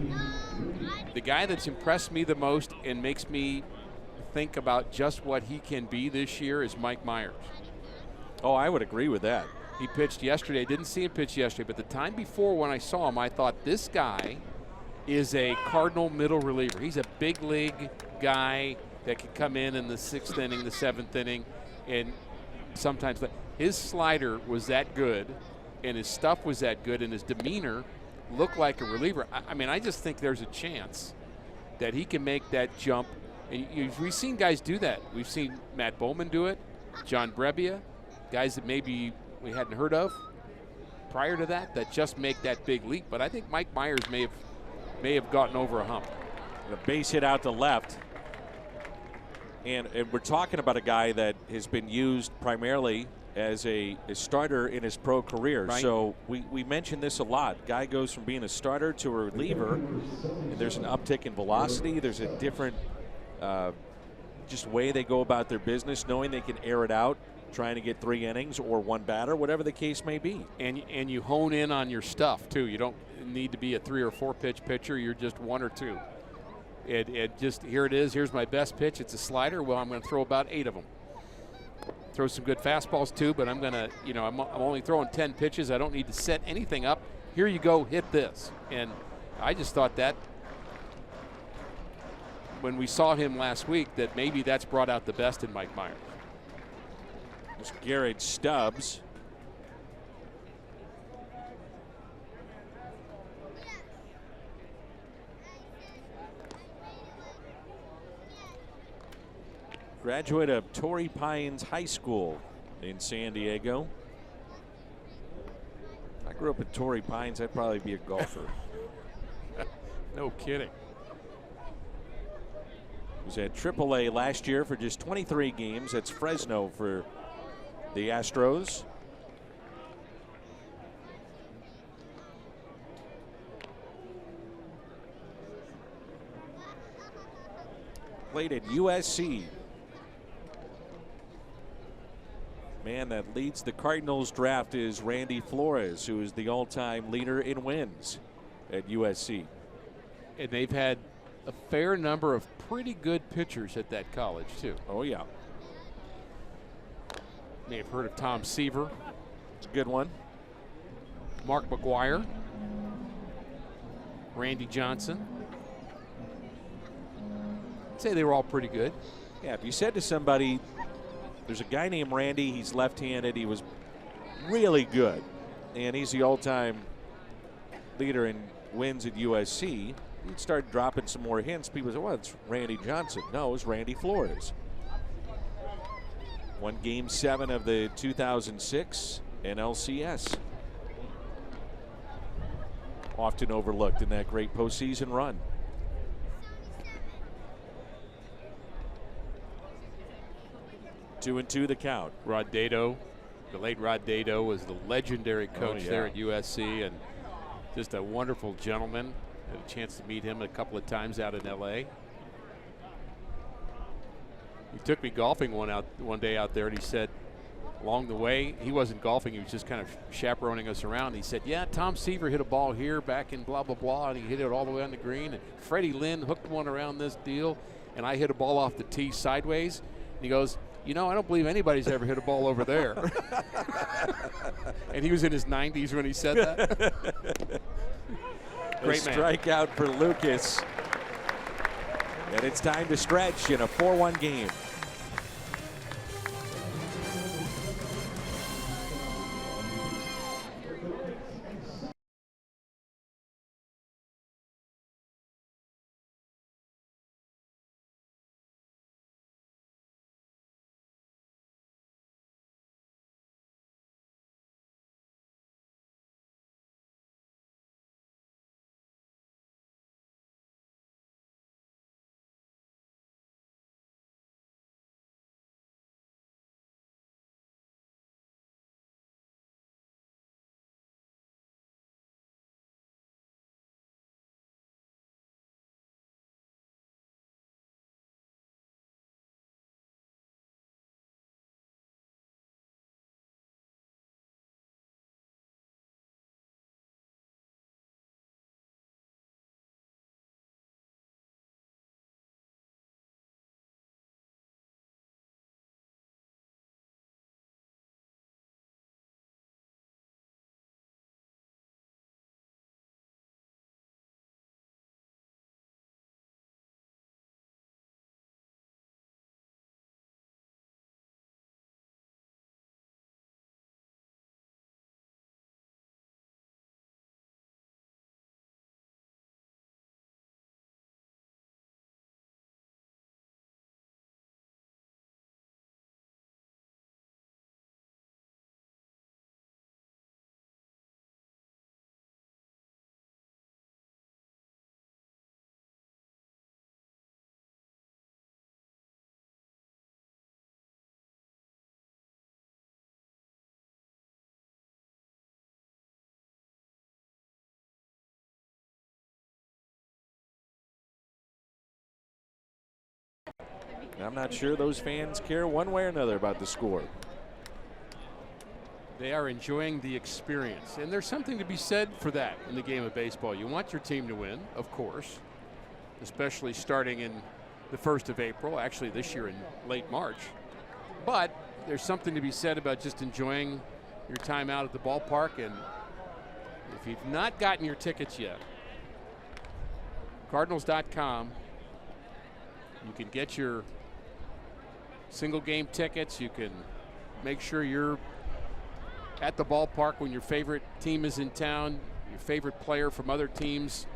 The guy that's impressed me the most and makes me think about just what he can be this year is Mike Myers. Oh, I would agree with that. He pitched yesterday. Didn't see him pitch yesterday, but the time before when I saw him, I thought this guy is a Cardinal middle reliever. He's a big league guy that can come in the 6th inning, the 7th inning, and sometimes his slider was that good, and his stuff was that good, and his demeanor looked like a reliever. I mean, I just think there's a chance that he can make that jump. And we've seen guys do that. We've seen Matt Bowman do it, John Brebbia, guys that maybe we hadn't heard of prior to that just make that big leap. But I think Mike Myers may have gotten over a hump. A base hit out to left. And we're talking about a guy that has been used primarily as a starter in his pro career. Right. So we mention this a lot. Guy goes from being a starter to a reliever, and there's an uptick in velocity. There's a different just way they go about their business, knowing they can air it out, trying to get 3 innings or 1 batter, whatever the case may be. And you hone in on your stuff, too. You don't need to be a 3 or 4 pitch pitcher. You're just 1 or 2. It just, here it is. Here's my best pitch. It's a slider. Well, I'm going to throw about 8 of them. Throw some good fastballs, too, but I'm going to, I'm only throwing 10 pitches. I don't need to set anything up. Here you go. Hit this. And I just thought that when we saw him last week, that maybe that's brought out the best in Mike Myers. There's Garrett Stubbs. Graduate of Torrey Pines High School in San Diego. If I grew up in Torrey Pines, I'd probably be a golfer. No kidding. Was at AAA last year for just 23 games. That's Fresno for the Astros. Played at USC. Man that leads the Cardinals draft is Randy Flores, who is the all-time leader in wins at USC. And they've had a fair number of pretty good pitchers at that college, too. Oh, yeah. May have heard of Tom Seaver. It's a good one. Mark McGuire. Randy Johnson. I'd say they were all pretty good. Yeah, if you said to somebody, there's a guy named Randy, he's left-handed, he was really good, and he's the all-time leader in wins at USC, you'd start dropping some more hints. People say, well, it's Randy Johnson. No, it's Randy Flores. Won Game 7 of the 2006 NLCS. Often overlooked in that great postseason run. Two and two the count. Rod Dedeaux, the late Rod Dedeaux, was the legendary coach there at USC, and just a wonderful gentleman. Had a chance to meet him a couple of times out in LA. He took me golfing one day out there, and he said, along the way, he wasn't golfing, he was just kind of chaperoning us around. He said, yeah, Tom Seaver hit a ball here back in blah, blah, blah, and he hit it all the way on the green, and Freddie Lynn hooked one around this deal, and I hit a ball off the tee sideways. And he goes, you know, I don't believe anybody's ever hit a ball over there. And he was in his 90s when he said that. Great man. Strikeout for Lucas. And it's time to stretch in a 4-1 game. I'm not sure those fans care one way or another about the score. They are enjoying the experience, and there's something to be said for that in the game of baseball. You want your team to win, of course, especially starting in the 1st of April, actually this year in late March. But there's something to be said about just enjoying your time out at the ballpark. And if you've not gotten your tickets yet, Cardinals.com, you can get your single game tickets. You can make sure you're at the ballpark when your favorite team is in town, your favorite player from other teams,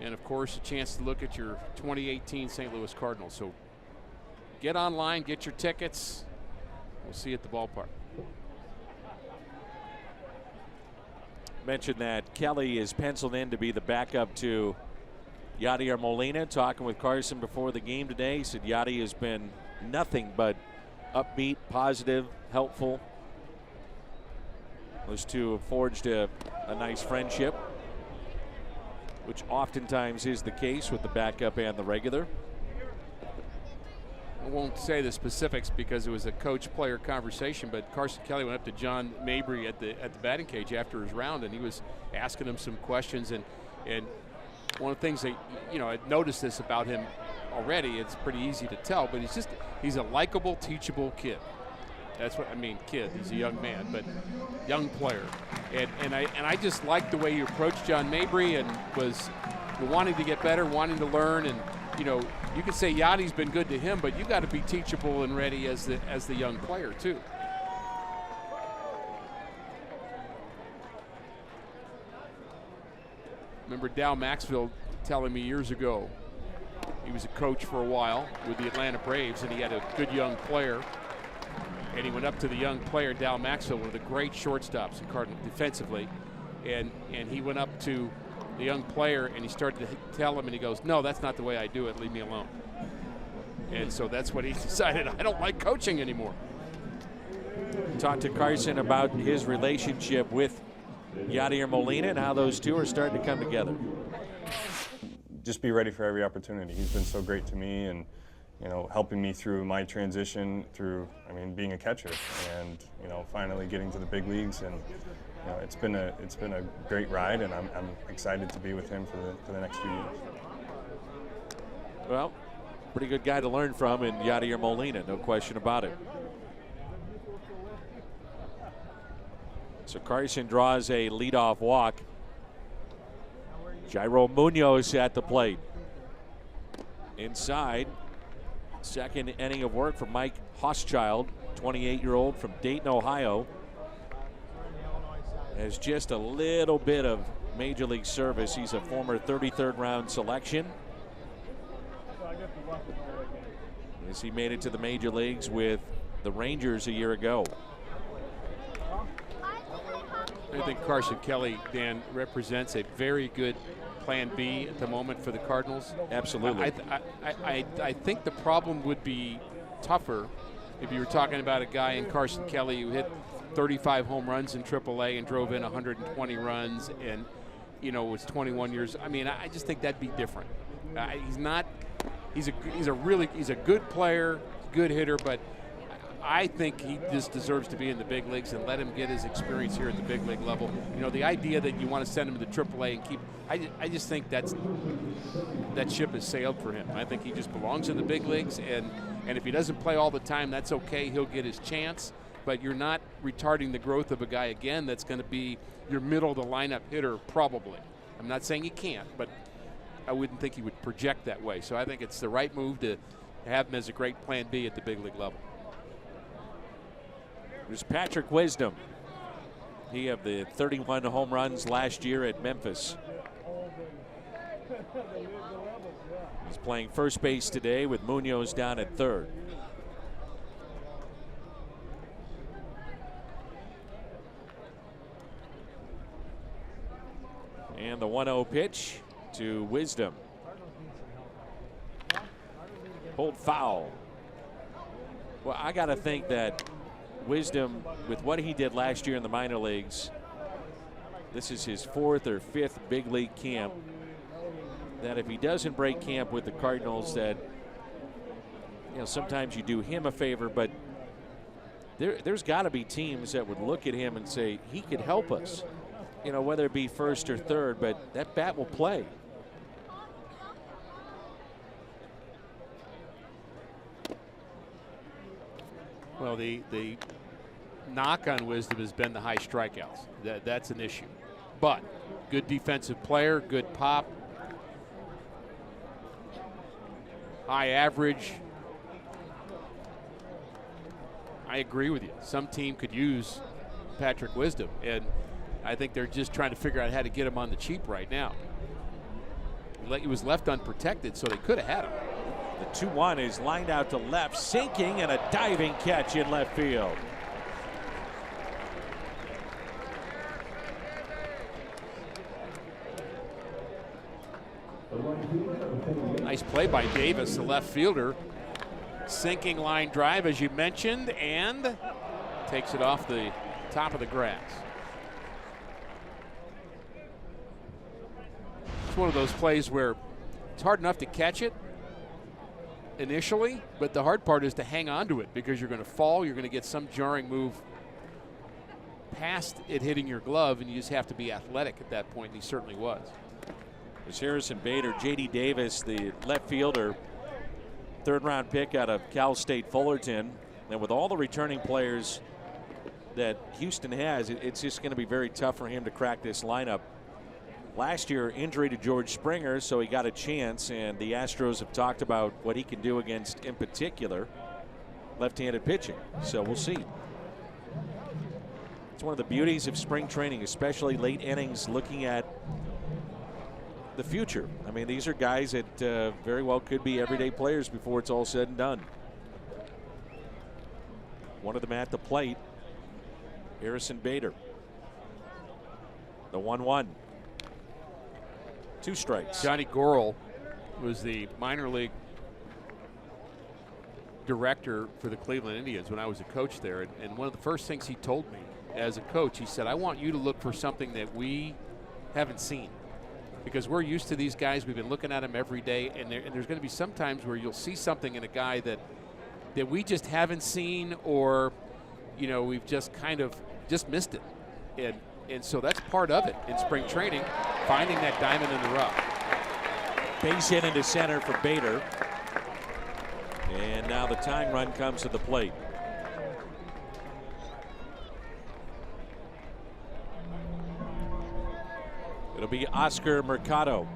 and of course a chance to look at your 2018 St. Louis Cardinals. So get online, get your tickets. We'll see you at the ballpark. Mentioned that Kelly is penciled in to be the backup to Yadier Molina. Talking with Carson before the game today, he said Yadi has been nothing but upbeat, positive, helpful. Those two have forged a nice friendship, which oftentimes is the case with the backup and the regular. I won't say the specifics because it was a coach-player conversation, but Carson Kelly went up to John Mabry at the batting cage after his round, and he was asking him some questions. And one of the things that, you know, I noticed this about him already, it's pretty easy to tell, but he's a likable, teachable kid. That's what I mean, kid. He's a young man, but young player. And I just liked the way you approached John Mabry and was wanting to get better, wanting to learn. And, you know, you could say Yadi's been good to him, but you got to be teachable and ready as the young player, too. Remember Dal Maxfield telling me years ago, he was a coach for a while with the Atlanta Braves, and he had a good young player. And he went up to the young player, Dal Maxfield, one of the great shortstops in Cardinals defensively. And he went up to the young player, and he started to tell him, and he goes, "No, that's not the way I do it. Leave me alone." And so that's what he decided. I don't like coaching anymore. Talked to Carson about his relationship with Yadier Molina and how those two are starting to come together. Just be ready for every opportunity. He's been so great to me, and you know, helping me through my transition through, I mean, being a catcher, and you know, finally getting to the big leagues. And you know, it's been a great ride, and I'm excited to be with him for the next few years. Well, pretty good guy to learn from in Yadier Molina, no question about it. So Carson draws a leadoff walk. Jairo Munoz at the plate. Inside, second inning of work for Mike Hochschild, 28-year-old from Dayton, Ohio. Has just a little bit of major league service. He's a former 33rd round selection, as he made it to the major leagues with the Rangers a year ago. I think Carson Kelly, Dan, represents a very good plan B at the moment for the Cardinals. Absolutely. I think the problem would be tougher if you were talking about a guy in Carson Kelly who hit 35 home runs in AAA and drove in 120 runs and, you know, was 21 years. I mean, I just think that'd be different. He's a good player, good hitter, but I think he just deserves to be in the big leagues and let him get his experience here at the big league level. You know, the idea that you want to send him to AAA and keep, I just think that ship has sailed for him. I think he just belongs in the big leagues, and if he doesn't play all the time, that's okay. He'll get his chance, but you're not retarding the growth of a guy, again, that's going to be your middle of the lineup hitter probably. I'm not saying he can't, but I wouldn't think he would project that way. So I think it's the right move to have him as a great plan B at the big league level. There's Patrick Wisdom. He had the 31 home runs last year at Memphis. He's playing first base today with Munoz down at third. And the 1-0 pitch to Wisdom. Pulled foul. Well, I got to think that Wisdom, with what he did last year in the minor leagues, this is his 4th or 5th big league camp, that if he doesn't break camp with the Cardinals, that, you know, sometimes you do him a favor, but there's got to be teams that would look at him and say, he could help us, you know, whether it be first or third, but that bat will play. Well, the knock on Wisdom has been the high strikeouts. That's an issue. But good defensive player, good pop, high average. I agree with you. Some team could use Patrick Wisdom, and I think they're just trying to figure out how to get him on the cheap right now. He was left unprotected, so they could have had him. The 2-1 is lined out to left, sinking, and a diving catch in left field. Nice play by Davis, the left fielder. Sinking line drive, as you mentioned, and takes it off the top of the grass. It's one of those plays where it's hard enough to catch it initially, but the hard part is to hang on to it, because you're going to fall, you're going to get some jarring move past it hitting your glove, and you just have to be athletic at that point, and he certainly was. There's Harrison Bader, J.D. Davis, the left fielder, 3rd round pick out of Cal State Fullerton. And with all the returning players that Houston has, it's just going to be very tough for him to crack this lineup. Last year, injury to George Springer, so he got a chance, and the Astros have talked about what he can do against, in particular, left-handed pitching. So we'll see. It's one of the beauties of spring training, especially late innings, looking at the future. I mean, these are guys that very well could be everyday players before it's all said and done. One of them at the plate, Harrison Bader. The 1-1. 2 strikes. Johnny Gorel was the minor league director for the Cleveland Indians when I was a coach there. And one of the first things he told me as a coach, he said, I want you to look for something that we haven't seen. Because we're used to these guys. We've been looking at them every day. And there's going to be some times where you'll see something in a guy that we just haven't seen, or, you know, we've just kind of just missed it. And so that's part of it in spring training, finding that diamond in the rough. Base hit into center for Bader. And now the tying run comes to the plate. It'll be Oscar Mercado.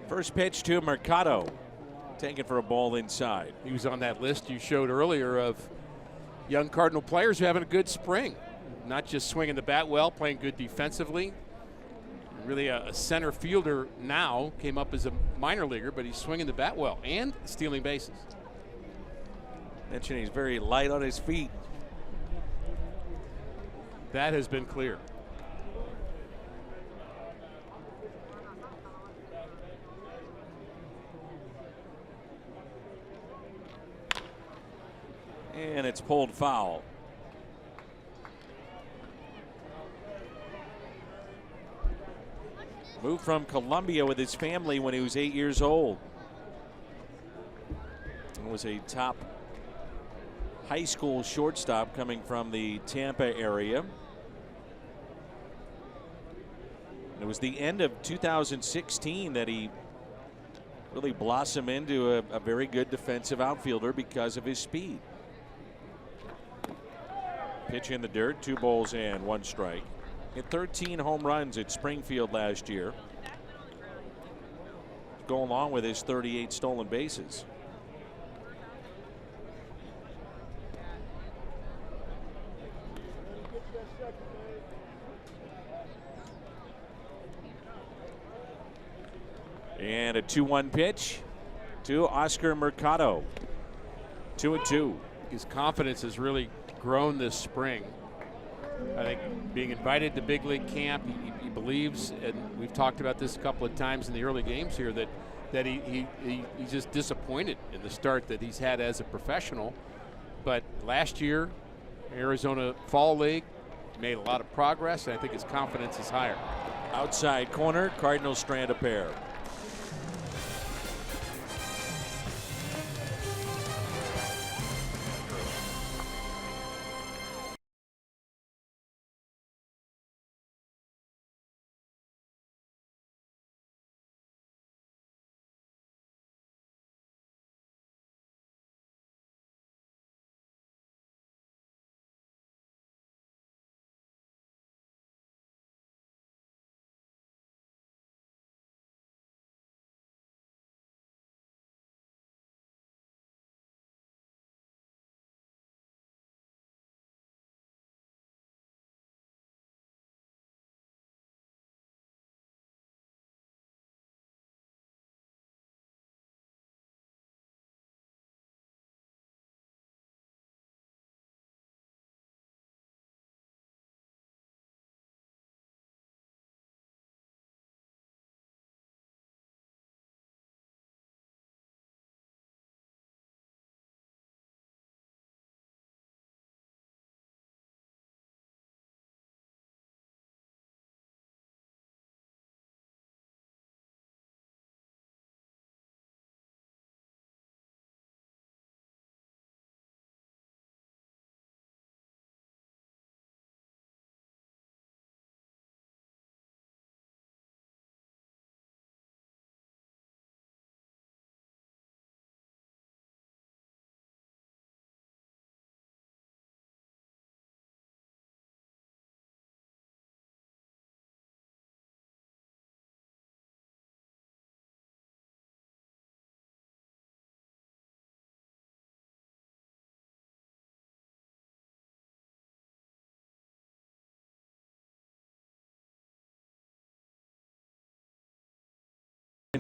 First pitch to Mercado, taken for a ball inside. He was on that list you showed earlier of young Cardinal players who are having a good spring. Not just swinging the bat well, playing good defensively. Really a center fielder now, came up as a minor leaguer, but he's swinging the bat well and stealing bases. Mentioned he's very light on his feet. That has been clear. And it's pulled foul. Moved from Colombia with his family when he was 8 years old. And was a top high school shortstop coming from the Tampa area. And it was the end of 2016 that he really blossomed into a very good defensive outfielder because of his speed. Pitch in the dirt, 2 balls and 1 strike. Hit 13 home runs at Springfield last year. Go along with his 38 stolen bases. And a 2-1 pitch to Oscar Mercado. 2-2. His confidence has really grown this spring. I think being invited to big league camp, he believes, and we've talked about this a couple of times in the early games here, that he's just disappointed in the start that he's had as a professional. But last year, Arizona Fall League, made a lot of progress, and I think his confidence is higher. Outside corner, Cardinals strand a pair.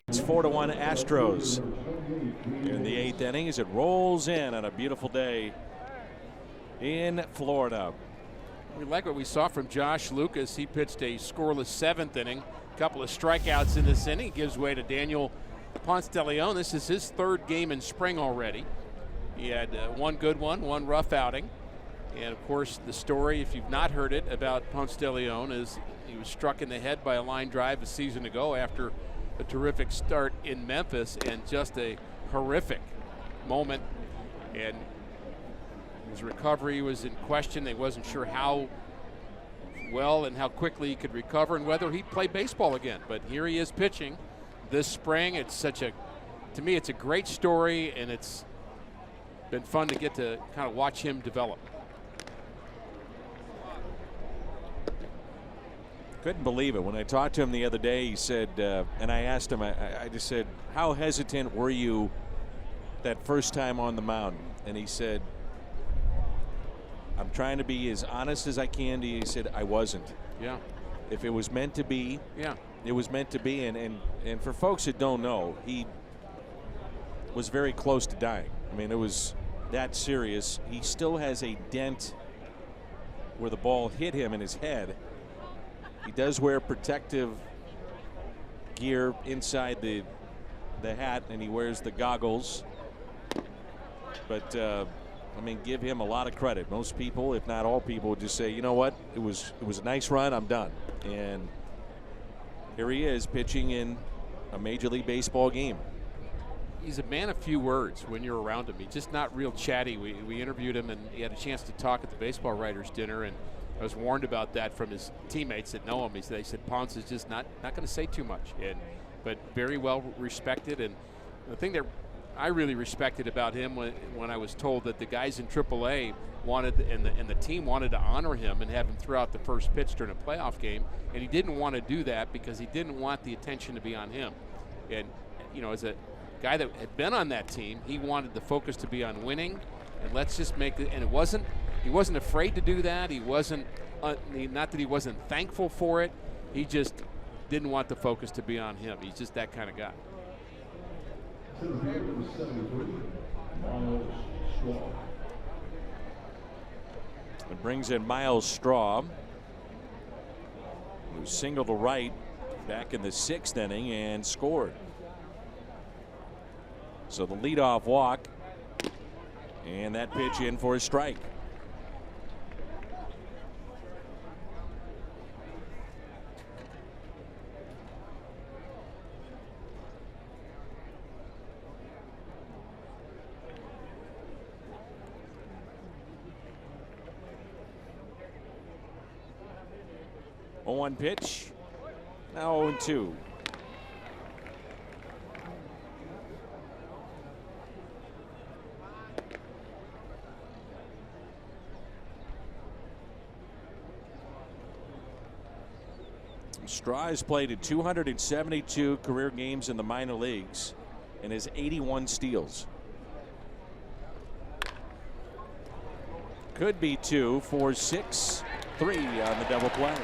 It's 4-1 Astros in the 8th inning as it rolls in on a beautiful day in Florida. We like what we saw from Josh Lucas. He pitched a scoreless 7th inning. A couple of strikeouts in this inning. Gives way to Daniel Ponce de Leon. This is his 3rd game in spring already. He had one good one rough outing. And of course, the story, if you've not heard it, about Ponce de Leon is he was struck in the head by a line drive a season ago after a terrific start in Memphis, and just a horrific moment. And his recovery was in question. They wasn't sure how well and how quickly he could recover and whether he'd play baseball again. But here he is pitching this spring. It's to me, it's a great story, and it's been fun to get to kind of watch him develop. Couldn't believe it. When I talked to him the other day, he said, and I asked him, I just said, how hesitant were you that first time on the mound? And he said, I'm trying to be as honest as I can to you. He said, I wasn't. Yeah. If it was meant to be, yeah, it was meant to be. And for folks that don't know, he was very close to dying. I mean, it was that serious. He still has a dent where the ball hit him in his head. He does wear protective gear inside the hat, and he wears the goggles. But I mean, give him a lot of credit. Most people, if not all people, would just say, you know what, it was a nice run, I'm done. And here he is pitching in a Major League Baseball game. He's a man of few words when you're around him. He's just not real chatty. We interviewed him, and he had a chance to talk at the baseball writers' dinner, and I was warned about that from his teammates that know him. They said Ponce is just not going to say too much, but very well respected. And the thing that I really respected about him when I was told that the guys in AAA wanted and the team wanted to honor him and have him throw out the first pitch during a playoff game, and he didn't want to do that because he didn't want the attention to be on him. And you know, as a guy that had been on that team, he wanted the focus to be on winning, and let's just make it. And it wasn't. He wasn't afraid to do that. He wasn't, not that he wasn't thankful for it. He just didn't want the focus to be on him. He's just that kind of guy. It brings in Miles Straw, who singled to right back in the 6th inning and scored. So the leadoff walk, and that pitch in for a strike. One pitch, now 0-2. Straw has played in 272 career games in the minor leagues and has 81 steals. Could be 2, 4, 6, 3 on the double play.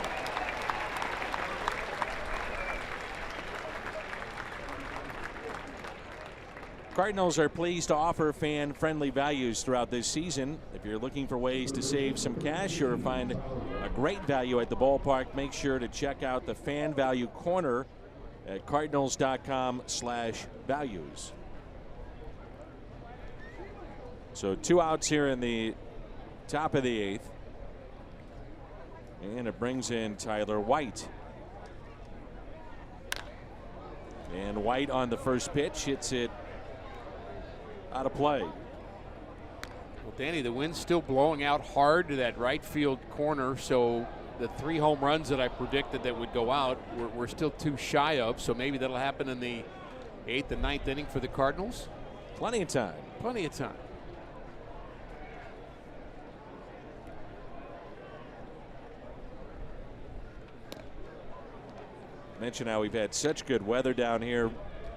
Cardinals are pleased to offer fan-friendly values throughout this season. If you're looking for ways to save some cash or find a great value at the ballpark, make sure to check out the Fan Value Corner at cardinals.com/values. So 2 outs here in the top of the 8th. And it brings in Tyler White. And White on the first pitch hits it out of play. Well, Danny, the wind's still blowing out hard to that right field corner, so the 3 home runs that I predicted that would go out, we're still too shy of, so maybe that'll happen in the 8th and 9th inning for the Cardinals. Plenty of time. Plenty of time. Mention how we've had such good weather down here.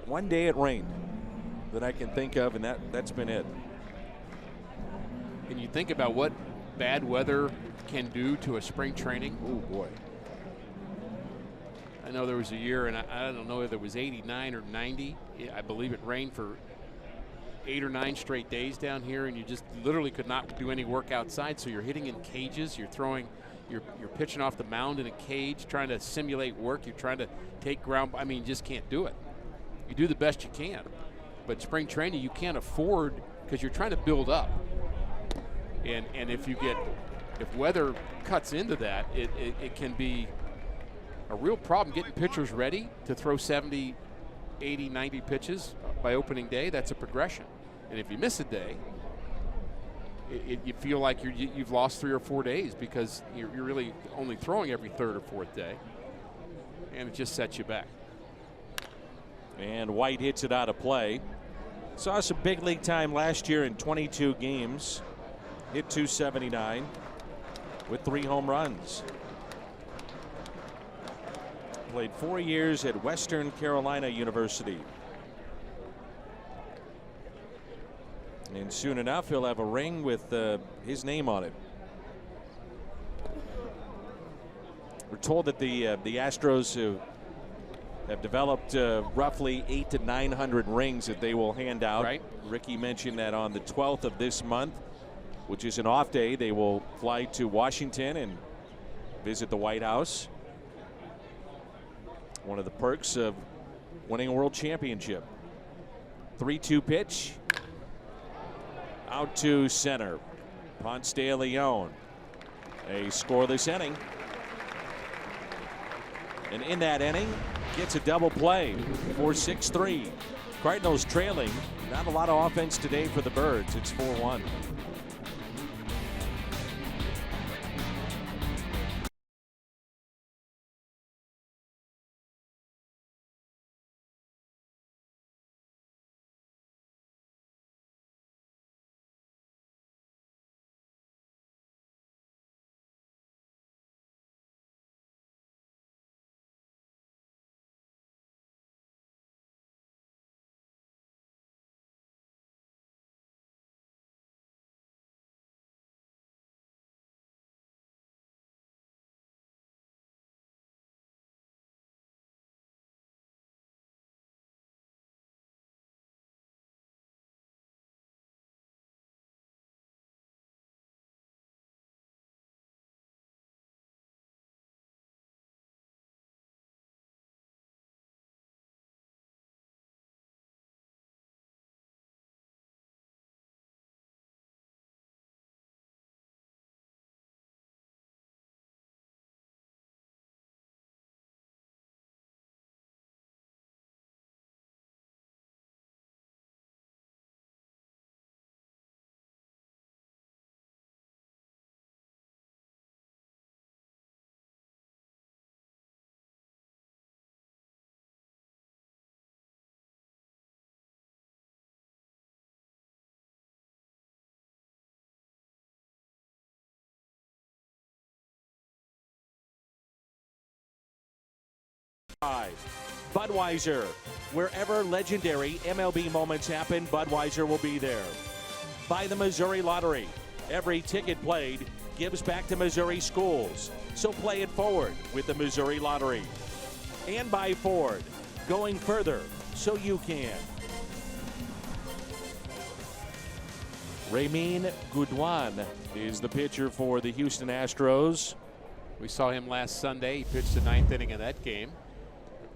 One day it rained that I can think of, and that's been it. Can you think about what bad weather can do to a spring training? Oh boy. I know there was a year, and I don't know if it was 89 or 90. I believe it rained for 8 or 9 straight days down here, and you just literally could not do any work outside. So you're hitting in cages. You're throwing, you're pitching off the mound in a cage, trying to simulate work. You're trying to take ground. I mean, you just can't do it. You do the best you can, but spring training you can't afford, because you're trying to build up. And if weather cuts into that, it can be a real problem getting pitchers ready to throw 70, 80, 90 pitches by opening day. That's a progression. And if you miss a day, you feel like you've lost 3 or 4 days, because you're really only throwing every 3rd or 4th day, and it just sets you back. And White hits it out of play. Saw some big league time last year in 22 games. Hit .279 with 3 home runs. Played 4 years at Western Carolina University. And soon enough, he'll have a ring with his name on it. We're told that the Astros have developed roughly 800 to 900 rings that they will hand out. Right. Ricky mentioned that on the 12th of this month, which is an off day, they will fly to Washington and visit the White House. One of the perks of winning a world championship. 3-2 pitch. Out to center. Ponce de Leon. A scoreless inning. And in that inning, gets a double play for 6-3. Cardinals trailing. Not a lot of offense today for the Birds. It's 4-1. Budweiser. Wherever legendary MLB moments happen, Budweiser will be there. By the Missouri Lottery. Every ticket played gives back to Missouri schools. So play it forward with the Missouri Lottery. And by Ford. Going further so you can. Ramin Goudouin is the pitcher for the Houston Astros. We saw him last Sunday. He pitched the 9th inning of that game.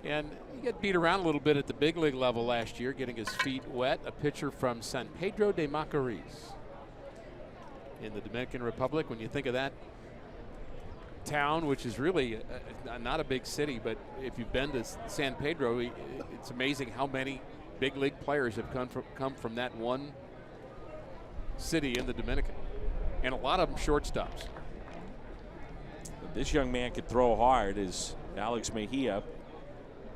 And he got beat around a little bit at the big league level last year, getting his feet wet. A pitcher from San Pedro de Macorís in the Dominican Republic. When you think of that town, which is really not a big city, but if you've been to San Pedro, it's amazing how many big league players have come from that one city in the Dominican, and a lot of them shortstops. This young man could throw hard as Alex Mejia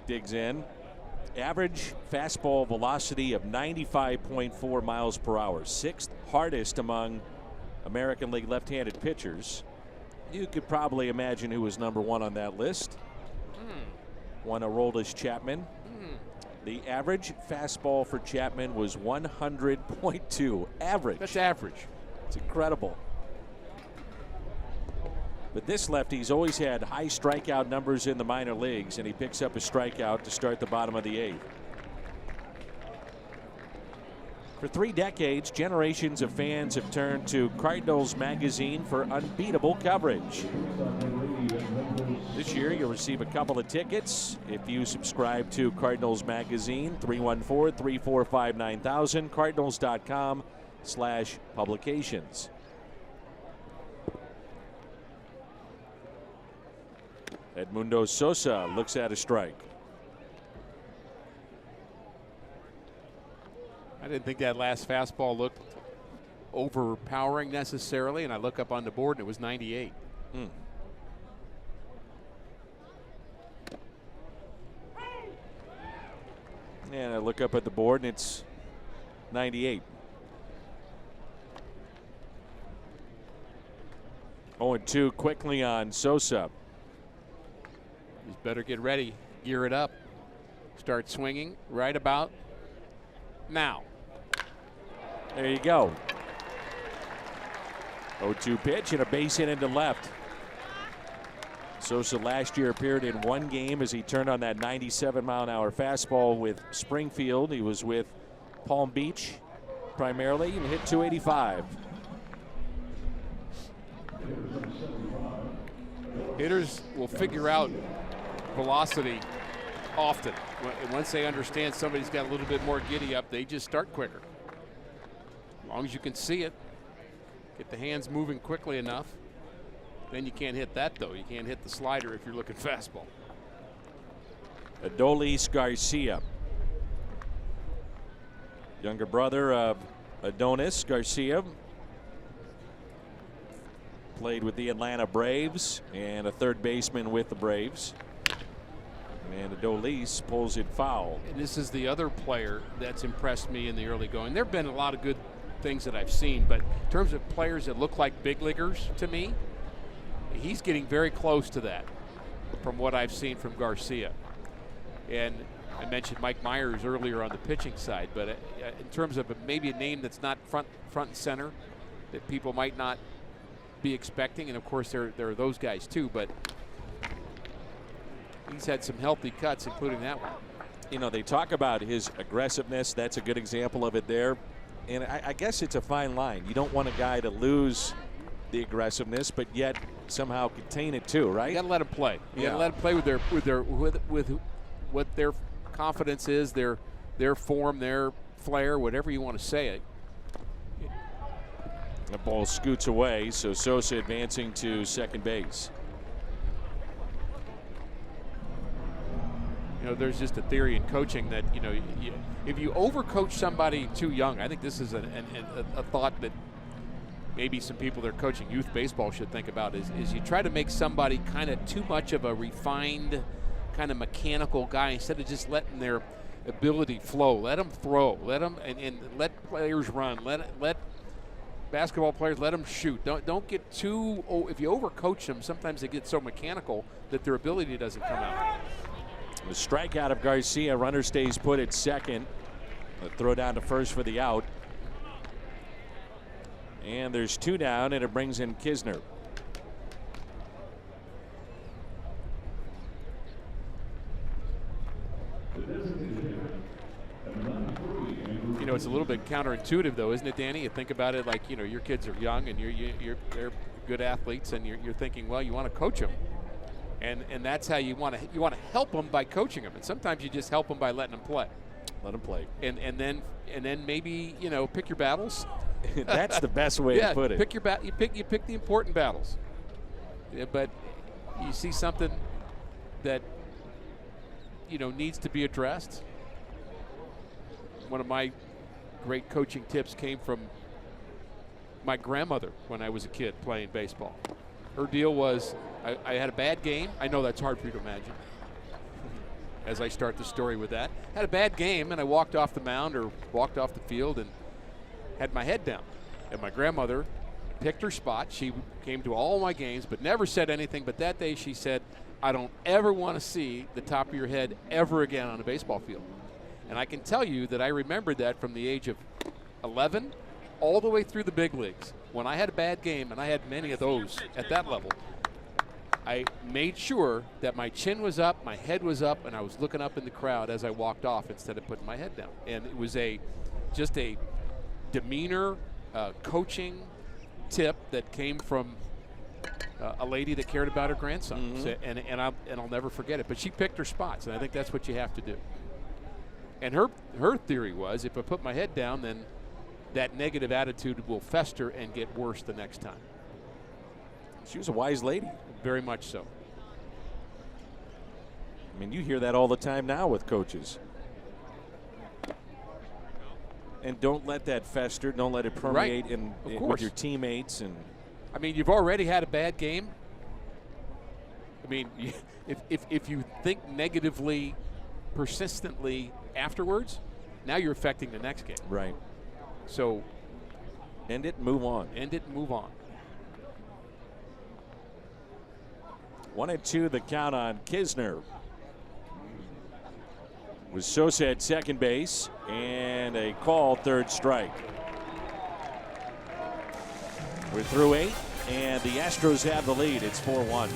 digs in. Average fastball velocity of 95.4 miles per hour. 6th hardest among American League left-handed pitchers. You could probably imagine who was number 1 on that list. One Aroldis Chapman. The average fastball for Chapman was 100.2. Average. That's average. It's incredible. But this lefty's always had high strikeout numbers in the minor leagues, and he picks up a strikeout to start the bottom of the 8th. For 3 decades, generations of fans have turned to Cardinals magazine for unbeatable coverage. This year, you'll receive a couple of tickets if you subscribe to Cardinals magazine. 314-345-9000, cardinals.com/publications. Edmundo Sosa looks at a strike. I didn't think that last fastball looked overpowering necessarily, and I look up on the board and it was 98. And I look up at the board and it's 98. 0-2 quickly on Sosa. He's better get ready, gear it up, start swinging right about now. There you go. 0-2 pitch and a base hit into left. Sosa last year appeared in 1 game as he turned on that 97-mile-an-hour fastball with Springfield. He was with Palm Beach primarily and hit 285. Hitters will figure out velocity often. Once they understand somebody's got a little bit more giddy up, they just start quicker. As long as you can see it, get the hands moving quickly enough. Then you can't hit that, though. You can't hit the slider if you're looking fastball. Adolis Garcia, younger brother of Adonis Garcia, played with the Atlanta Braves and a third baseman with the Braves. And Adolis pulls it foul. And this is the other player that's impressed me in the early going. There have been a lot of good things that I've seen, but in terms of players that look like big leaguers to me, he's getting very close to that from what I've seen from Garcia. And I mentioned Mike Myers earlier on the pitching side, but in terms of maybe a name that's not front and center that people might not be expecting, and of course there are those guys too, but he's had some healthy cuts, including that one. You know, they talk about his aggressiveness. That's a good example of it there. And I guess it's a fine line. You don't want a guy to lose the aggressiveness, but yet somehow contain it too, right? You got to let him play. You got to let him play with what their confidence is, their form, their flair, whatever you want to say it. The ball scoots away, so Sosa advancing to second base. You know, there's just a theory in coaching that, you know, if you overcoach somebody too young, I think this is a thought that maybe some people that are coaching youth baseball should think about is you try to make somebody kind of too much of a refined, kind of mechanical guy instead of just letting their ability flow. Let them throw. Let them and let players run. Let basketball players, let them shoot. Don't get too. If you overcoach them, sometimes they get so mechanical that their ability doesn't come out. The strikeout of Garcia. Runner stays put at second. A throw down to first for the out. And there's 2 down, and it brings in Kisner. You know, it's a little bit counterintuitive, though, isn't it, Danny? You think about it like, you know, your kids are young and they're good athletes, and you're thinking, well, you want to coach them, and that's how you want to help them by coaching them, and sometimes you just help them by letting them play. Let them play. And then maybe, you know, pick your battles. That's the best way to put it. Pick your you pick the important battles. Yeah, but you see something that, you know, needs to be addressed. One of my great coaching tips came from my grandmother when I was a kid playing baseball. Her deal was, I had a bad game. I know that's hard for you to imagine as I start the story with that. Had a bad game, and I walked off the mound or walked off the field and had my head down. And my grandmother picked her spot. She came to all my games but never said anything. But that day she said, I don't ever want to see the top of your head ever again on a baseball field. And I can tell you that I remembered that from the age of 11 all the way through the big leagues. When I had a bad game, and I had many of those at that level, I made sure that my chin was up, my head was up, and I was looking up in the crowd as I walked off instead of putting my head down. And it was just a demeanor coaching tip that came from a lady that cared about her grandson. Mm-hmm. So, and I'll never forget it. But she picked her spots, and I think that's what you have to do. And her theory was, if I put my head down, then that negative attitude will fester and get worse the next time. She was a wise lady. Very much so. I mean, you hear that all the time now with coaches. And don't let that fester. Don't let it permeate with your teammates. And I mean, you've already had a bad game. I mean, if you think negatively, persistently afterwards, now you're affecting the next game. Right. So end it, move on. End it, move on. 1-2 the count on Kisner. With Sosa at second base and a call, third strike. We're through 8, and the Astros have the lead. It's 4-1.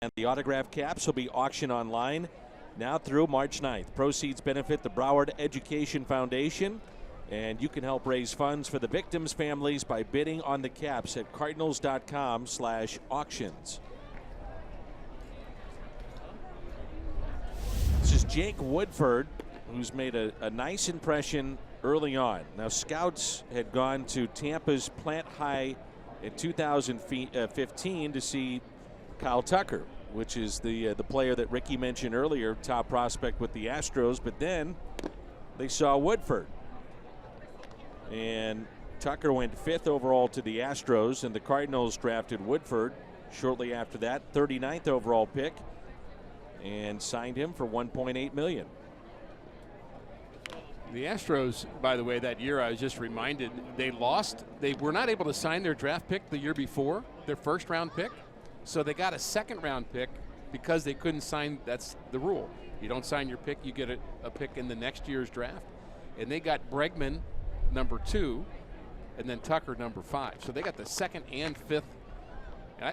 And the autograph caps will be auctioned online now through March 9th. Proceeds benefit the Broward Education Foundation, and you can help raise funds for the victims' families by bidding on the caps at cardinals.com/auctions. This is Jake Woodford, who's made a nice impression early on. Now, scouts had gone to Tampa's Plant High in 2015 to see Kyle Tucker, which is the player that Ricky mentioned earlier, top prospect with the Astros. But then they saw Woodford, and Tucker went 5th overall to the Astros, and the Cardinals drafted Woodford shortly after that, 39th overall pick, and signed him for $1.8 million. The Astros, by the way, that year I was just reminded, they lost. They were not able to sign their draft pick the year before, their first round pick. So they got a second round pick because they couldn't sign. That's the rule. You don't sign your pick, you get a pick in the next year's draft. And they got Bregman number 2 and then Tucker number 5. So they got the 2nd and 5th.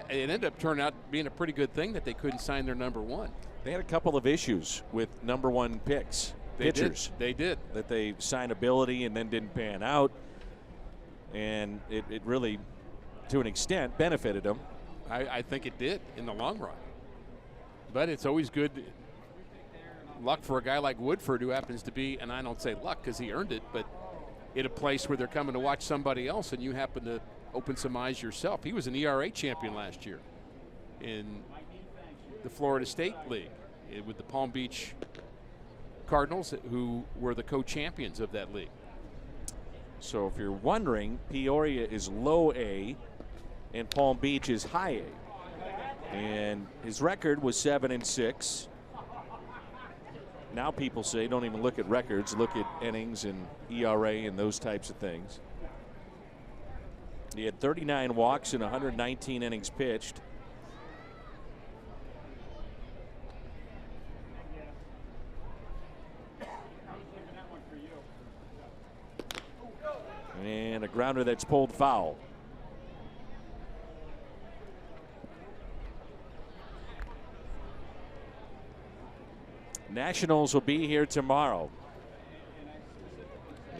It ended up turning out being a pretty good thing that they couldn't sign their number 1. They had a couple of issues with number 1 picks. Pitchers. They did. That they signability and then didn't pan out. And it really, to an extent, benefited them. I think it did in the long run. But it's always good luck for a guy like Woodford, who happens to be, and I don't say luck because he earned it, but in a place where they're coming to watch somebody else and you happen to open some eyes yourself. He was an ERA champion last year in the Florida State League with the Palm Beach Cardinals, who were the co-champions of that league. So if you're wondering, Peoria is low A and Palm Beach is high A. And his record was 7-6. Now people say don't even look at records, look at innings and ERA and those types of things. He had 39 walks in 119 innings pitched. And a grounder that's pulled foul. Nationals will be here tomorrow.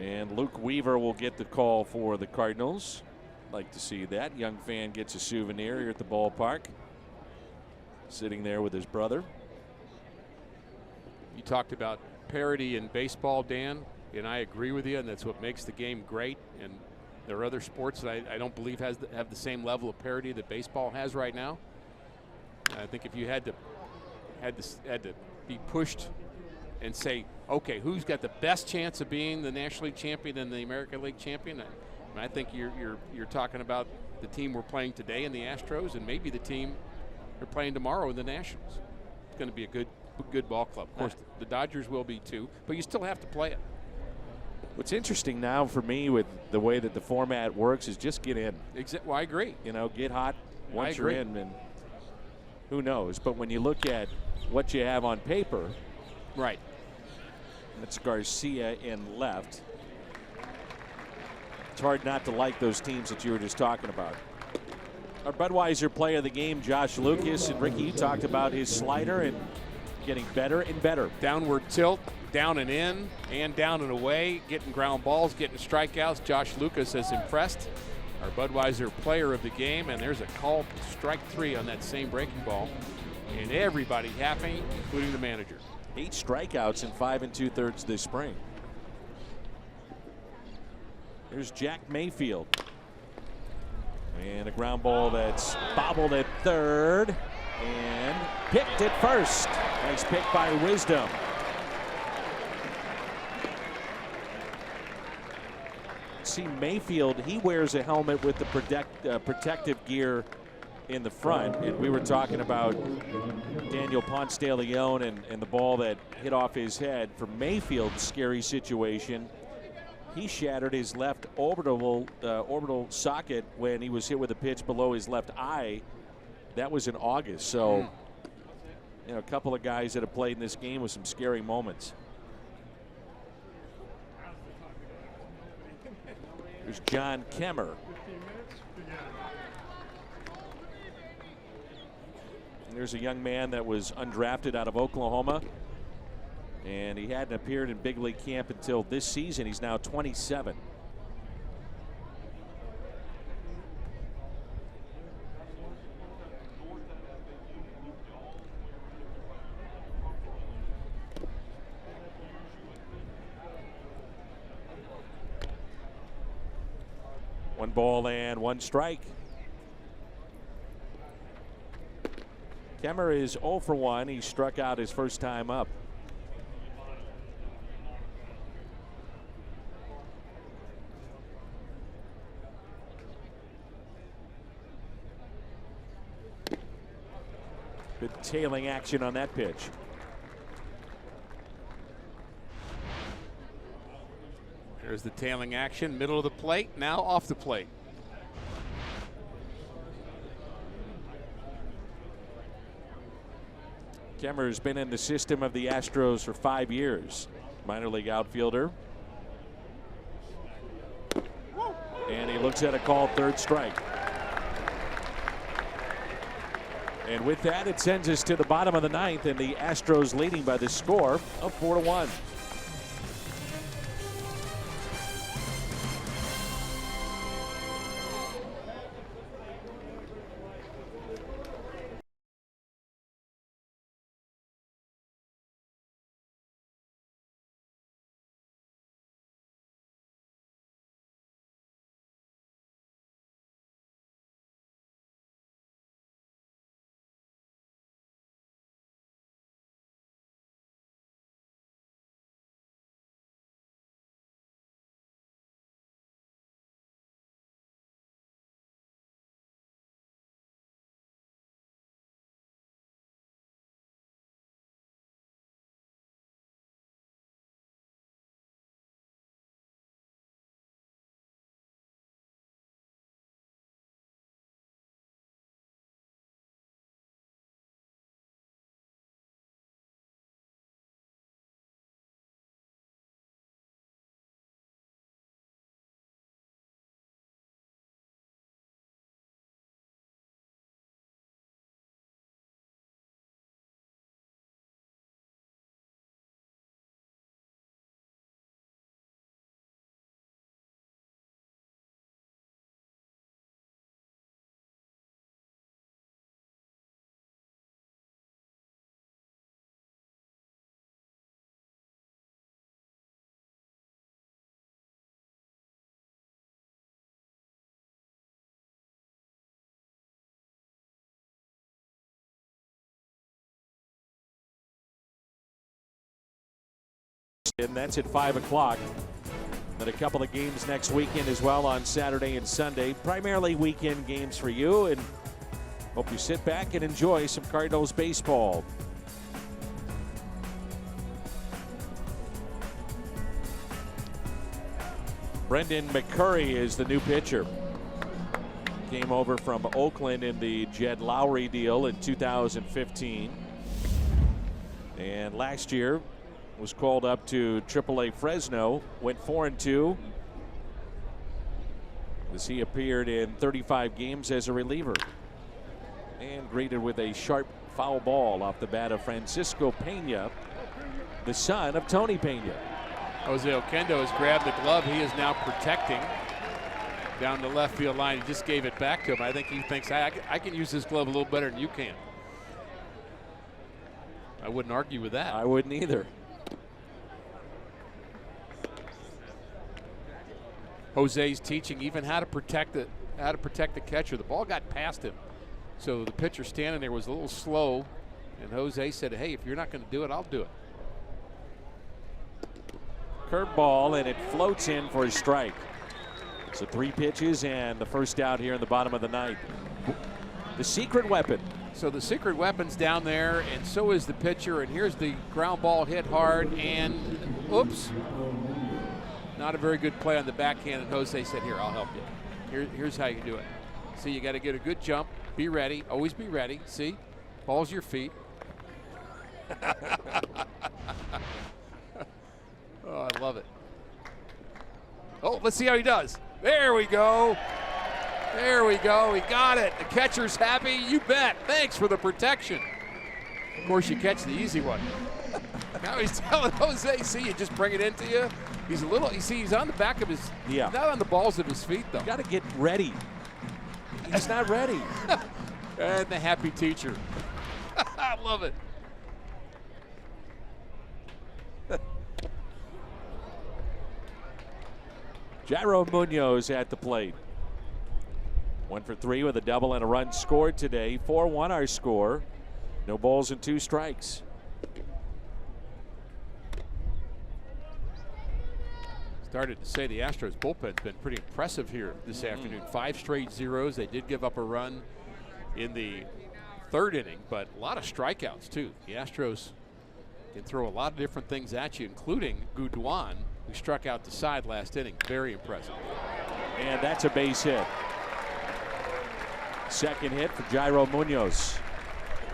And Luke Weaver will get the call for the Cardinals. Like to see that. Young fan gets a souvenir here at the ballpark. Sitting there with his brother. You talked about parity in baseball, Dan, and I agree with you, and that's what makes the game great. And there are other sports that I don't believe have the same level of parity that baseball has right now. And I think if you had to be pushed and say, okay, who's got the best chance of being the National League champion and the American League champion? And I think you're talking about the team we're playing today in the Astros, and maybe the team they're playing tomorrow in the Nationals. It's going to be a good ball club. Of course, the Dodgers will be too, but you still have to play it. What's interesting now for me with the way that the format works is just get in. Well, I agree. You know, get hot once you're in, and who knows. But when you look at what you have on paper, right? That's Garcia in left. It's hard not to like those teams that you were just talking about. Our Budweiser player of the game, Josh Lucas, and Ricky, you talked about his slider and getting better and better. Downward tilt, down and in, and down and away, getting ground balls, getting strikeouts. Josh Lucas has impressed. Our Budweiser player of the game, and there's a call, strike 3 on that same breaking ball. And everybody happy, including the manager. 8 strikeouts in 5 2/3 this spring. Here's Jack Mayfield. And a ground ball that's bobbled at third and picked at first. Nice pick by Wisdom. See Mayfield, he wears a helmet with the protective gear in the front, and we were talking about Daniel Ponce de Leon and the ball that hit off his head. For Mayfield's scary situation, he shattered his left orbital socket when he was hit with a pitch below his left eye. That was in August. So, you know, a couple of guys that have played in this game with some scary moments. There's John Kemmer. And there's a young man that was undrafted out of Oklahoma. And he hadn't appeared in big league camp until this season. He's now 27. One ball and one strike. Kemmer is 0 for 1. He struck out his first time up. Good tailing action on that pitch. There's the tailing action, middle of the plate, now off the plate. Kemmer's been in the system of the Astros for 5 years. Minor league outfielder. And he looks at a called third strike. And with that, it sends us to the bottom of the 9th, and the Astros leading by the score of 4-1. And that's at 5 o'clock. Then a couple of games next weekend as well on Saturday and Sunday. Primarily weekend games for you, and hope you sit back and enjoy some Cardinals baseball. Brendan McCurry is the new pitcher. Came over from Oakland in the Jed Lowry deal in 2015. And last year was called up to AAA Fresno, went 4-2 as he appeared in 35 games as a reliever. And greeted with a sharp foul ball off the bat of Francisco Pena, the son of Tony Pena. Jose Oquendo has grabbed the glove. He is now protecting down the left field line. He just gave it back to him. I think he thinks, I can use this glove a little better than you can. I wouldn't argue with that. I wouldn't either. Jose's teaching even how to protect the catcher. The ball got past him, so the pitcher standing there was a little slow, and Jose said, hey, if you're not going to do it, I'll do it. Curveball, and it floats in for a strike. So 3 pitches and the first out here in the bottom of the ninth. The secret weapon. So the secret weapon's down there, and so is the pitcher. And here's the ground ball hit hard, and oops. Not a very good play on the backhand, and Jose said, here, I'll help you. Here's how you do it. See, you got to get a good jump. Be ready. Always be ready. See? Ball's your feet. Oh, I love it. Oh, let's see how he does. There we go. There we go. He got it. The catcher's happy. You bet. Thanks for the protection. Of course, you catch the easy one. Now he's telling Jose, see, you just bring it into you. He's a little, you see, he's on the back of his, yeah. Not on the balls of his feet, though. Got to get ready. He's not ready. And the happy teacher. I love it. Jairo Munoz at the plate. 1 for 3 with a double and a run scored today. 4-1 our score. No balls and 2 strikes. Started to say the Astros bullpen's been pretty impressive here this afternoon. 5 straight zeros. They did give up a run in the 3rd inning, but a lot of strikeouts too. The Astros can throw a lot of different things at you, including Gudwan, who struck out the side last inning. Very impressive. And that's a base hit. Second hit for Jairo Munoz.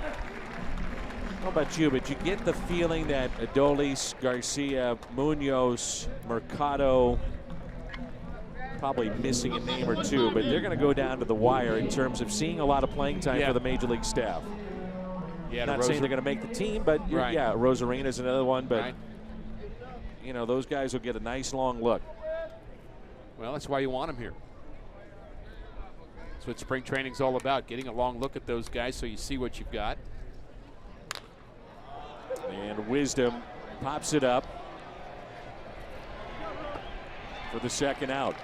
I don't know about you, but you get the feeling that Adolis, Garcia, Munoz, Mercado, probably missing a name or 2, but they're going to go down to the wire in terms of seeing a lot of playing time for the Major League staff. Yeah, not saying they're going to make the team, but right. Yeah, Rosarena's another one, but right. You know, those guys will get a nice long look. Well, that's why you want them here. That's what spring training's all about, getting a long look at those guys so you see what you've got. And Wisdom pops it up for the second out.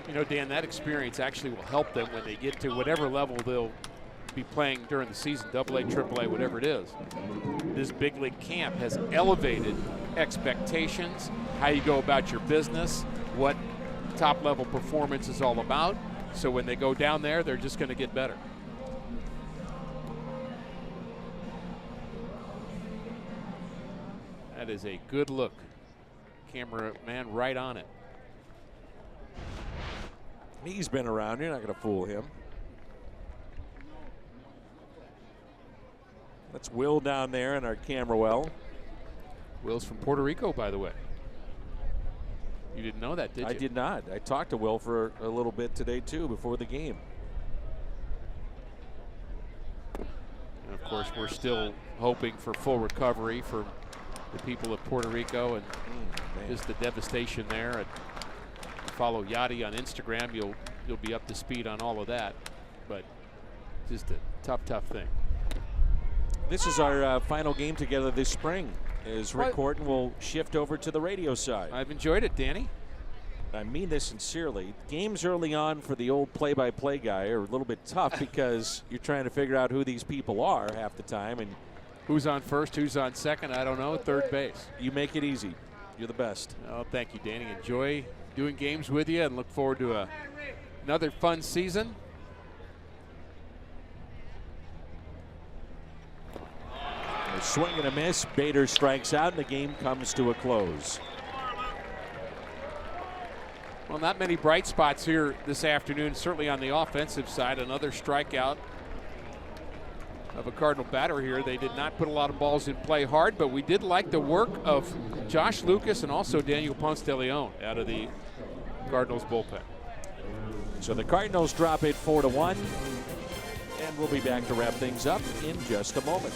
You know, Dan, that experience actually will help them when they get to whatever level they'll be playing during the season, AA, AAA, whatever it is. This big league camp has elevated expectations, how you go about your business, what top level performance is all about. So when they go down there, they're just going to get better. That is a good look. Cameraman right on it. He's been around. You're not going to fool him. That's Will down there in our camera well. Will's from Puerto Rico, by the way. You didn't know that, did you? I did not. I talked to Will for a little bit today, too, before the game. And of course, we're still hoping for full recovery for the people of Puerto Rico and just the devastation there. And follow Yachty on Instagram. You'll be up to speed on all of that. But just a tough thing. This is our final game together this spring, as Rick Horton will shift over to the radio side. I've enjoyed it, Danny. I mean this sincerely. Games early on for the old play-by-play guy are a little bit tough because you're trying to figure out who these people are half the time. And who's on first, who's on second, I don't know, third base. You make it easy. You're the best. Oh, thank you, Danny. Enjoy doing games with you and look forward to another fun season. A swing and a miss. Bader strikes out, and the game comes to a close. Well, not many bright spots here this afternoon, certainly on the offensive side. Another strikeout of a Cardinal batter here. They did not put a lot of balls in play hard, but we did like the work of Josh Lucas and also Daniel Ponce de Leon out of the Cardinals bullpen. So the Cardinals drop it 4-1, and we'll be back to wrap things up in just a moment.